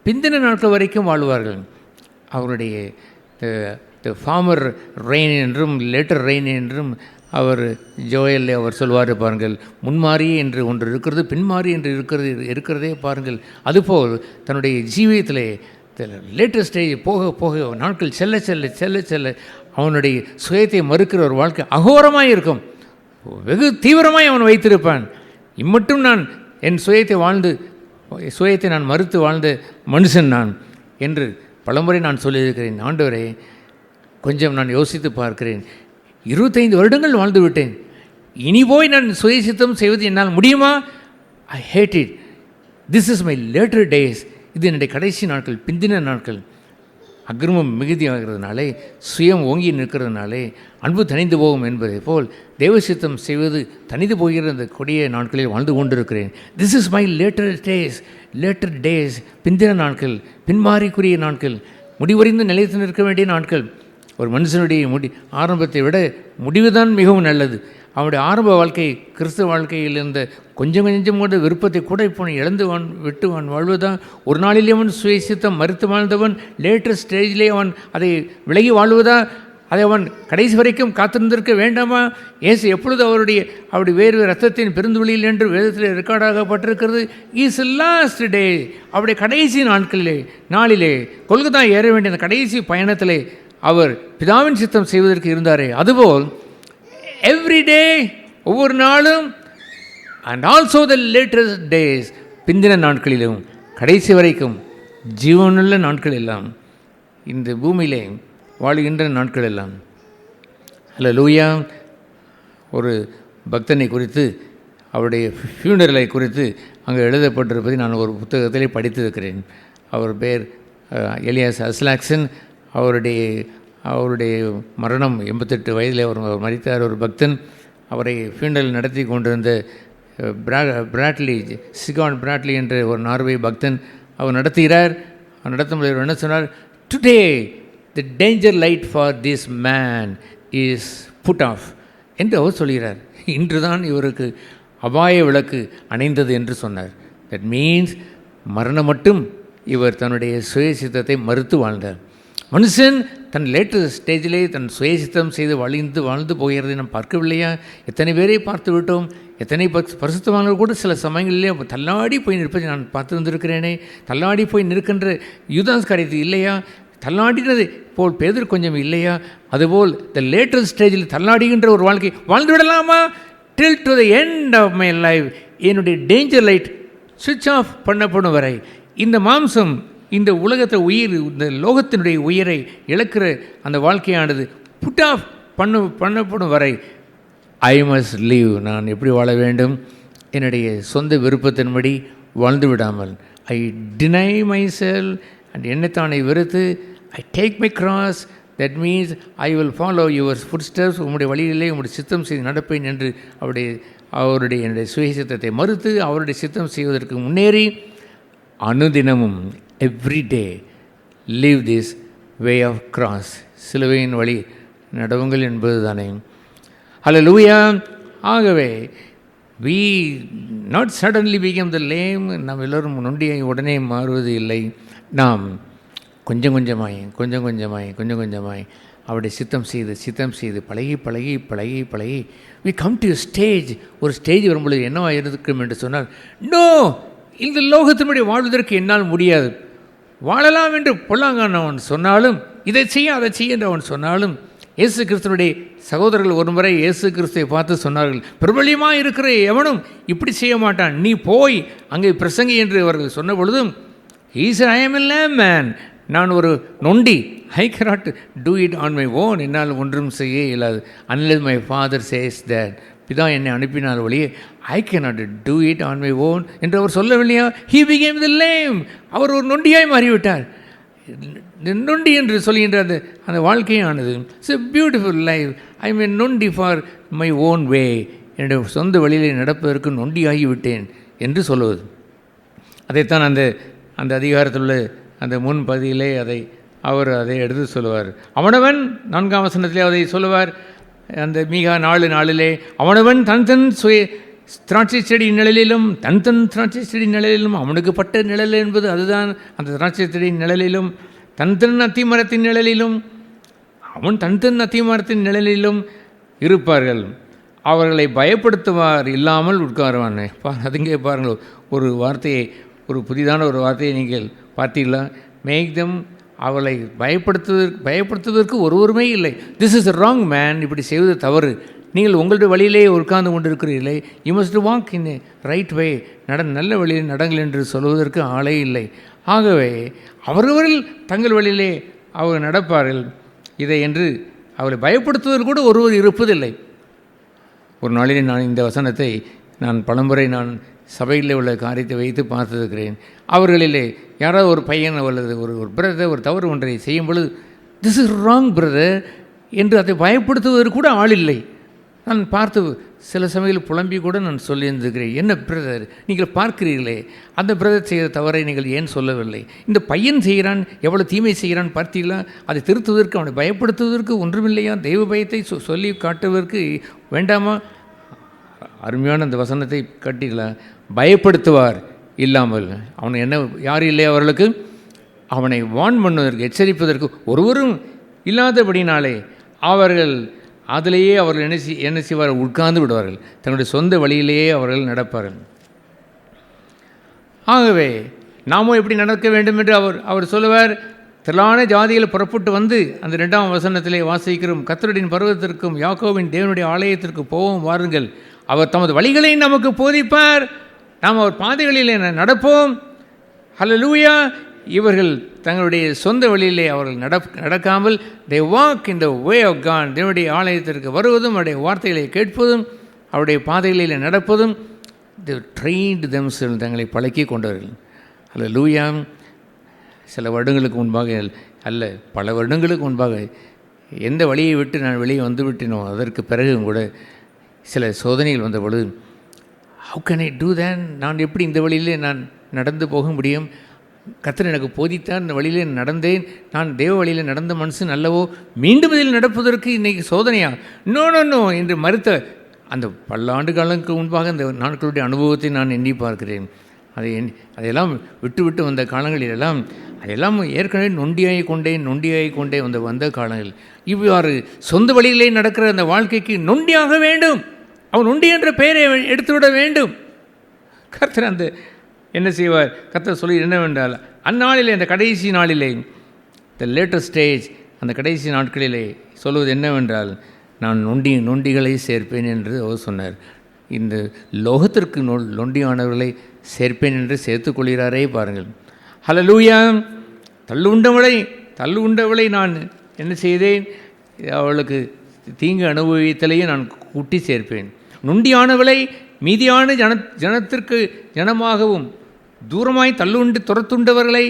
S7: பிந்தின நாட்கள் வரைக்கும் வாழ்வார்கள். அவருடைய த ஃபார்மர் ரெயின் என்றும் லேட்டர் ரெயின் என்றும் அவர் ஜோயலில் அவர் சொல்வார் பாருங்கள், முன்மாறி என்று ஒன்று இருக்கிறது, பின்மாறி என்று இருக்கிறதே பாருங்கள். அதுபோல் தன்னுடைய ஜீவியத்திலே லேட்டர் ஸ்டேஜ் போக போக நாட்கள் செல்ல செல்ல செல்ல செல்ல அவனுடைய சுயத்தை மறுக்கிற ஒரு வாழ்க்கை அகோரமாக இருக்கும். வெகு தீவிரமாய் அவன் வைத்திருப்பான். இம்மட்டும் நான் என் சுயத்தை நான் மறுத்து வாழ்ந்த மனுஷன் நான் என்று பலமுறை நான் சொல்லியிருக்கிறேன். ஆண்டவரே, கொஞ்சம் நான் யோசித்து பார்க்கிறேன். 25 வருடங்கள் வாழ்ந்து விட்டேன். இனி போய் நான் சுயசித்தம் செய்வது என்னால் முடியுமா? I hate it. This is my later days. இது என்னுடைய கடைசி நாட்கள், பிந்தின நாட்கள். அக்கிரமம் மிகுதியாகிறதுனாலே, சுயம் ஓங்கி நிற்கிறதுனாலே அன்பு தனிந்து போகும் என்பதை போல் தேவசித்தம் செய்வது தனிந்து போகிற அந்த கொடிய நாட்களில் வாழ்ந்து கொண்டிருக்கிறேன். This is my later days. பிந்தின நாட்கள், பின்மாறிக்குரிய நாட்கள், முடிவறிந்து நிலைத்து நிற்க வேண்டிய நாட்கள். ஒரு மனுஷனுடைய ஆரம்பத்தை விட முடிவுதான் மிகவும் நல்லது. அவனுடைய ஆரம்ப வாழ்க்கை, கிறிஸ்தவ வாழ்க்கையில் இருந்த கொஞ்சம் கூட விருப்பத்தை கூட இப்போ விட்டு வாழ்வதுதான். ஒரு நாளிலே அவன் சுயசித்தம் மறுத்து வாழ்ந்தவன் லேட்டர் ஸ்டேஜிலே அவன் அதை விலகி வாழ்வதா? அதை அவன் கடைசி வரைக்கும் காத்திருந்திருக்க வேண்டாமா? இயேசு எப்பொழுது அவருடைய வேறு ரத்தத்தின் பெருந்துளியில் என்று வேதத்தில் ரெக்கார்டாகப்பட்டிருக்கிறது. Is last day. அவருடைய கடைசி நாளிலே கொல்கத்தா ஏற வேண்டிய அந்த கடைசி பயணத்திலே அவர் பிதாவின் சித்தம் செய்வதற்கு இருந்தாரே, அதுபோல் எவ்ரி டே, ஒவ்வொரு நாளும், and also the latest days, பிந்தின நாட்களிலும் கடைசி வரைக்கும் ஜீவனுள்ள நாட்கள் எல்லாம், இந்த பூமியிலே வாழுகின்ற நாட்கள் எல்லாம். ஹல்லேலூயா. ஒரு பக்தனை குறித்து, அவருடைய ஃபியூனரலை குறித்து அங்கே எழுதப்பட்டிருப்பதை நான் ஒரு புத்தகத்திலே படித்திருக்கிறேன். அவர் பேர் எலியாஸ் அஸ்லாக்சன். அவருடைய மரணம் 88 வயதில் அவர் மரித்தார். ஒரு பக்தன். அவரை ஃபியூனரல் நடத்தி கொண்டிருந்த சிகான் பிராட்லி என்ற ஒரு நார்வே பக்தன் அவர் நடத்துகிறார். அவர் நடத்தும்போது என்ன சொன்னார்? Today the danger light for this man is put off என்று அவர் சொல்கிறார். இன்றுதான் இவருக்கு அபாய விளக்கு அணைந்தது என்று சொன்னார். தட் மீன்ஸ் மரணம் மட்டும் இவர் தன்னுடைய சுயசித்தத்தை மறுத்து வாழ்ந்தார். மனுஷன் தன் லேட்டஸ்ட் ஸ்டேஜிலே தன் சுயசித்தம் செய்து வாழ்ந்து போகிறதை நாம் பார்க்கவில்லையா? எத்தனை பேரை பார்த்து விட்டோம். எத்தனை பரிசுத்தவான்கள் கூட சில சமயங்களிலே தள்ளாடி போய் நிற்பதை நான் பார்த்துருந்திருக்கிறேனே. தள்ளாடி போய் நிற்கின்ற யூதாஸ் காரியத்து இல்லையா? தள்ளாடினது போல் பேதர் கொஞ்சம் இல்லையா? அதுபோல் த லேட்டஸ்ட் ஸ்டேஜில் தள்ளாடுகின்ற ஒரு வாழ்க்கை வாழ்ந்து விடலாமா? Till to the end of my life, என்னுடைய டேஞ்சர் லைட் சுவிட்ச் ஆஃப் பண்ணப்படும் வரை, இந்த மாம்சம், இந்த உலகத்தில் இந்த லோகத்தினுடைய உயிரை இழக்கிற அந்த வாழ்க்கையானது புட் ஆஃப் பண்ணப்படும் வரை ஐ மஸ்ட் லீவ். நான் எப்படி வாழ வேண்டும்? என்னுடைய சொந்த விருப்பத்தின்படி வாழ்ந்து விடாமல் ஐ டினை மை செல் அண்ட் என்னைத்தானை வெறுத்து I take my cross. That means I will follow your food steps. உங்களுடைய வழியிலே உங்களுடைய சித்தம் செய்து நடப்பேன் என்று என்னுடைய சுயசித்தத்தை மறுத்து அவருடைய சித்தம் செய்வதற்கு முன்னேறி அனுதினமும் every day leave this way of cross, சிலுவையின் வழி நடவுங்கள் என்பது தானே. ஹல்லேலூயா. ஆகவே we not suddenly become the lame. நாம் எல்லோரும் நொண்டியை உடனே மாறுவது இல்லை. நாம் கொஞ்சம் கொஞ்சமாய் அவருடைய சித்தம் செய்து பழகி we come to a stage. ஒரு ஸ்டேஜ் வரும்பொழுது என்னவா இருக்கும் என்று சொன்னால், நோ, இந்த லோகத்தினுடைய வாழ்வதற்கு என்னால் முடியாது. வாழலாம் என்று பொல்லாங்கான் அவன் சொன்னாலும், இதை செய்ய அதை செய்ய என்று அவன் சொன்னாலும், இயேசு கிறிஸ்துவனுடைய சகோதரர்கள் ஒரு முறை இயேசு கிறிஸ்துவை பார்த்து சொன்னார்கள், பிரபலியமாக இருக்கிற எவனும் இப்படி செய்ய மாட்டான், நீ போய் அங்கே பிரசங்கி என்று அவர்கள் சொன்ன பொழுதும், he said, I am a lame man. நான் ஒரு நொண்டி. I cannot do it on my own. என்னால் ஒன்றும் செய்ய இயலாது. Unless my father says that. பிதா என்னை அனுப்பினால் வழியே I cannot do it on my own என்று அவர் சொல்லவில்லையா? He became the lame. அவர் ஒரு நொண்டியாய் மாறிவிட்டார். நொண்டி என்று சொல்கின்ற அந்த வாழ்க்கையானது it's a beautiful life. I am a நொண்டி for my own way. என்னுடைய சொந்த வழியிலே நடப்பதற்கு நொண்டியாகிவிட்டேன் என்று சொல்லுவது. அதைத்தான் அந்த அதிகாரத்தில் உள்ள அந்த முன்பகுதியிலே அதை அவர் அதை எடுத்து சொல்லுவார். அவனவன் 4ஆம் வசனத்திலே அதை சொல்லுவார். அந்த மீகா 4:4 அவனவன் தன் தன் திராட்சை செடி நிழலிலும் தன் தன் திராட்சை செடி நிழலிலும் அவனுக்கு பட்ட நிழல் என்பது அதுதான். அந்த திராட்சை செடி நிழலிலும் தன் தன் அத்திமரத்தின் நிழலிலும் அவன் தன் தன் அத்திமரத்தின் நிழலிலும் இருப்பார்கள். அவர்களை பயப்படுத்துவார் இல்லாமல் உட்காருவானே. அதுங்கே பாருங்கள், ஒரு வார்த்தையை, ஒரு புதிதான ஒரு வார்த்தையை நீங்கள் பார்த்தீங்களா? மேக் தம், அவளை பயப்படுத்துவதற்கு ஒருவருமே இல்லை. திஸ் இஸ் ராங் மேன், இப்படி செய்வது தவறு, நீங்கள் உங்களுடைய வழியிலே உட்கார்ந்து கொண்டு இருக்கிறீர்களே, you must walk in right way, நல்ல வழியில் நடங்கள் என்று சொல்வதற்கு ஆளே இல்லை. ஆகவே அவரவர்கள் தங்கள் வழியிலே அவர் நடப்பார்கள். இதை என்று அவளை பயப்படுத்துவதற்கு கூட ஒருவர் இருப்பதில்லை. ஒரு நாளிலே நான் இந்த வசனத்தை பலமுறை சபையில் உள்ள காரியத்தை வைத்து பார்த்திருக்கிறேன். அவர்களிலே யாராவது ஒரு பையன் அல்லது ஒரு பிரதர் ஒரு தவறு ஒன்றை செய்யும் பொழுது, திஸ் இஸ் ராங் பிரதர் என்று அதை பயப்படுத்துவதற்கு கூட ஆள் இல்லை. நான் பார்த்து சில சமயத்தில் புலம்பி கூட நான் சொல்லியிருந்திருக்கிறேன், என்ன பிரதர் நீங்கள் பார்க்கிறீர்களே, அந்த பிரதர் செய்கிற தவறை நீங்கள் ஏன் சொல்லவில்லை? இந்த பையன் செய்கிறான், எவ்வளோ தீமை செய்கிறான் பார்த்தீங்களா? அதை திருத்துவதற்கு, அவனை பயப்படுத்துவதற்கு ஒன்றுமில்லையா? தெய்வ பயத்தை சொல்லி காட்டுவதற்கு வேண்டாமா? அருமையான அந்த வசனத்தை கட்டிங்களா? பயப்படுத்துவார் இல்லாமல் அவனை என்ன யார் இல்லை அவர்களுக்கு? அவனை வார்ன் பண்ணுவதற்கு, எச்சரிப்பதற்கு ஒருவரும் இல்லாதபடினாலே அவர்கள் அதிலேயே அவர்கள் என்ன செய்வார்கள்? உட்கார்ந்து விடுவார்கள். தன்னுடைய சொந்த வழியிலேயே அவர்கள் நடப்பார்கள். ஆகவே நாமும் எப்படி நடக்க வேண்டும் என்று அவர் சொல்லுவார். திரளான ஜாதியில் புறப்பட்டு வந்து அந்த 2ஆம் வசனத்திலே வாசிக்கிறோம், கர்த்தருடைய பர்வதத்திற்கும் யாக்கோபின் தேவனுடைய ஆலயத்திற்கு போவோம் வாருங்கள், அவர் தமது வழிகளை நமக்கு போதிப்பார், நாம் அவர் பாதைகளிலே நடப்போம். ஹல்லேலூயா. இவர்கள் தங்களுடைய சொந்த வழியிலே அவர்கள் நடக்காமல் they walk in the way of God, தேவனுடைய ஆலயத்திற்கு வருவதும் அவருடைய வார்த்தைகளை கேட்பதும் அவருடைய பாதைகளிலே நடப்பதும், they trained themselves, தங்களை பழக்கி கொண்டவர்கள். ஹல்லேலூயா. சில வருடங்களுக்கு முன்பாக அல்ல, பல வருடங்களுக்கு முன்பாக எந்த வழியை விட்டு நான் வெளியே வந்து விட்டேனோ அதற்கு பிறகும் கூட சில சோதனைகள் வந்த பொழுது, how can I do that? நான் எப்படி இந்த வழியிலே நான் நடந்து போக முடியும்? கர்த்தர் எனக்கு போதித்தார், இந்த வழியிலே நடந்தேன், நான் தேவ வழியில் நடந்த மனுஷன் அல்லவோ, மீண்டும் இதில் நடப்பதற்கு இன்றைக்கி சோதனையா? நோ என்று மறுத்த அந்த பல்லாண்டு காலங்களுக்கு முன்பாக அந்த நாட்களுடைய அனுபவத்தை நான் எண்ணி பார்க்கிறேன். அதையெல்லாம் விட்டு வந்த காலங்களிலெல்லாம் அதெல்லாம் ஏற்கனவே நொண்டியாகி கொண்டே வந்த காலங்கள். இவ்வாறு சொந்த வழியிலே நடக்கிற அந்த வாழ்க்கைக்கு நொண்டியாக வேண்டும், அவன் நொண்டி என்ற பெயரை எடுத்துவிட வேண்டும். கர்த்தர் அந்த என்ன செய்வார்? கர்த்தர் சொல்லி என்னவென்றால், அந்நாளிலே, அந்த கடைசி நாளிலே, த லேட்டஸ்ட் ஸ்டேஜ், அந்த கடைசி நாட்களிலே சொல்வது என்னவென்றால், நான் நொண்டிகளை சேர்ப்பேன் என்று அவர் சொன்னார். இந்த லோகத்திற்கு நொண்டியானவர்களை சேர்ப்பேன் என்று சேர்த்துக்கொள்கிறாரே பாருங்கள். ஹல்லேலூயா. தள்ளுண்டவளை நான் என்ன செய்தேன்? அவளுக்கு தீங்கு அனுபவித்தலையே நான் கூட்டி சேர்ப்பேன். நொண்டியானவளை மீதியான ஜனத்திற்கு ஜனமாகவும் தூரமாய் துரத்துண்டவர்களை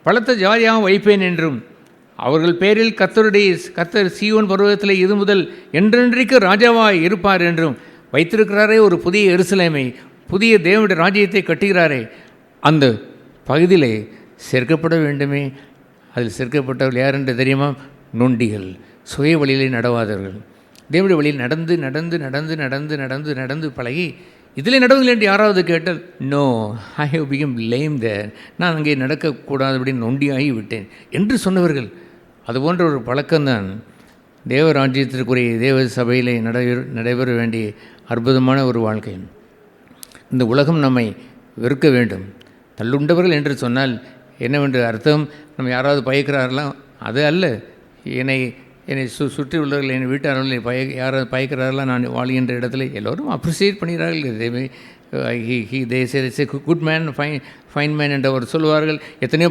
S7: பலத்த ஜாதியாக வைப்பேன் என்றும், அவர்கள் பேரில் கர்த்தர் சீயோன் பர்வதத்திலே இது முதல் என்றென்றைக்கு ராஜாவாய் இருப்பார் என்றும் வைத்திருக்கிறாரே. ஒரு புதிய எருசலேமை, புதிய தேவனுடைய ராஜ்யத்தை கட்டுகிறாரே, அந்த பகுதியிலே சேர்க்கப்பட வேண்டுமே. அதில் சேர்க்கப்பட்டவர்கள் யார் என்று தெரியுமா? நொண்டிகள், சுய வழியிலே நடவாதவர்கள், தேவனுடைய வழியில் நடந்து பழகி இதில் நடவுங்கள் என்று யாராவது கேட்டால், நோ, ஐ ஹவ் பிகம் லேம் தேர், நான் அங்கே நடக்கக்கூடாதபடி நொண்டியாகி விட்டேன் என்று சொன்னவர்கள். அதுபோன்ற ஒரு பழக்கம்தான் தேவராஜ்யத்திற்குரிய தேவ சபையிலே நடைபெற வேண்டிய அற்புதமான ஒரு வாழ்க்கை. இந்த உலகம் நம்மை வெறுக்க வேண்டும். தள்ளுண்டவர்கள் என்று சொன்னால் என்னவென்று அர்த்தம்? நம்ம யாராவது பயக்கிறார்களாம், அது அல்ல. என்னை சுற்றி உள்ளவர்கள், என் வீட்டாளர்கள் யாராவது பயக்கிறார்களா, நான் வாழ்கின்ற இடத்துல எல்லோரும் அப்ரிசியேட் பண்ணுகிறார்கள். குட் மேன், ஃபைன் மேன் என்று அவர் சொல்லுவார்கள். எத்தனையோ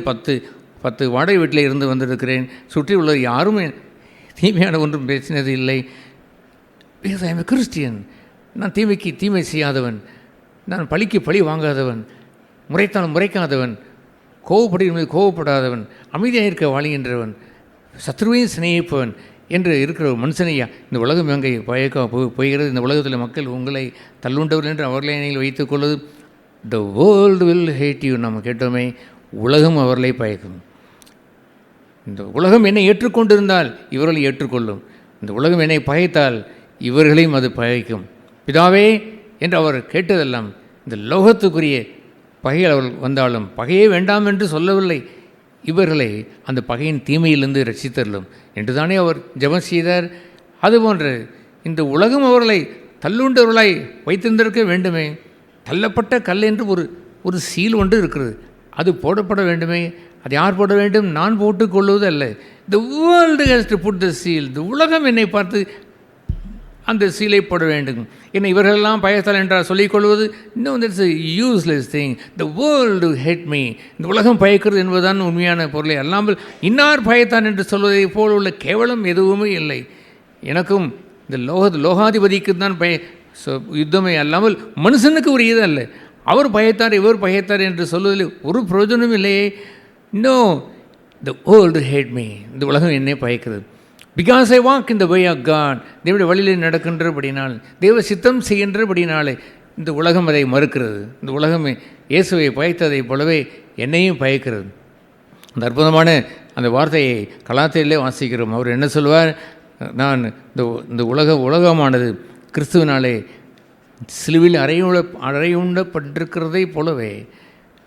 S7: 10 வாடகை வீட்டில் இருந்து வந்திருக்கிறேன், சுற்றி உள்ளவர் யாரும் தீமையான ஒன்றும் பேசினது இல்லை. Because I am a Christian. நான் தீமைக்கு தீமை செய்யாதவன், நான் பழிக்கு பழி வாங்காதவன், முறைத்தாலும் முறைக்காதவன், கோவப்படாதவன், அமைதியாக இருக்க வாழ்கின்றவன், சத்ருவையும் சிநேகிப்பவன் என்று இருக்கிற ஒரு மனுஷனையா இந்த உலகம் எங்கே போகிறது? இந்த உலகத்தில் மக்கள் உங்களை தள்ளுண்டவர்கள் என்று அவர்களை நீங்கள் வைத்துக் கொள்வது. The world will hate you. நம்ம கேட்டோமே, உலகம் அவர்களை பயக்கும். இந்த உலகம் என்னை ஏற்றுக்கொண்டிருந்தால் இவர்களை ஏற்றுக்கொள்ளும், இந்த உலகம் என்னை பகைத்தால் இவர்களையும் அது பகைக்கும். பிதாவே என்று அவர் கேட்டதெல்லாம் இந்த லோகத்துக்குரிய பகை அவர்கள் வந்தாலும் பகையே வேண்டாம் என்று சொல்லவில்லை, இவர்களை அந்த பகையின் தீமையிலிருந்து ரட்சித்தரலும் என்று தானே அவர் ஜெபம் செய்தார். அதுபோன்று இந்த உலகம் அவர்களை தள்ளுண்டவர்களாய் வைத்திருந்திருக்க வேண்டுமே. தள்ளப்பட்ட கல் என்று ஒரு சீல் ஒன்று இருக்கிறது, அது போடப்பட வேண்டுமே. அது யார் போட வேண்டும்? நான் போட்டுக்கொள்வது அல்ல. The world has to put the seal. இந்த உலகம் என்னை பார்த்து அந்த சீலை போட வேண்டும். என்னை இவர்களெல்லாம் பயத்தால் என்றால் சொல்லிக்கொள்வது இன்னும் that's a useless thing. The world hate me. இந்த உலகம் பயக்கிறது என்பதுதான் உண்மையான பொருளை அல்லாமல் இன்னார் பயத்தான் என்று சொல்வதை போல் உள்ள கேவலம் எதுவுமே இல்லை. எனக்கும் இந்த லோகாதிபதிக்கு தான் யுத்தமே அல்லாமல் மனுஷனுக்கு உரியது அல்ல. அவர் பயத்தார் இவர் பயத்தார் என்று சொல்வதில் ஒரு பிரயோஜனம் இல்லையே. No, the world hate me. இந்த உலகம் என்னை பயக்கிறது. Because I walk in the way of God. தேவனுடைய வழியில் நடக்கின்றபடினால், தேவ சித்தம் செய்கின்றபடினாலே இந்த உலகம் அதை மறுக்கிறது. இந்த உலகம் இயேசுவை பயத்ததை போலவே என்னையும் பயக்கிறது. அந்த அற்புதமான அந்த வார்த்தையை கலாத்திலே வாசிக்கிறோம். அவர் என்ன சொல்வார்? நான் இந்த உலகமானது கிறிஸ்துவினாலே சிலுவையில் அறையுண்டப்பட்டிருக்கிறதை போலவே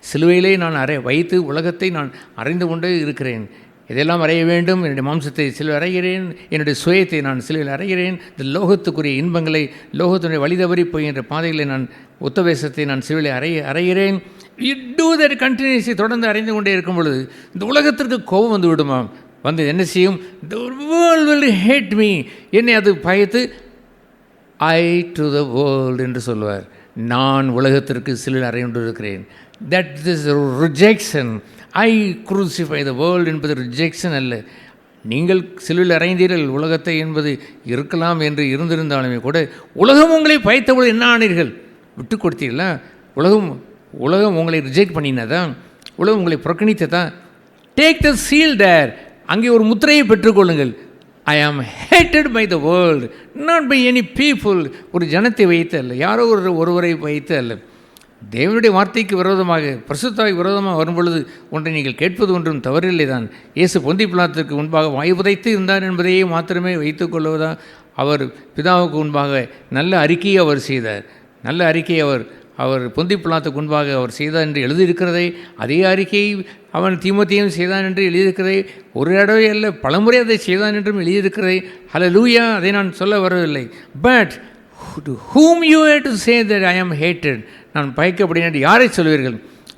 S7: சிலுவையிலே நான் வைத்து உலகத்தை நான் அறைந்து கொண்டே இருக்கிறேன். இதெல்லாம் அறைய வேண்டும். என்னுடைய மாம்சத்தை சிலுவை அறைகிறேன், என்னுடைய சுயத்தை நான் சிலுவையில் அறைகிறேன். இந்த லோகத்துக்குரிய இன்பங்களை, லோகத்தினுடைய வழி தவறி போகின்ற பாதைகளை நான் உத்தவேசத்தை நான் சிலுவையில் அறைகிறேன். டூ தட் கண்டினியூஸை தொடர்ந்து அறைந்து கொண்டே இருக்கும் பொழுது இந்த உலகத்திற்கு கோபம் வந்து விடுமாம். வந்து என்ன செய்யும்? The world will had me. என்னை அது பயத்து ஐ டு த வேர்ல்டு என்று சொல்வார். நான் உலகத்திற்கு சிலுவையில் அறையுண்டு இருக்கிறேன். That is rejection. I crucify the world என்பது ரிஜெக்ஷன் அல்ல. நீங்கள் சிலுவையில் அறைந்தீர்கள் உலகத்தை என்பது இருக்கலாம் என்று இருந்திருந்தாலுமே கூட உலகம் உங்களை பயத்தபோது என்ன ஆனீர்கள்? விட்டு கொடுத்தீர்களா? உலகம் உங்களை ரிஜெக்ட் பண்ணினதான், உலகம் உங்களை புறக்கணித்ததான். டேக் த சீல் தேர். அங்கே ஒரு முத்திரையை பெற்றுக்கொள்ளுங்கள். I am hated by the world, not by any people. ஒரு ஜனத்தை வைத்து அல்ல, யாரோ ஒருவரை வைத்து அல்ல. தேவனுடைய வார்த்தைக்கு விரோதமாக, பரிசுத்தாவிக்கு விரோதமாக வரும்பொழுது ஒன்றை நீங்கள் கேட்பது ஒன்றும் தவறில்லை தான். இயேசு பொந்தி பிலாத்துக்கு முன்பாக வாய் புதைத்து இருந்தார் என்பதையே மாத்திரமே வைத்துக் கொள்வதா? அவர் பிதாவுக்கு முன்பாக நல்ல அறிக்கையை அவர் செய்தார். நல்ல அறிக்கையை அவர் பொந்தி பிலாத்துக்கு முன்பாக அவர் செய்தார் என்று எழுதியிருக்கிறதை, அதே அறிக்கையை அவன் தீமோத்தேயும் செய்தான் என்று எழுதியிருக்கிறதை, ஒரு தடவை அல்ல பலமுறை அதை செய்தான் என்றும் எழுதியிருக்கிறதை. ஹல்லேலூயா, அதை நான் சொல்ல வரவில்லை. But whom you have to say that I am hated, நான் பயக்கப்படுகிறேன் என்று யாரை சொல்வீர்கள்?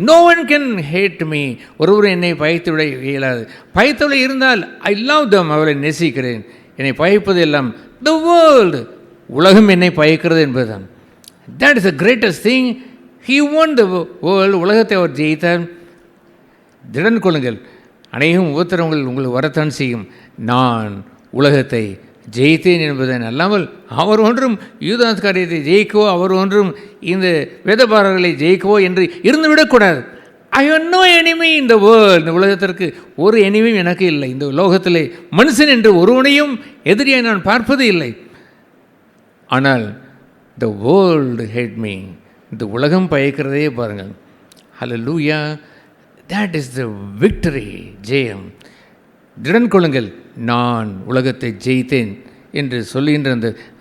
S7: No one can hate me. ஒருவரும் என்னை பயத்து விட இயலாது. பயத்தவளை இருந்தால் I love them, அவளை நேசிக்கிறேன். என்னை பயப்பது எல்லாம் the world, உலகம் என்னை பயக்கிறது என்பதுதான். That is the greatest thing. He won the world. உலகத்தை அவர் ஜெயித்தார். திடன் கொள்ளுங்கள், அநேகம் உபத்திரவங்கள் உங்களுக்கு வரத்தான் செய்யும். நான் உலகத்தை ஜெயித்தேன் என்பதன் அல்லாமல் அவர் ஒன்றும் யூதாஸ் காரியத்தை ஜெயிக்கவோ, அவர் ஒன்றும் இந்த வேதபாரர்களை ஜெயிக்கவோ என்று இருந்துவிடக்கூடாது. I have no enemy in the world. இந்த உலகத்திற்கு ஒரு எனிமியும் எனக்கு இல்லை. இந்த உலகத்திலே மனுஷன் என்று ஒருவனையும் எதிரியை நான் பார்ப்பது இல்லை. ஆனால் த வேர்ல்டு ஹேட் மீ. இந்த உலகம் பயக்கிறதே பாருங்கள். ஹல்லேலூயா, தட் இஸ் த விக்டரி, ஜெயம். திடன் கொள்ளுங்கள், நான் உலகத்தை ஜெயித்தேன் என்று சொல்லுகின்ற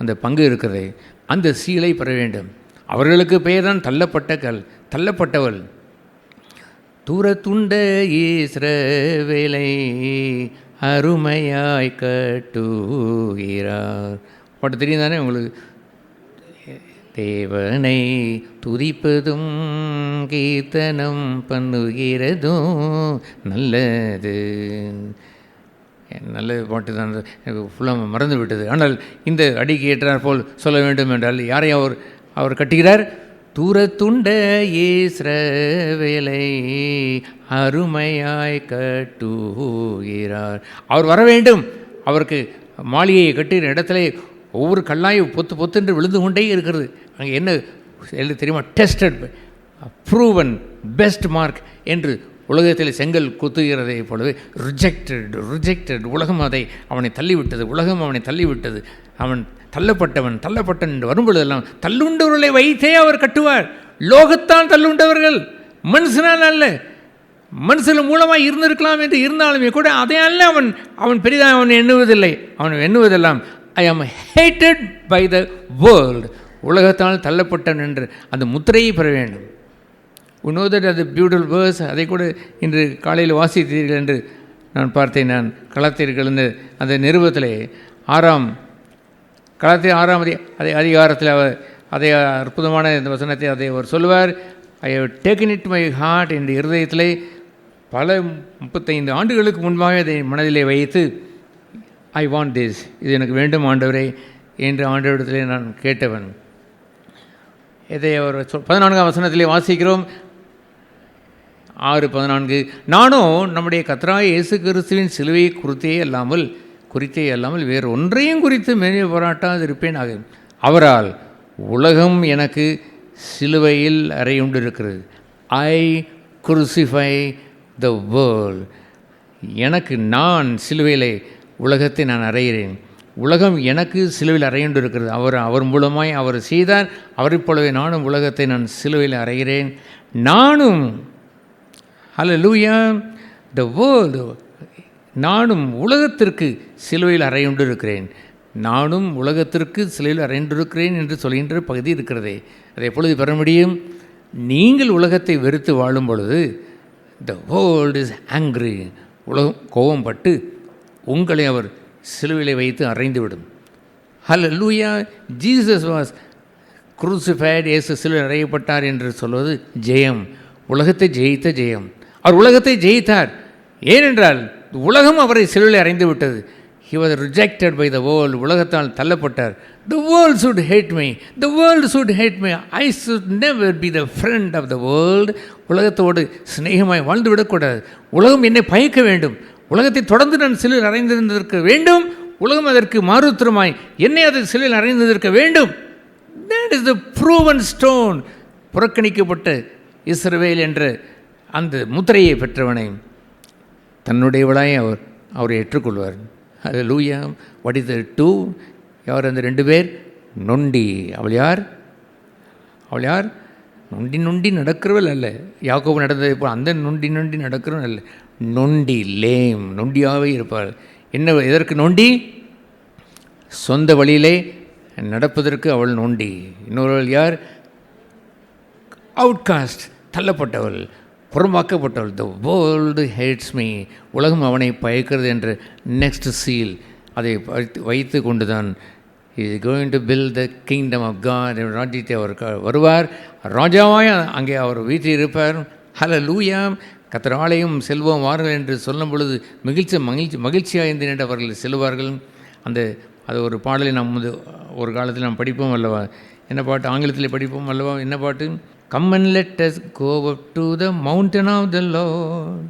S7: அந்த பங்கு இருக்கிறதே, அந்த சீலை பெற வேண்டும். அவர்களுக்கு பெயர் தான் தள்ளப்பட்ட கல், தள்ளப்பட்டவள். தூரத்துண்ட இஸ்ரவேலை அருமையாய் கட்டுகிறார். பாட்டு தெரியும் தானே உங்களுக்கு? தேவனை துதிப்பதும் கீர்த்தனம் பண்ணுகிறதும் நல்லது. நல்ல பாட்டு தான், ஃபுல்லாக மறந்து விட்டது. ஆனால் இந்த அடிக்கு ஏற்றார் போல் சொல்ல வேண்டும் என்றால் யாரை அவர் கட்டுகிறார்? தூரத்துண்ட இஸ்ரவேலை அருமையாய் கட்டுகிறார். அவர் வர வேண்டும். அவருக்கு மாளிகையை கட்டுகிற இடத்துல ஒவ்வொரு கல்லாயும் பொத்தென்று விழுந்து கொண்டே இருக்கிறது. அங்கே என்ன தெரியுமா? டெஸ்டட், ப்ரூவன், பெஸ்ட் மார்க் என்று உலகத்தில் செங்கல் குத்துகிறதை போலவே ரிஜெக்டட். உலகம் அவனை தள்ளிவிட்டது. உலகம் அவனை தள்ளிவிட்டது. அவன் தள்ளப்பட்டவன் என்று வரும்பொழுதெல்லாம் தள்ளுண்டவர்களை வைத்தே அவர் கட்டுவார். லோகத்தான் தள்ளுண்டவர்கள், மனுஷனால் அல்ல. மனுஷன் மூலமாக இருந்திருக்கலாம் என்று இருந்தாலுமே கூட அதையெல்லாம் அவன் பெரிதாக அவன் எண்ணுவதில்லை. அவன் எண்ணுவதெல்லாம் ஐ am hated by the world, உலகத்தால் தள்ளப்பட்டவன் என்று அந்த முத்திரையை பெற வேண்டும். உன்னோதட் அது பியூட்டிஃபுல் வேர்ஸ், அதை கூட இன்று காலையில் வாசித்தீர்கள் என்று நான் பார்த்தேன். நான் கலாத்தியர்கள் அந்த நிருபத்தில் கலாத்தியர் 6ஆம் அதிகாரத்தில் அதை அற்புதமான இந்த வசனத்தை அதை அவர் சொல்லுவார். I have taken it my heart, என்ற இருதயத்திலே பல 35 ஆண்டுகளுக்கு முன்பாக இதை மனதிலே வைத்து ஐ வாண்ட் திஸ், இது எனக்கு வேண்டும் ஆண்டவரே என்று ஆண்டவரிடத்திலே நான் கேட்டவன். இதை அவர் 14ஆம் வசனத்திலே வாசிக்கிறோம். 6:14 நானும் நம்முடைய கர்த்தராகிய இயேசு கிறிஸ்துவின் சிலுவையை குறித்தே அல்லாமல் வேறு ஒன்றையும் குறித்து மேலே பாராட்டாது இருப்பேன். ஆக அவரால் உலகம் எனக்கு சிலுவையில் அறையுண்டிருக்கிறது. ஐ குருசிஃபை த வேர்ல்ட். எனக்கு நான் சிலுவையிலே உலகத்தை நான் அறைகிறேன். உலகம் எனக்கு சிலுவையில் அறையுண்டு இருக்கிறது. அவர் மூலமாய் அவர் செய்தார். அவரைப் போலவே நானும் உலகத்தை நான் சிலுவையில் அறைகிறேன். நானும் ஹல்லேலூயா த வேர்ல்டு, நானும் உலகத்திற்கு சிலுவையில் அறையுண்டு இருக்கிறேன். நானும் உலகத்திற்கு சிலுவையில் அறையுண்டிருக்கிறேன் என்று சொல்கின்ற பகுதி இருக்கிறதே, அதை எப்பொழுது பெற முடியும்? நீங்கள் உலகத்தை வெறுத்து வாழும் பொழுது த வேர்ல்ட் இஸ் ஆங்க்ரி, உலகம் கோபப்பட்டு உங்களை அவர் சிலுவையில் வைத்து அறைந்துவிடும். ஹல்லேலூயா. ஜீசஸ் வாஸ் குரூசிஃபைட், இயேசு சிலுவையில் அறையப்பட்டார் என்று சொல்வது ஜெயம், உலகத்தை ஜெயித்த ஜெயம். அவர் உலகத்தை ஜெயித்தார். ஏனென்றால் உலகம் அவரை சிலுவையில் அறைந்து விட்டது. He was rejected by the world, உலகத்தால் தள்ளப்பட்டார். The world should hate me, the world should hate me, I should never be the friend of the world. உலகத்தோடு சிநேகமாய் வாழ்ந்து விடக்கூடாது. உலகம் என்னை பயக்க வேண்டும். உலகத்தை தொடர்ந்து நான் சிலுவையில் அறைந்திருந்திருக்க வேண்டும். உலகம் அதற்கு மாறுத்திரமாய் என்னை அது சிலுவையில் அறைந்திருக்க வேண்டும். That is the proven stone. புறக்கணிக்கப்பட்ட இஸ்ரவேல் என்ற அந்த முத்திரையை பெற்றவனை தன்னுடையவளாய் அவரை ஏற்றுக்கொள்வார். Hallelujah. What is the two? யார் அந்த 2 பேர்? நொண்டி. அவள் யார்? நொண்டி நடக்கிறவள் அல்ல. யாக்கோபு நடந்ததை போல் அந்த நொண்டி நடக்கிறவள் அல்ல. நொண்டி, லேம், நொண்டியாகவே இருப்பாள். என்ன, எதற்கு நொண்டி? சொந்த வழியிலே நடப்பதற்கு அவள் நொண்டி. இன்னொருவள் யார்? அவுட்காஸ்ட், தள்ளப்பட்டவள், புறம்பாக்கப்பட்டவள். த வேர்ல்டு ஹேட்ஸ் மீ, உலகம் அவனை பயக்கிறது என்ற நெக்ஸ்ட் சீல் அதை வைத்து கொண்டு தான் is going to build the kingdom of God. ராஜ்யத்தை அவர் வருவார், ராஜாவாய் அங்கே அவர் வீட்டில் இருப்பார். ஹல்லேலூயா. கர்த்தர் ஆலயம் செல்வோம் வார்கள் என்று சொல்லும் பொழுது மகிழ்ச்சியாக இருந்தேன் அவர்கள் செல்வார்கள். அது ஒரு பாடலை நாம் ஒரு காலத்தில் நாம் படிப்போம் அல்லவா? என்ன பாட்டு? ஆங்கிலத்தில் படிப்போம் அல்லவா? என்ன பாட்டு? Come and let us go up to the mountain of the Lord,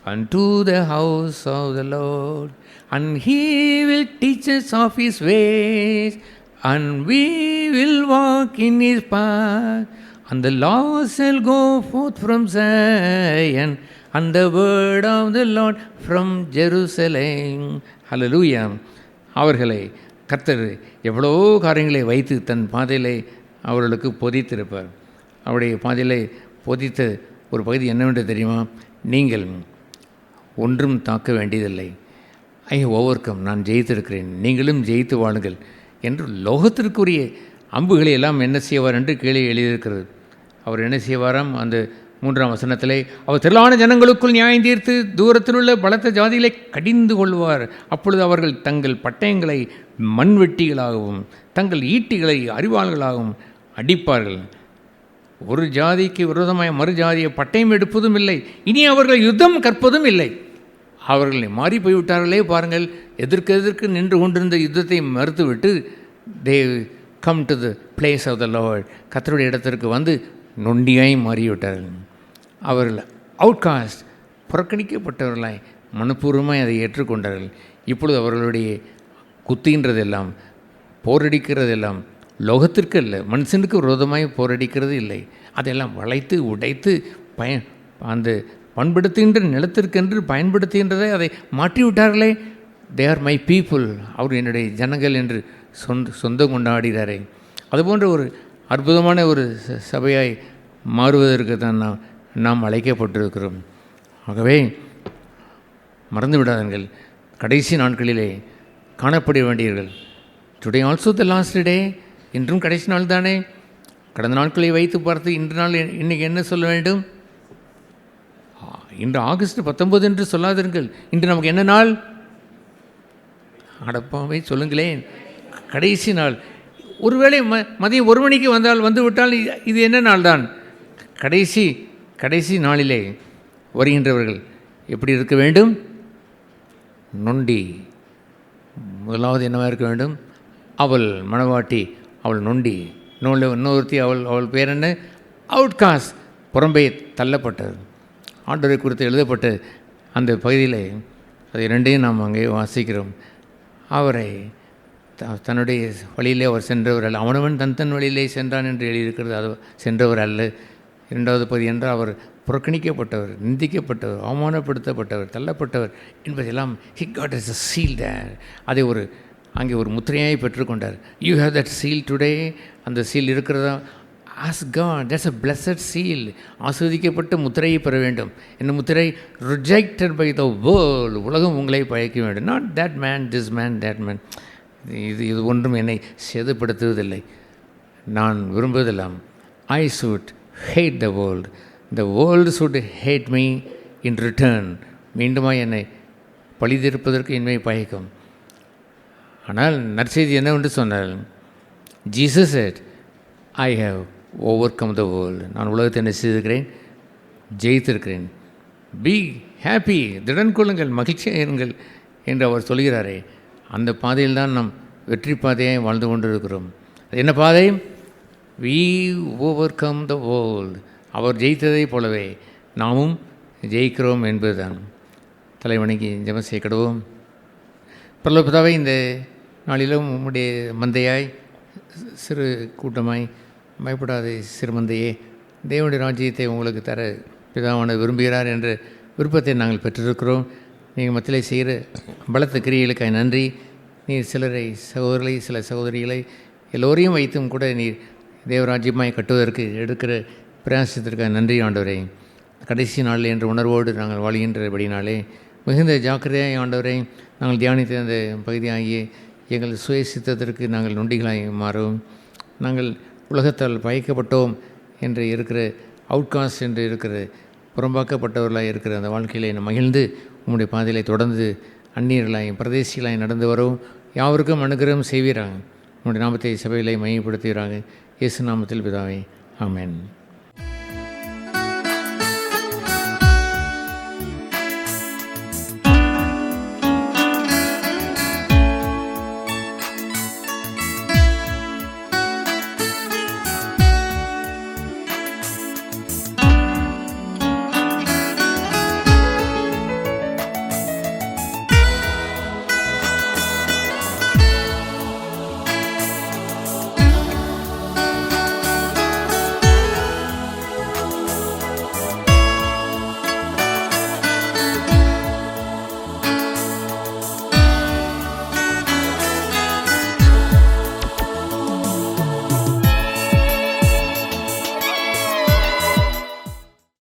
S7: and to the house of the Lord, and He will teach us of His ways, and we will walk in His path, and the lost shall go forth from Zion, and the word of the Lord from Jerusalem. Hallelujah. அவர்களை கர்த்தர் எவ்வளோ காரியங்களை வைத்து தன் பாதையிலே அவர்களுக்கு பொதித்திருப்பார். அவருடைய பாதையிலே பொதித்த ஒரு பகுதி என்னவென்று தெரியுமா? நீங்கள் ஒன்றும் தாக்க வேண்டியதில்லை. ஐ ஓவர் கம், நான் ஜெயித்திருக்கிறேன், நீங்களும் ஜெயித்து வாழுங்கள் என்று லோகத்திற்குரிய அம்புகளை எல்லாம் என்ன செய்வார் என்று கீழே எழுதியிருக்கிறது. அவர் என்ன செய்வாராம்? அந்த 3ஆம் வசனத்திலே, அவர் திரளான ஜனங்களுக்குள் நியாயம் தீர்த்து தூரத்தில் உள்ள பலத்த ஜாதிகளை கடிந்து கொள்வார். அப்பொழுது அவர்கள் தங்கள் பட்டயங்களை மண்வெட்டிகளாகவும் தங்கள் ஈட்டிகளை அரிவாள்களாகவும் அடிப்பார்கள். ஒரு ஜாதிக்கு விரோதமாய் மறு ஜாதியை பட்டயம் எடுப்பதும் இல்லை, இனி அவர்கள் யுத்தம் கற்பதும் இல்லை. அவர்களை மாறி போய்விட்டார்களே பாருங்கள். எதற்கு நின்று கொண்டிருந்த யுத்தத்தை மறுத்துவிட்டு they come to the place of the Lord, கர்த்தருடைய இடத்திற்கு வந்து நொண்டியாய் மாறிவிட்டார்கள். அவர்கள் அவுட்காஸ்ட், புறக்கணிக்கப்பட்டவர்களாய் மனப்பூர்வமாய் அதை ஏற்றுக்கொண்டார்கள். இப்பொழுது அவர்களுடைய குத்துகின்றதெல்லாம், போரடிக்கிறதெல்லாம் லோகத்திற்கு அல்ல, மனுஷனுக்கு விரோதமாய் போரடிக்கிறது இல்லை. அதெல்லாம் வளைத்து உடைத்து அந்த பண்படுத்துகின்ற நிலத்திற்கென்று பயன்படுத்துகின்றதை அதை மாற்றிவிட்டார்களே. தே ஆர் மை பீப்புள், அவர் என்னுடைய ஜனங்கள் என்று சொந்தம் கொண்டாடுகிறாரே. அதுபோன்ற ஒரு அற்புதமான ஒரு சபையாய் மாறுவதற்கு தான் நாம் அழைக்கப்பட்டிருக்கிறோம். ஆகவே மறந்து விடாதீர்கள், கடைசி நாட்களிலே காணப்பட வேண்டியவர்கள். Today also the last day, இன்றும் கடைசி நாள் தானே. கடந்த நாட்களை வைத்து பார்த்து இன்று நாள் இன்றைக்கி என்ன சொல்ல வேண்டும்? இன்று ஆகஸ்ட் 19 என்று சொல்லாதீர்கள். இன்று நமக்கு என்ன நாள்? அடப்பாவை சொல்லுங்களேன், கடைசி நாள். ஒருவேளை மதியம் 1 மணிக்கு வந்து விட்டால் இது என்ன நாள் தான்? கடைசி நாளிலே வருகின்றவர்கள் எப்படி இருக்க வேண்டும்? நொண்டி. முதலாவது என்னவாக இருக்க வேண்டும்? அவள் மணவாட்டி, அவள் நொண்டி. இன்னொருத்தி அவள் பேர் என்ன? அவுட்காஸ்ட், புறம்பே தள்ளப்பட்டது. ஆண்டவரை குறித்து எழுதப்பட்ட அந்த பகுதியில் அது இரண்டையும் நாம் அங்கே வாசிக்கிறோம். அவரை தன்னுடைய வழியிலே அவர் சென்றவர் அல்ல, அவனவன் தன் வழியிலே சென்றான் என்று எழுதியிருக்கிறது. அது சென்றவர் அல்ல. 2வது பகுதி என்றால் அவர் புறக்கணிக்கப்பட்டவர், நிந்திக்கப்பட்டவர், அவமானப்படுத்தப்பட்டவர், தள்ளப்பட்டவர் என்பதெல்லாம் he got as a seal there. அதை அங்கே ஒரு முத்திரையாய் பெற்றுக்கொண்டார். You have that seal today. அந்த சீல் இருக்கிறதா? As God, that's a blessed seal. ஆஸ்வதிக்கப்பட்ட முத்திரையை பெற வேண்டும். என்ன முத்திரை? Rejected by the world. உலகம் உங்களை பழக்க வேண்டும். Not that man, this man, that man. இது ஒன்றும் என்னை சேதப்படுத்துவதில்லை. நான் விரும்புவதெல்லாம் I should hate the world, the world should hate me in return. மீண்டுமாக என்னை பழிதீர்ப்பதற்கு என்னை பயக்கும். ஆனால் நற்செய்தி என்னவென்று சொன்னார்? Jesus said, I have overcome the world. நான் உலகத்தை என்ன செய்திருக்கிறேன்? ஜெயித்திருக்கிறேன். பி ஹாப்பி, திடன் கொள்ளுங்கள், மகிழ்ச்சியாக இருங்கள் என்று அவர் சொல்கிறாரே. அந்த பாதையில் தான் நாம் வெற்றி பாதையை வாழ்ந்து கொண்டிருக்கிறோம். அது என்ன பாதை? we overcome the world. அவர் ஜெயித்ததைப் போலவே நாமும் ஜெயிக்கிறோம் என்பதுதான். தலைவணிக்கு ஜெபம் செய்ய கடவோம். பரலோகபிதாவே, இந்த நாளிலும் உம்முடைய மந்தையாய், சிறு கூட்டமாய், பயப்படாத சிறு மந்தையே, தேவனுடைய ராஜ்யத்தை உங்களுக்கு தர பிதாவான விரும்புகிறார் என்ற விருப்பத்தை நாங்கள் பெற்றிருக்கிறோம். நீங்கள் மத்தியிலே செய்கிற பலத்த கிரியைகளுக்காக நன்றி. நீர் சிலரை, சகோதரர்களை, சில சகோதரிகளை எல்லோரையும் வைத்தும் கூட நீர் தேவராஜ்யமாய் கட்டுவதற்கு எடுக்கிற பிரயாசத்திற்காக நன்றி ஆண்டவரே. கடைசி நாளில் என்ற உணர்வோடு நாங்கள் வாழ்கின்றபடினாலே மிகுந்த ஜாக்கிரதையாக ஆண்டவரை நாங்கள் தியானித்த அந்த பகுதியாகிய எங்கள் சுயசித்தத்திற்கு நாங்கள் நொண்டிகளாய் மாறும். நாங்கள் உலகத்தால் பயக்கப்பட்டோம் என்று இருக்கிற, அவுட்காஸ்ட் என்று இருக்கிற, புறம்பாக்கப்பட்டவர்களாக இருக்கிற அந்த வாழ்க்கையிலே மகிழ்ந்து உம்முடைய பாதையிலே தொடர்ந்து அந்நியர்களாய், பிரதேசிகளாய் நடந்து வரவும் யாவருக்கும் அனுகிரகம் செய்வீராங்க. உம்முடைய நாமத்தை சபையிலே மையப்படுத்துகிறாங்க. இயேசு நாமத்தில் பிதாவே, ஆமென்.